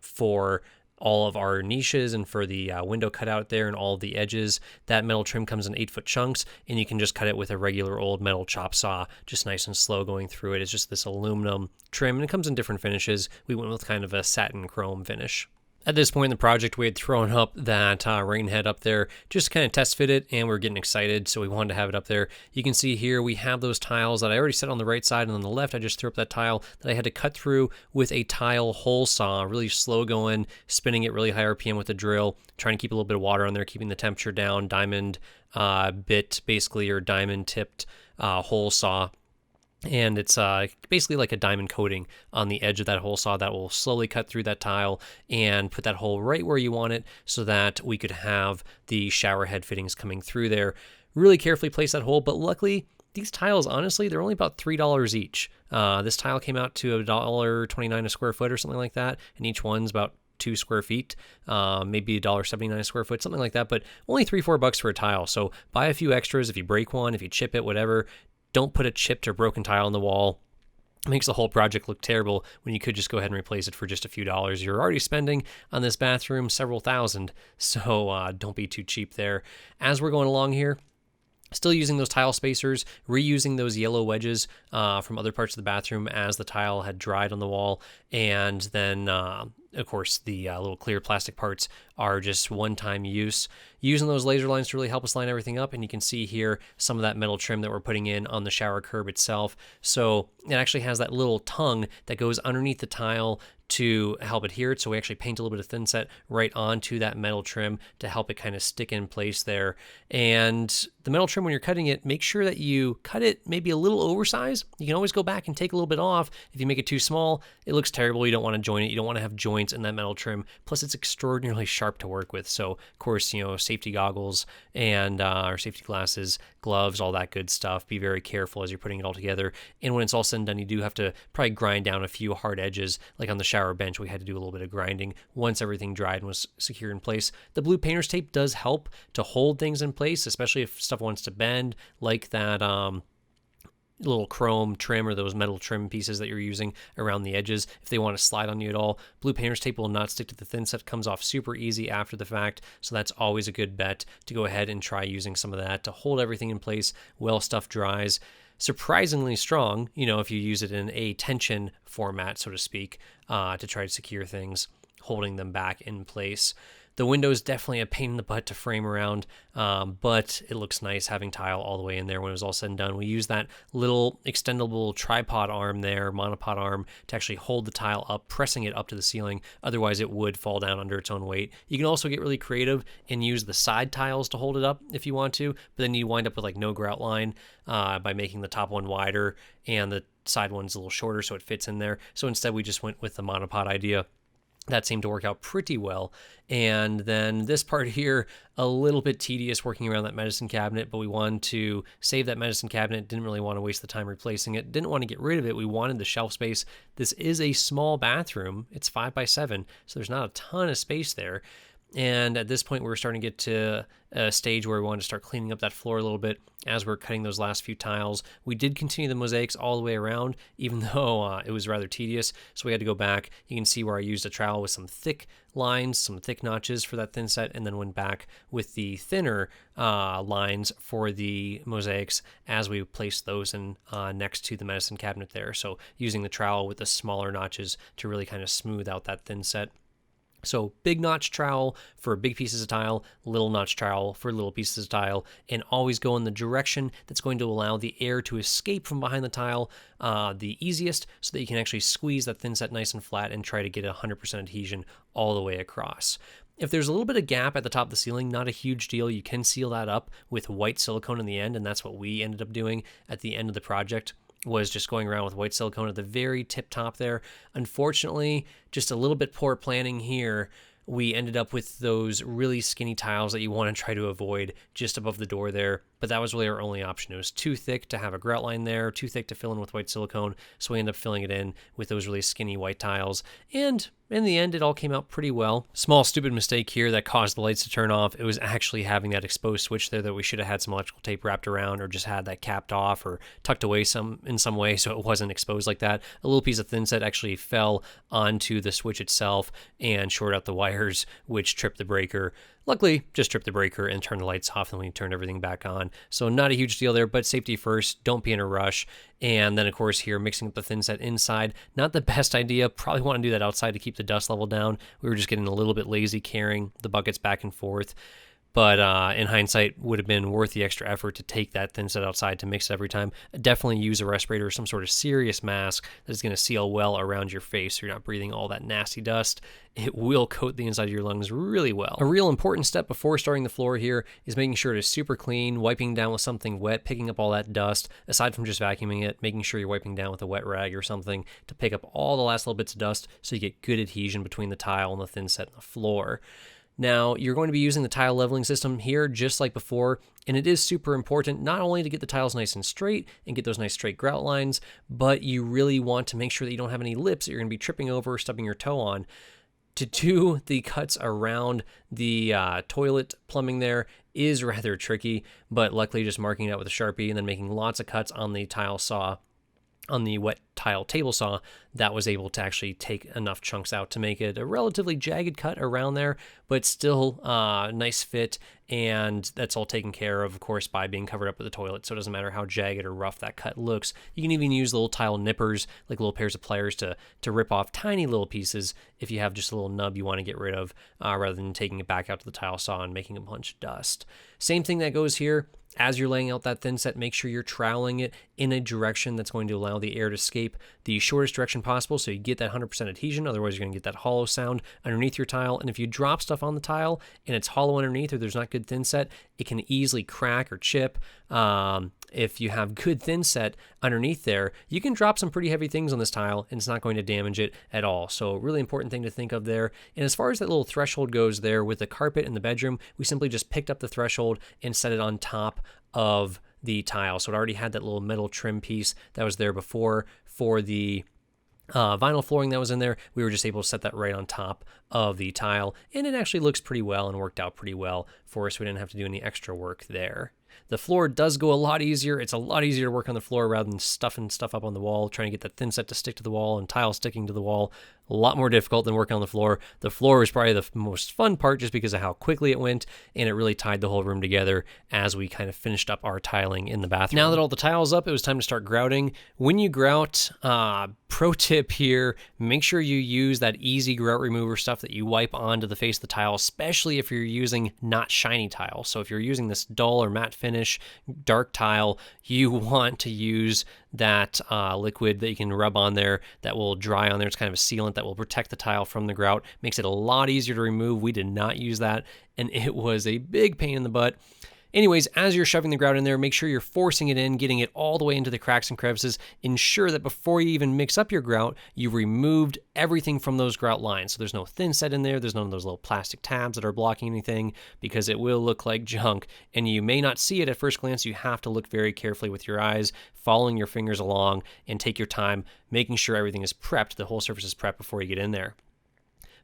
for all of our niches and for the window cutout there and all of the edges. That metal trim comes in 8-foot chunks, and you can just cut it with a regular old metal chop saw, just nice and slow going through it. It's just this aluminum trim, and it comes in different finishes. We went with kind of a satin chrome finish. At this point in the project, we had thrown up that rain head up there just to kind of test fit it, and we were getting excited, so we wanted to have it up there. You can see here we have those tiles that I already set on the right side, and on the left I just threw up that tile that I had to cut through with a tile hole saw, really slow going, spinning it really high RPM with the drill, trying to keep a little bit of water on there, keeping the temperature down, diamond bit basically, or diamond tipped hole saw. And it's basically like a diamond coating on the edge of that hole saw that will slowly cut through that tile and put that hole right where you want it so that we could have the shower head fittings coming through there. Really carefully place that hole, but luckily these tiles, honestly, they're only about $3 each. This tile came out to $1.29 a square foot or something like that, and each one's about 2 square feet, maybe $1.79 a square foot, something like that, but only $3-4 for a tile. So buy a few extras if you break one, if you chip it, whatever. Don't put a chipped or broken tile on the wall. It makes the whole project look terrible when you could just go ahead and replace it for just a few dollars. You're already spending on this bathroom several thousand, so don't be too cheap there. As we're going along here, still using those tile spacers, reusing those yellow wedges from other parts of the bathroom as the tile had dried on the wall, and then of course, the little clear plastic parts are just one-time use. Using those laser lines to really help us line everything up, and you can see here some of that metal trim that we're putting in on the shower curb itself. So it actually has that little tongue that goes underneath the tile to help adhere it. So we actually paint a little bit of thin set right onto that metal trim to help it kind of stick in place there. And the metal trim, when you're cutting it, make sure that you cut it maybe a little oversized. You can always go back and take a little bit off. If you make it too small, it looks terrible. You don't want to join it. You don't want to have joints in that metal trim. Plus, it's extraordinarily sharp to work with. So, of course, safety goggles and or safety glasses, gloves, all that good stuff. Be very careful as you're putting it all together. And when it's all said and done, you do have to probably grind down a few hard edges. Like on the shower bench, we had to do a little bit of grinding once everything dried and was secure in place. The blue painter's tape does help to hold things in place, especially if stuff wants to bend, like that little chrome trim or those metal trim pieces that you're using around the edges. If they want to slide on you at all, blue painter's tape will not stick to the thin set. Comes off super easy after the fact, so that's always a good bet to go ahead and try using some of that to hold everything in place while stuff dries. Surprisingly strong, if you use it in a tension format, so to speak, to try to secure things, holding them back in place. The window is definitely a pain in the butt to frame around, but it looks nice having tile all the way in there when it was all said and done. We use that little extendable tripod arm there, monopod arm, to actually hold the tile up, pressing it up to the ceiling. Otherwise, it would fall down under its own weight. You can also get really creative and use the side tiles to hold it up if you want to, but then you wind up with like no grout line by making the top one wider and the side one's a little shorter so it fits in there. So instead, we just went with the monopod idea. That seemed to work out pretty well. And then this part here, a little bit tedious working around that medicine cabinet, but we wanted to save that medicine cabinet, didn't really want to waste the time replacing it, didn't want to get rid of it. We wanted the shelf space. This is a small bathroom. It's 5 by 7, so there's not a ton of space there. And at this point, we were starting to get to a stage where we wanted to start cleaning up that floor a little bit as we're cutting those last few tiles. We did continue the mosaics all the way around, even though it was rather tedious, so we had to go back. You can see where I used a trowel with some thick lines, some thick notches for that thin set, and then went back with the thinner lines for the mosaics as we placed those in next to the medicine cabinet there. So using the trowel with the smaller notches to really kind of smooth out that thin set. So big notch trowel for big pieces of tile, little notch trowel for little pieces of tile, and always go in the direction that's going to allow the air to escape from behind the tile the easiest, so that you can actually squeeze that thin set nice and flat and try to get 100% adhesion all the way across. If there's a little bit of gap at the top of the ceiling, not a huge deal. You can seal that up with white silicone in the end, and that's what we ended up doing at the end of the project, was just going around with white silicone at the very tip top there. Unfortunately, just a little bit poor planning here, we ended up with those really skinny tiles that you want to try to avoid just above the door there, but that was really our only option. It was too thick to have a grout line there, too thick to fill in with white silicone, so we ended up filling it in with those really skinny white tiles, and in the end, it all came out pretty well. Small stupid mistake here that caused the lights to turn off. It was actually having that exposed switch there that we should have had some electrical tape wrapped around, or just had that capped off or tucked away in some way so it wasn't exposed like that. A little piece of thin set actually fell onto the switch itself and shorted out the wires, which tripped the breaker. Luckily, just tripped the breaker and turned the lights off, and we turned everything back on. So not a huge deal there, but safety first, don't be in a rush. And then of course here, mixing up the thin set inside, not the best idea. Probably want to do that outside to keep the dust level down. We were just getting a little bit lazy carrying the buckets back and forth. But in hindsight, would have been worth the extra effort to take that thin set outside to mix it every time. Definitely use a respirator or some sort of serious mask that is going to seal well around your face so you're not breathing all that nasty dust. It will coat the inside of your lungs really well. A real important step before starting the floor here is making sure it is super clean, wiping down with something wet, picking up all that dust, aside from just vacuuming it, making sure you're wiping down with a wet rag or something to pick up all the last little bits of dust so you get good adhesion between the tile and the thin set and the floor. Now, you're going to be using the tile leveling system here just like before, and it is super important not only to get the tiles nice and straight and get those nice straight grout lines, but you really want to make sure that you don't have any lips that you're going to be tripping over or stubbing your toe on. To do the cuts around the toilet plumbing there is rather tricky, but luckily just marking it out with a Sharpie and then making lots of cuts on the tile saw, on the wet tile table saw, that was able to actually take enough chunks out to make it a relatively jagged cut around there, but still nice fit, and that's all taken care of course, by being covered up with the toilet, so it doesn't matter how jagged or rough that cut looks. You can even use little tile nippers, like little pairs of pliers, to rip off tiny little pieces if you have just a little nub you want to get rid of, rather than taking it back out to the tile saw and making a bunch of dust. Same thing that goes here. As you're laying out that thin set, make sure you're troweling it in a direction that's going to allow the air to escape the shortest direction possible so you get that 100% adhesion. Otherwise, you're going to get that hollow sound underneath your tile. And if you drop stuff on the tile and it's hollow underneath, or there's not good thin set, it can easily crack or chip. If you have good thin set underneath there, you can drop some pretty heavy things on this tile and it's not going to damage it at all. So really important thing to think of there. And as far as that little threshold goes there with the carpet in the bedroom, we simply just picked up the threshold and set it on top of the tile. So it already had that little metal trim piece that was there before for the vinyl flooring that was in there. We were just able to set that right on top of the tile, and it actually looks pretty well and worked out pretty well for us. We didn't have to do any extra work there. The floor does go a lot easier. It's a lot easier to work on the floor rather than stuffing stuff up on the wall, trying to get that thin set to stick to the wall and tile sticking to the wall. A lot more difficult than working on the floor. The floor was probably the most fun part just because of how quickly it went, and it really tied the whole room together as we kind of finished up our tiling in the bathroom. Now that all the tiles up, it was time to start grouting. When you grout, pro tip here, make sure you use that easy grout remover stuff that you wipe onto the face of the tile, especially if you're using not shiny tile. So if you're using this dull or matte finish, dark tile, you want to use that liquid that you can rub on there that will dry on there. It's kind of a sealant that will protect the tile from the grout. Makes it a lot easier to remove. We did not use that, and it was a big pain in the butt. Anyways, as you're shoving the grout in there, make sure you're forcing it in, getting it all the way into the cracks and crevices. Ensure that before you even mix up your grout, you've removed everything from those grout lines. So there's no thin set in there. There's none of those little plastic tabs that are blocking anything, because it will look like junk. And you may not see it at first glance. You have to look very carefully with your eyes, following your fingers along, and take your time, making sure everything is prepped, the whole surface is prepped before you get in there.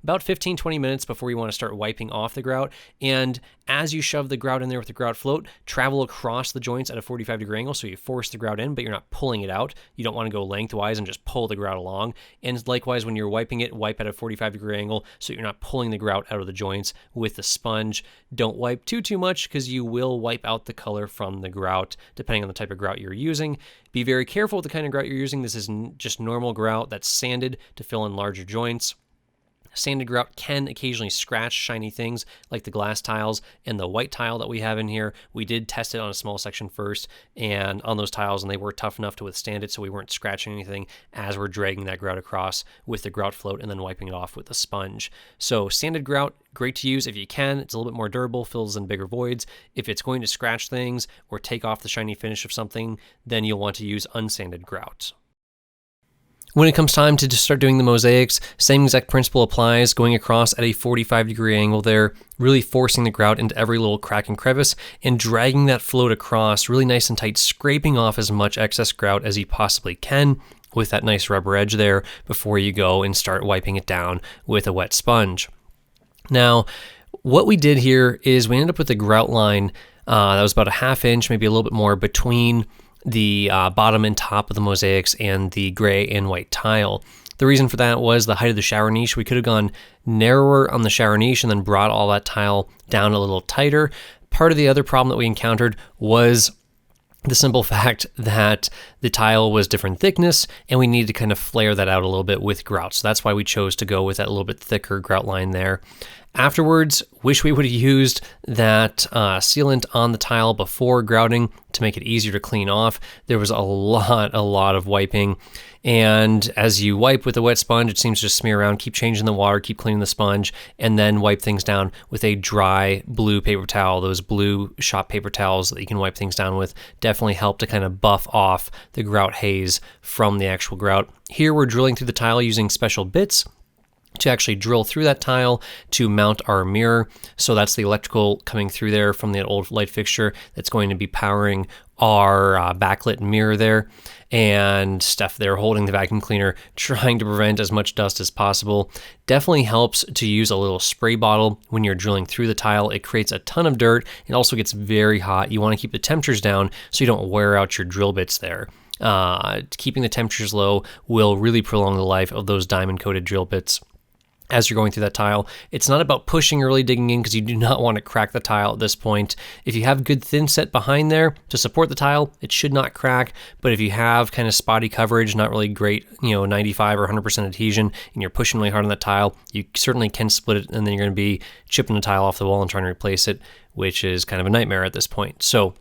about 15-20 minutes before you want to start wiping off the grout. And as you shove the grout in there with the grout float, travel across the joints at a 45-degree angle, so you force the grout in, but you're not pulling it out. You don't want to go lengthwise and just pull the grout along. And likewise, when you're wiping it, wipe at a 45-degree angle so you're not pulling the grout out of the joints with the sponge. Don't wipe too much because you will wipe out the color from the grout, depending on the type of grout you're using. Be very careful with the kind of grout you're using. This is just normal grout that's sanded to fill in larger joints. Sanded grout can occasionally scratch shiny things like the glass tiles and the white tile that we have in here. We did test it on a small section first and on those tiles, and they were tough enough to withstand it, so we weren't scratching anything as we're dragging that grout across with the grout float and then wiping it off with a sponge. So sanded grout, great to use if you can. It's a little bit more durable, fills in bigger voids. If it's going to scratch things or take off the shiny finish of something, then you'll want to use unsanded grout. When it comes time to just start doing the mosaics, same exact principle applies, going across at a 45-degree angle there, really forcing the grout into every little crack and crevice, and dragging that float across really nice and tight, scraping off as much excess grout as you possibly can with that nice rubber edge there before you go and start wiping it down with a wet sponge. Now, what we did here is we ended up with a grout line that was about a ½ inch, maybe a little bit more, between the bottom and top of the mosaics and the gray and white tile. The reason for that was the height of the shower niche. We could have gone narrower on the shower niche and then brought all that tile down a little tighter. Part of the other problem that we encountered was the simple fact that the tile was different thickness and we needed to kind of flare that out a little bit with grout. So that's why we chose to go with that little bit thicker grout line there. Afterwards, wish we would have used that sealant on the tile before grouting to make it easier to clean off. There was a lot of wiping, and as you wipe with a wet sponge, it seems to just smear around. Keep changing the water, keep cleaning the sponge, and then wipe things down with a dry blue paper towel. Those blue shop paper towels that you can wipe things down with definitely help to kind of buff off the grout haze from the actual grout. Here we're drilling through the tile using special bits to actually drill through that tile to mount our mirror. So that's the electrical coming through there from the old light fixture that's going to be powering our backlit mirror there. And Steph there holding the vacuum cleaner, trying to prevent as much dust as possible. Definitely helps to use a little spray bottle when you're drilling through the tile. It creates a ton of dirt. It also gets very hot. You want to keep the temperatures down so you don't wear out your drill bits there. Keeping the temperatures low will really prolong the life of those diamond coated drill bits as you're going through that tile. It's not about pushing or really digging in because you do not want to crack the tile at this point. If you have good thin set behind there to support the tile, it should not crack. But if you have kind of spotty coverage, not really great, 95 or 100% adhesion, and you're pushing really hard on that tile, you certainly can split it, and then you're going to be chipping the tile off the wall and trying to replace it, which is kind of a nightmare at this point. So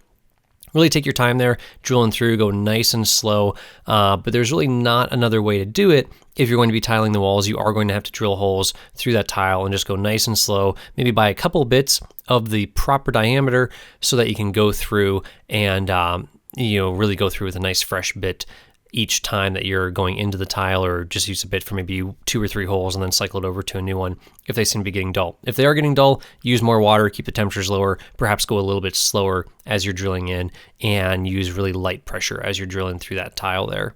really take your time there, drilling through, go nice and slow, but there's really not another way to do it. If you're going to be tiling the walls, you are going to have to drill holes through that tile and just go nice and slow, maybe by a couple bits of the proper diameter so that you can go through and really go through with a nice fresh bit each time that you're going into the tile, or just use a bit for maybe 2 or 3 holes and then cycle it over to a new one if they seem to be getting dull. If they are getting dull, use more water, keep the temperatures lower, perhaps go a little bit slower as you're drilling in, and use really light pressure as you're drilling through that tile there.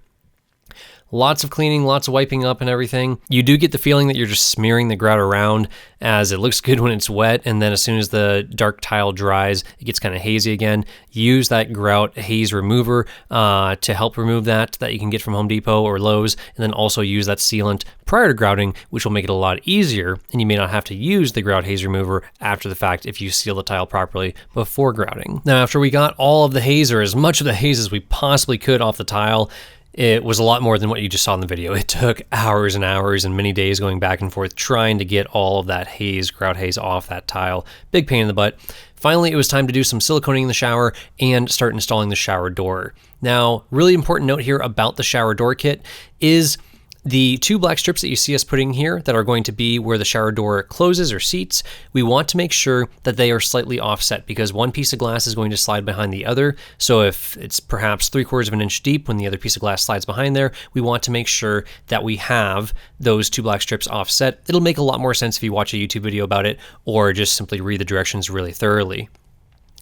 Lots of cleaning, lots of wiping up and everything. You do get the feeling that you're just smearing the grout around, as it looks good when it's wet, and then as soon as the dark tile dries, it gets kind of hazy again. Use that grout haze remover to help remove that you can get from Home Depot or Lowe's, and then also use that sealant prior to grouting, which will make it a lot easier, and you may not have to use the grout haze remover after the fact if you seal the tile properly before grouting. Now, after we got all of the haze, or as much of the haze as we possibly could off the tile, it was a lot more than what you just saw in the video. It took hours and hours and many days going back and forth trying to get all of that haze, grout haze, off that tile. Big pain in the butt. Finally, it was time to do some siliconing in the shower and start installing the shower door. Now, really important note here about the shower door kit is the 2 black strips that you see us putting here that are going to be where the shower door closes or seats. We want to make sure that they are slightly offset because one piece of glass is going to slide behind the other. So if it's perhaps 3/4 of an inch deep when the other piece of glass slides behind there, we want to make sure that we have those 2 black strips offset. It'll make a lot more sense if you watch a YouTube video about it or just simply read the directions really thoroughly.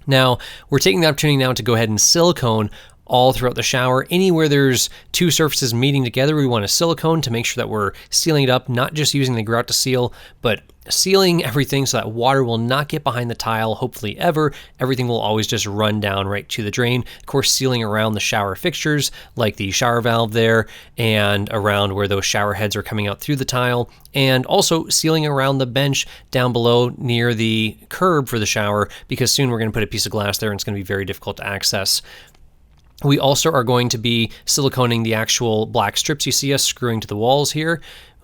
Now, we're taking the opportunity now to go ahead and silicone all throughout the shower. Anywhere there's two surfaces meeting together, we want a silicone to make sure that we're sealing it up, not just using the grout to seal, but sealing everything so that water will not get behind the tile, hopefully ever. Everything will always just run down right to the drain. Of course, sealing around the shower fixtures, like the shower valve there, and around where those shower heads are coming out through the tile, and also sealing around the bench down below near the curb for the shower, because soon we're going to put a piece of glass there and it's going to be very difficult to access. We also are going to be siliconing the actual black strips you see us screwing to the walls here.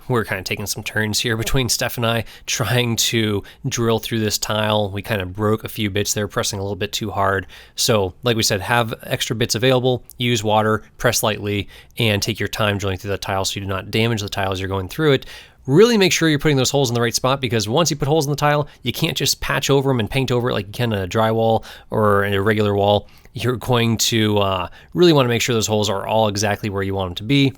We're kind of taking some turns here between Steph and I trying to drill through this tile. We kind of broke a few bits there, pressing a little bit too hard. So like we said, have extra bits available, use water, press lightly, and take your time drilling through the tile so you do not damage the tile as you're going through it. Really make sure you're putting those holes in the right spot, because once you put holes in the tile, you can't just patch over them and paint over it like you can a drywall or a regular wall. You're going to really want to make sure those holes are all exactly where you want them to be.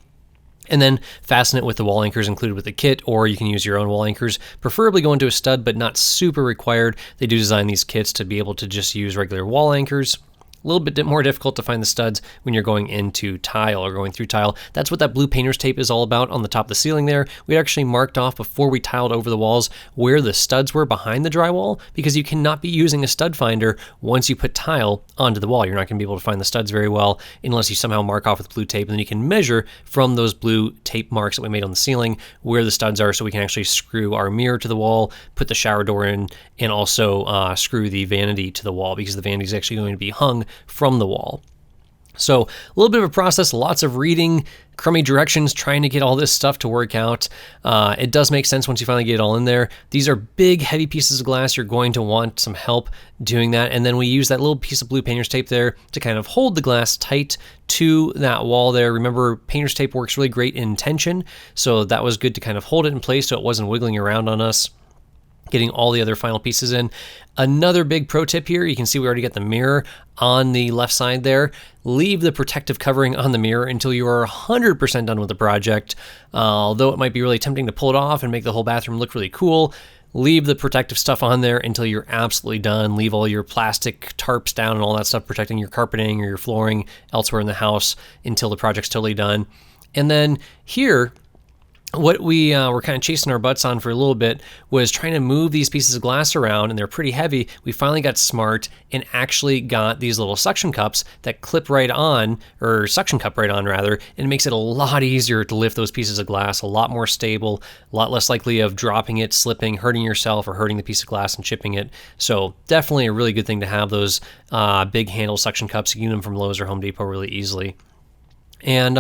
And then fasten it with the wall anchors included with the kit, or you can use your own wall anchors. Preferably go into a stud, but not super required. They do design these kits to be able to just use regular wall anchors. A little bit more difficult to find the studs when you're going into tile or going through tile. That's what that blue painter's tape is all about on the top of the ceiling there. We actually marked off before we tiled over the walls where the studs were behind the drywall, because you cannot be using a stud finder once you put tile onto the wall. You're not going to be able to find the studs very well unless you somehow mark off with blue tape, and then you can measure from those blue tape marks that we made on the ceiling where the studs are, so we can actually screw our mirror to the wall, put the shower door in, and also screw the vanity to the wall, because the vanity is actually going to be hung from the wall. So a little bit of a process, lots of reading, crummy directions, trying to get all this stuff to work out. It does make sense once you finally get it all in there. These are big, heavy pieces of glass. You're going to want some help doing that. And then we use that little piece of blue painter's tape there to kind of hold the glass tight to that wall there. Remember, painter's tape works really great in tension, so that was good to kind of hold it in place so it wasn't wiggling around on us. Getting all the other final pieces in. Another big pro tip here, you can see we already got the mirror on the left side there. Leave the protective covering on the mirror until you are 100% done with the project. Although it might be really tempting to pull it off and make the whole bathroom look really cool, leave the protective stuff on there until you're absolutely done. Leave all your plastic tarps down and all that stuff protecting your carpeting or your flooring elsewhere in the house until the project's totally done. And then here, what we were kind of chasing our butts on for a little bit was trying to move these pieces of glass around, and they're pretty heavy. We finally got smart and actually got these little suction cups that clip right on, or suction cup right on rather, and it makes it a lot easier to lift those pieces of glass, a lot more stable, a lot less likely of dropping it, slipping, hurting yourself, or hurting the piece of glass and chipping it. So definitely a really good thing to have those big handle suction cups. You can get them from Lowe's or Home Depot really easily. And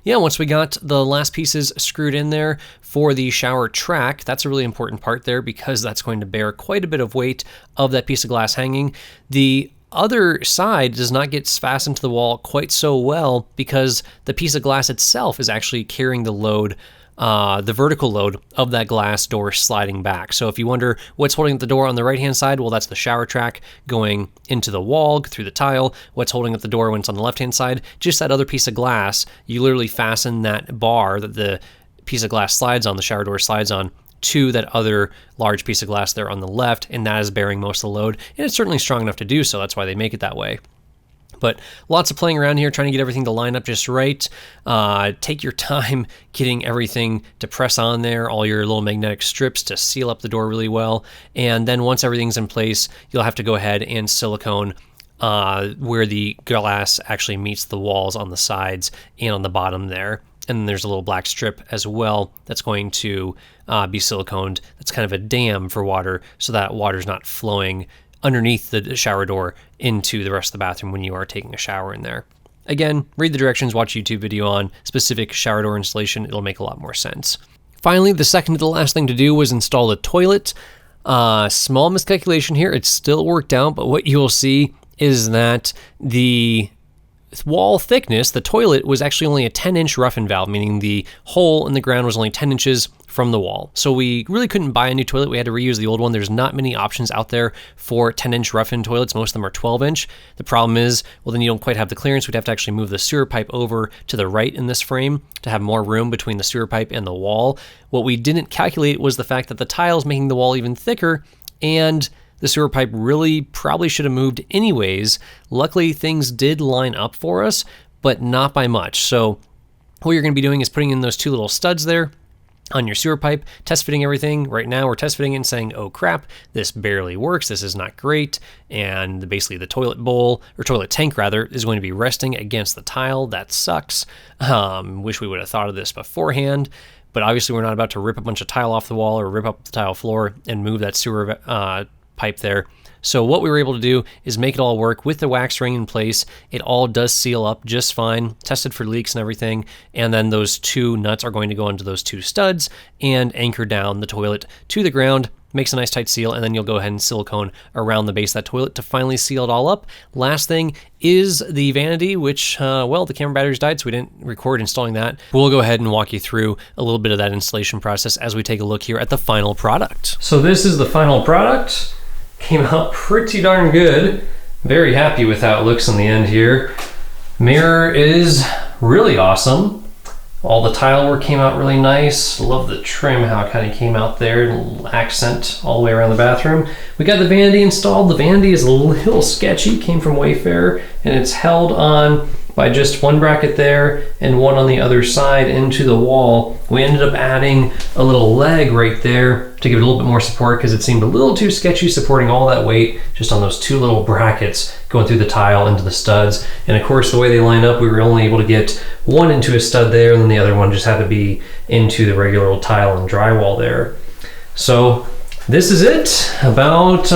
yeah, once we got the last pieces screwed in there for the shower track, that's a really important part there, because that's going to bear quite a bit of weight of that piece of glass hanging. The other side does not get fastened to the wall quite so well, because the piece of glass itself is actually carrying the load, the vertical load of that glass door sliding back. So if you wonder what's holding up the door on the right-hand side, well, that's the shower track going into the wall through the tile. What's holding up the door when it's on the left-hand side? Just that other piece of glass. You literally fasten that bar that the piece of glass slides on, the shower door slides on, to that other large piece of glass there on the left, and that is bearing most of the load. And it's certainly strong enough to do so. That's why they make it that way. But lots of playing around here, trying to get everything to line up just right. Take your time getting everything to press on there, all your little magnetic strips to seal up the door really well. And then once everything's in place, you'll have to go ahead and silicone where the glass actually meets the walls on the sides and on the bottom there. And then there's a little black strip as well that's going to be siliconed. That's kind of a dam for water, so that water's not flowing underneath the shower door into the rest of the bathroom when you are taking a shower in there. Again, read the directions, watch a YouTube video on specific shower door installation. It'll make a lot more sense. Finally, the second to the last thing to do was install the toilet. Small miscalculation here. It's still worked out, but what you'll see is that the wall thickness, the toilet, was actually only a 10-inch rough-in valve, meaning the hole in the ground was only 10 inches from the wall. So we really couldn't buy a new toilet. We had to reuse the old one. There's not many options out there for 10-inch rough-in toilets. Most of them are 12-inch. The problem is, well, then you don't quite have the clearance. We'd have to actually move the sewer pipe over to the right in this frame to have more room between the sewer pipe and the wall. What we didn't calculate was the fact that the tile is making the wall even thicker, and The sewer pipe really probably should have moved anyways. Luckily, things did line up for us, but not by much. So what you're going to be doing is putting in those 2 little studs there on your sewer pipe, test fitting everything. Right now we're test fitting it and saying, oh crap, this barely works, this is not great, and basically the toilet bowl, or toilet tank rather, is going to be resting against the tile. That sucks. Wish we would have thought of this beforehand, but obviously we're not about to rip a bunch of tile off the wall or rip up the tile floor and move that sewer pipe there. So what we were able to do is make it all work with the wax ring in place. It all does seal up just fine, tested for leaks and everything. And then those 2 nuts are going to go into those 2 studs and anchor down the toilet to the ground. Makes a nice tight seal, and then you'll go ahead and silicone around the base of that toilet to finally seal it all up. Last thing is the vanity, which, well, the camera batteries died, so we didn't record installing that. We'll go ahead and walk you through a little bit of that installation process as we take a look here at the final product. So this is the final product. Came out pretty darn good. Very happy with how it looks in the end here. Mirror is really awesome. All the tile work came out really nice. Love the trim, how it kind of came out there, little accent all the way around the bathroom. We got the vanity installed. The vanity is a little sketchy, came from Wayfair, and it's held on by just 1 bracket there and 1 on the other side into the wall. We ended up adding a little leg right there to give it a little bit more support because it seemed a little too sketchy supporting all that weight just on those 2 little brackets going through the tile into the studs. And of course, the way they line up, we were only able to get 1 into a stud there, and then the other one just had to be into the regular old tile and drywall there. So this is it. About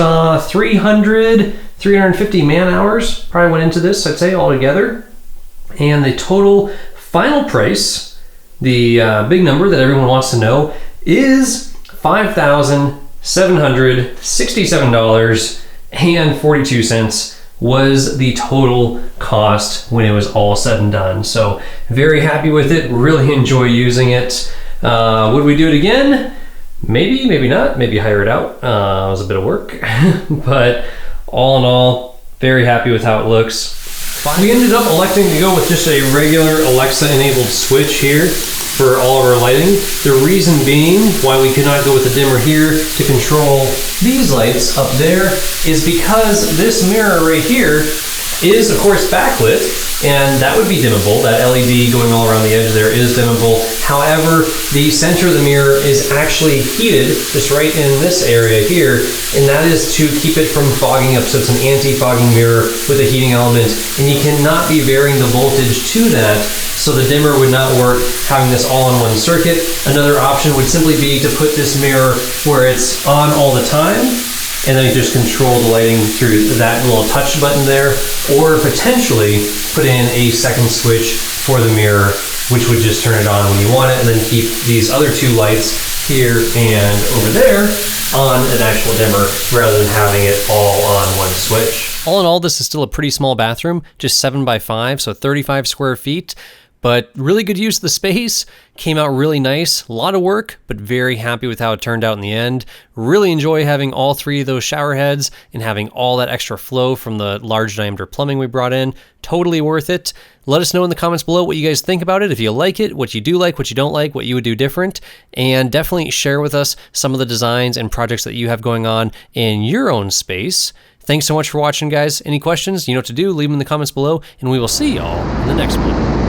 350 man hours probably went into this, I'd say, altogether. And the total final price, the big number that everyone wants to know, is $5,767.42 was the total cost when it was all said and done. So very happy with it, really enjoy using it. Would we do it again? Maybe, maybe not, maybe hire it out. It was a bit of work, but all in all, very happy with how it looks. We ended up electing to go with just a regular Alexa-enabled switch here for all of our lighting. The reason being why we could not go with the dimmer here to control these lights up there is because this mirror right here is, of course, backlit, and that would be dimmable. That LED going all around the edge there is dimmable. However, the center of the mirror is actually heated, just right in this area here, and that is to keep it from fogging up. So it's an anti-fogging mirror with a heating element, and you cannot be varying the voltage to that, so the dimmer would not work having this all in one circuit. Another option would simply be to put this mirror where it's on all the time, and then you just control the lighting through that little touch button there, or potentially put in a second switch for the mirror, which would just turn it on when you want it, and then keep these other 2 lights here and over there on an actual dimmer rather than having it all on one switch. All in all, this is still a pretty small bathroom, just 7 by 5, so 35 square feet. But really good use of the space, came out really nice, a lot of work, but very happy with how it turned out in the end. Really enjoy having all 3 of those shower heads and having all that extra flow from the large diameter plumbing we brought in. Totally worth it. Let us know in the comments below what you guys think about it, if you like it, what you do like, what you don't like, what you would do different, and definitely share with us some of the designs and projects that you have going on in your own space. Thanks so much for watching, guys. Any questions, you know what to do, leave them in the comments below, and we will see y'all in the next one.